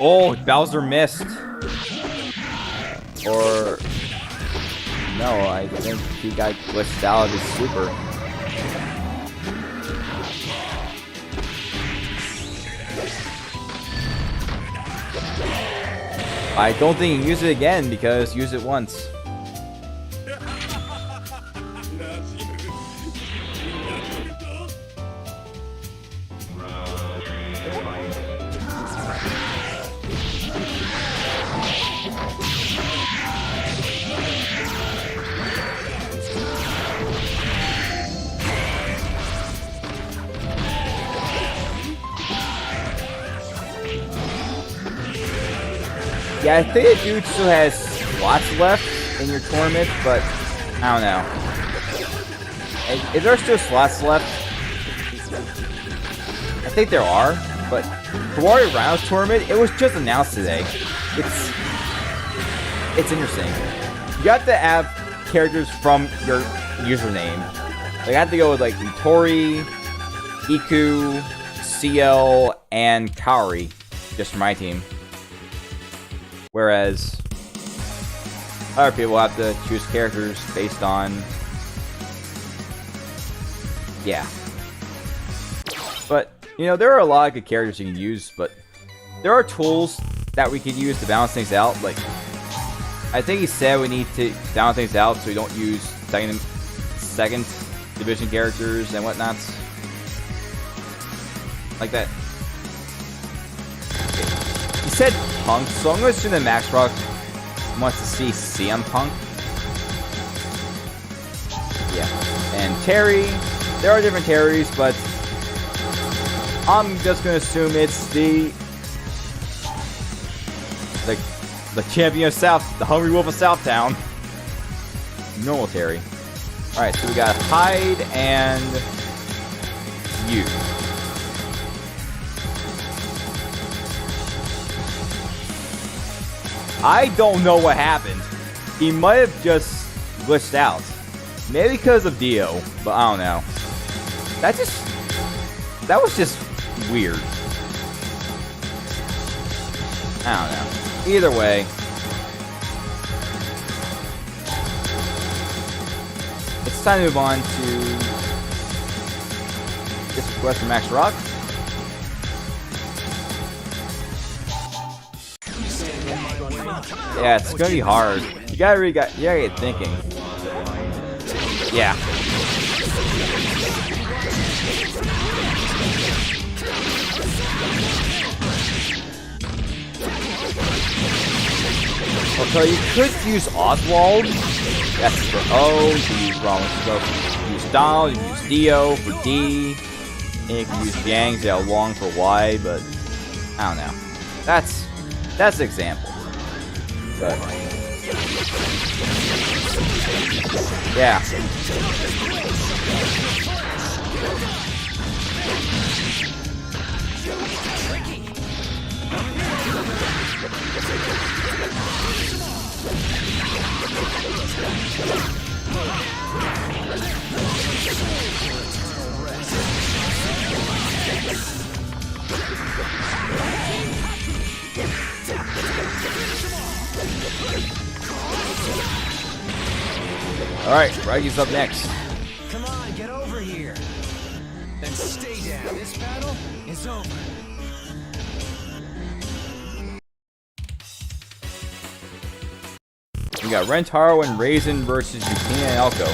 Oh, Bowser missed. Or no, I think he got glitched out of his super. I don't think he can use it again because use it once. Yeah, I think the dude still has slots left in your tournament, but I don't know. Is there still slots left? I think there are, but Hawaii Rounds tournament, it was just announced today. It's interesting. You have to have characters from your username. Like, I have to go with like Tori, Iku, CL, and Kaori, just for my team. Whereas other people have to choose characters based on, yeah. But, you know, there are a lot of good characters you can use, but there are tools that we could use to balance things out. Like, I think he said we need to balance things out so we don't use second division characters and whatnots. Like that. He said Punk, so I'm going to assume that Max Rock wants to see CM Punk. Yeah. And Terry, there are different Terrys, but I'm just going to assume it's the champion of South, the Hungry Wolf of Southtown. Normal Terry. Alright, so we got Hyde and you. I don't know what happened. He might have just glitched out. Maybe because of Dio, but I don't know. That was just weird. I don't know. Either way. It's time to move on to this request from Max Rock. Yeah, it's gonna be hard. You gotta get thinking. Yeah. Okay, you could use Oswald. That's for O. You can use Ron. You can use Donald. You can use Dio for D. And you can use Yang, Long for Y. But I don't know. That's an example. But yeah. Alright, Raggy's up next. Come on, get over here. Then stay down. This battle is over. We got Rentaro and Raisin versus Yukina and Elko.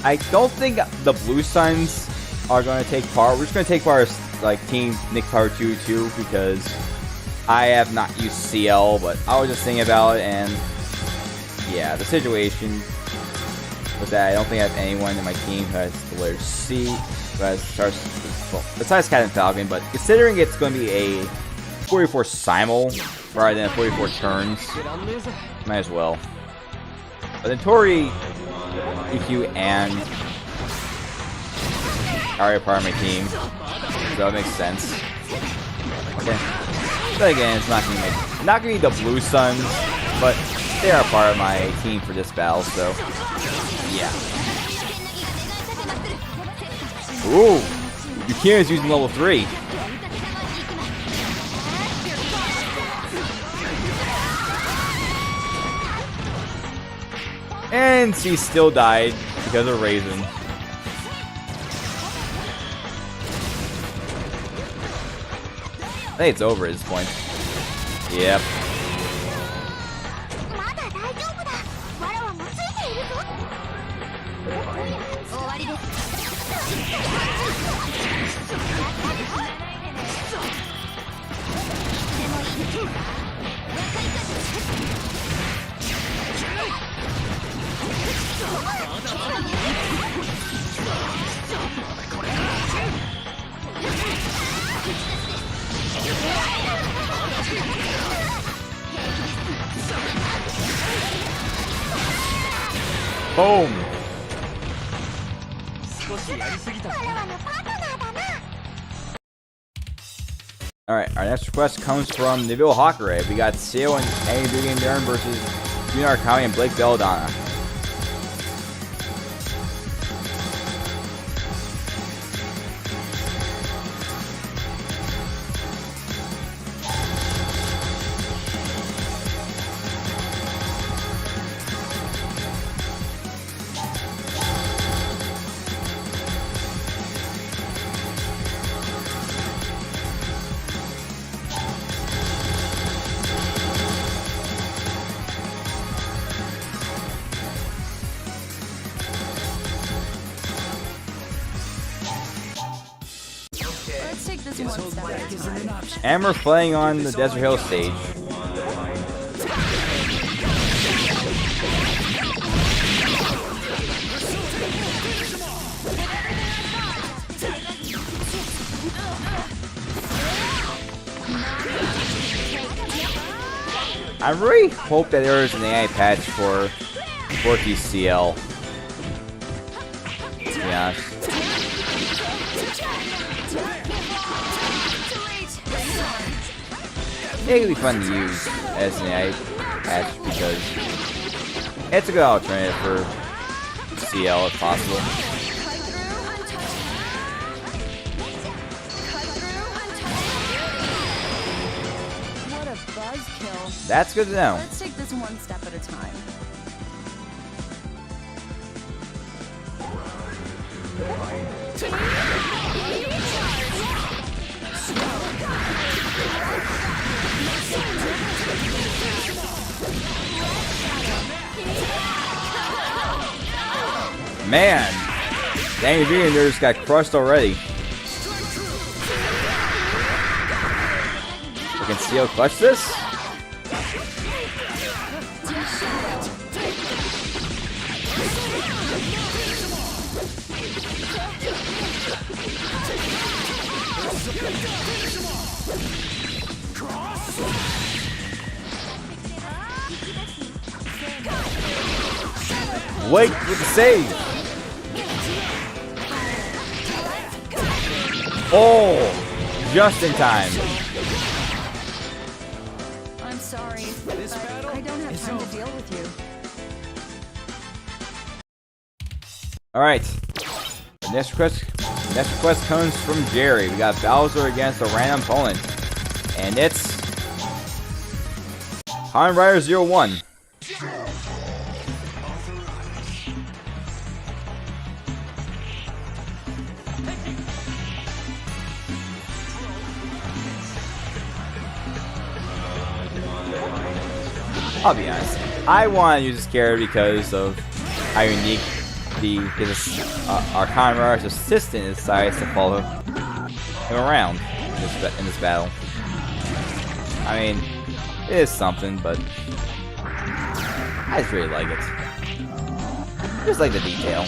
I don't think the Blue Suns are going to take part. We're just going to take part as like Team NICK54222 because I have not used CL, but I was just thinking about it, and yeah, the situation with that, I don't think I have anyone in my team who has the letter C, who has starts, well, besides Cat and Falcon, but considering it's going to be a 44 simul rather than 44 turns, might as well. But then Tori, EQ, and are part of my team, so that makes sense. Okay, but again, it's not gonna be the Blue Suns, but they are part of my team for this battle, so yeah. Ooh, Yukina's using level 3. And she still died because of Raisin. I think it's over at this point. Yep. Boom. Alright, our next request comes from Neville Hawkeye. We got Sale and Annie Dugan Darren versus Junior Arcani and Blake Belladonna. Let's take this one step at a time. And we're playing on the Desert Hill stage. I really hope that there is an AI patch for TCL. To be honest. It could be fun to use as an AI patch because it's a good alternative for CL if possible. What a buzzkill. That's good to know. Let's take this one step at a time. Man, Danny Jr. just got crushed already. We can CL clutch this? Wait with the save. Oh, just in time. I'm sorry, but I don't have time to deal with you. Alright. Next request comes from Jerry. We got Bowser against a random opponent. And it's Kamen Rider 01. I'll be honest. I want to use this character because of how unique our Kamen Rider's assistant decides to follow him around in this battle. I mean, it is something, but I just really like it. Just like the detail.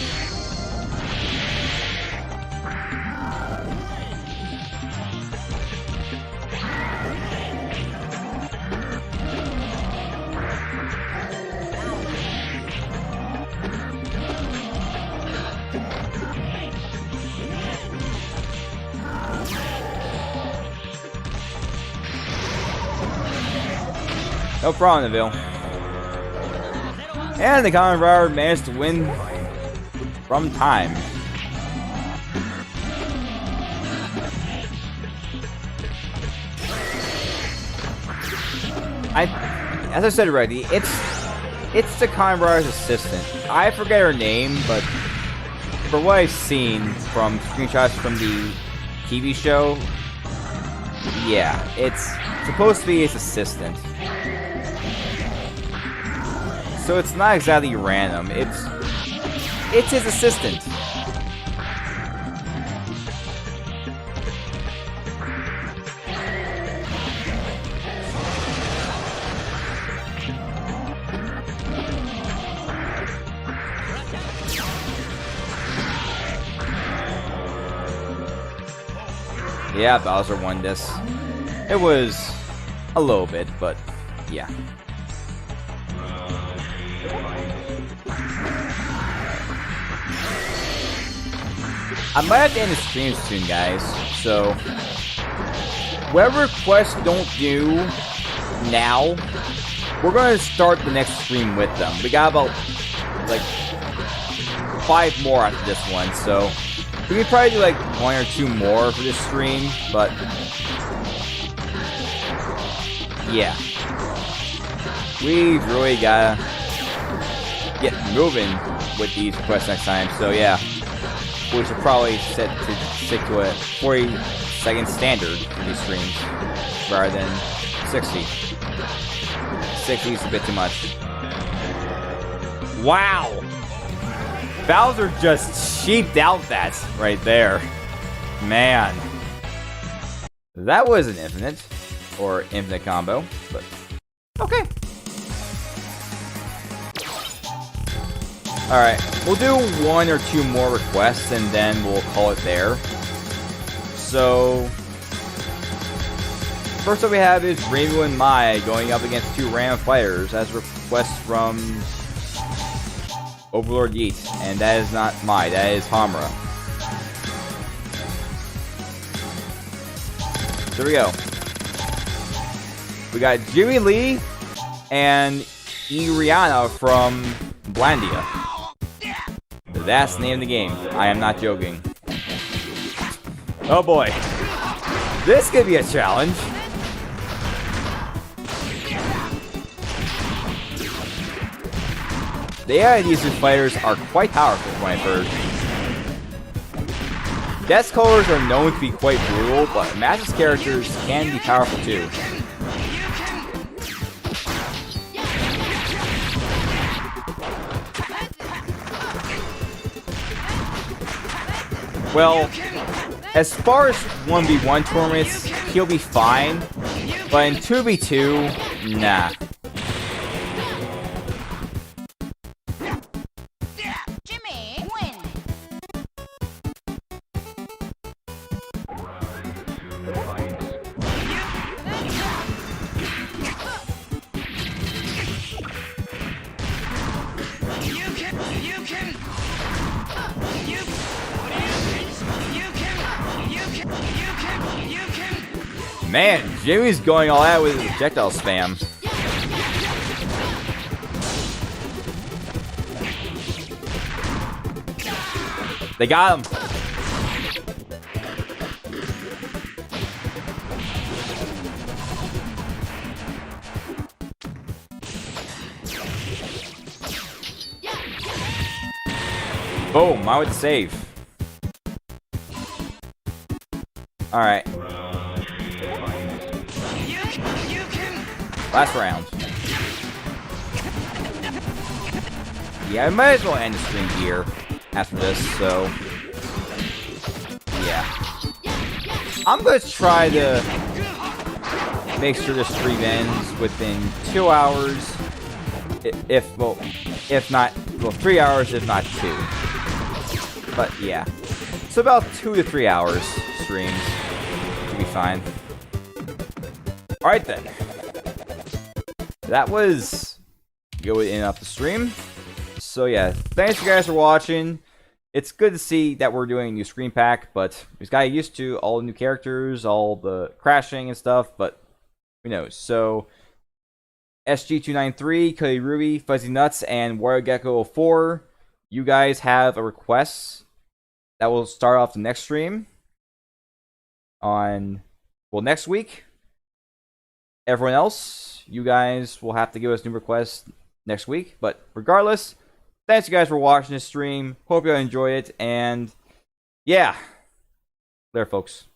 No problem, Neville. And the Kamen Rider managed to win from time. As I said already, it's the Kamen Rider's assistant. I forget her name, but for what I've seen from screenshots from the TV show, yeah, it's supposed to be his assistant. So it's not exactly random. It's his assistant. Yeah, Bowser won this. It was a little bit, but yeah. I might have to end the stream soon, guys. So, whatever requests we don't do now, we're going to start the next stream with them. We got about, like, 5 more after this one, so we could probably do, like, 1 or 2 more for this stream, but yeah. We've really gotta get moving with these requests next time, so yeah. We should probably stick to a 40-second standard for these streams rather than 60. 60 is a bit too much. Wow! Bowser just cheaped out that right there. Man. That was an infinite combo, but okay. Alright, we'll do 1 or 2 more requests and then we'll call it there. So, first up we have is Rainbow and Mai going up against 2 random fighters as requests from Overlord Yeet, and that is not Mai, that is Hamra. There we go. We got Jimmy Lee and Iriana from Blandia. That's the name of the game. I am not joking. Oh boy. This could be a challenge. The AI of these two fighters are quite powerful from what I've heard. Death's colors are known to be quite brutal, but Mash's characters can be powerful too. Well, as far as 1v1 tournaments, he'll be fine, but in 2v2, nah. Jimmy, win. Man, Jimmy's going all out with his projectile spam. They got him. Boom, I would save. Alright. Last round. Yeah, I might as well end the stream here after this, so yeah. I'm gonna try to make sure the stream ends within 2 hours. If not, 3 hours, if not 2. But yeah. So about 2 to 3 hours streams should be fine. Alright then. That was good in up the stream. So yeah, thanks you guys for watching. It's good to see that we're doing a new screen pack, but we got used to all the new characters, all the crashing and stuff, but who knows. So SG293, Cody Ruby, Fuzzy Nuts, and Wario Gecko 04, you guys have a request that will start off the next stream on, well, next week. Everyone else, you guys will have to give us new requests next week. But regardless, thanks you guys for watching this stream. Hope you enjoy it. And yeah, there, folks.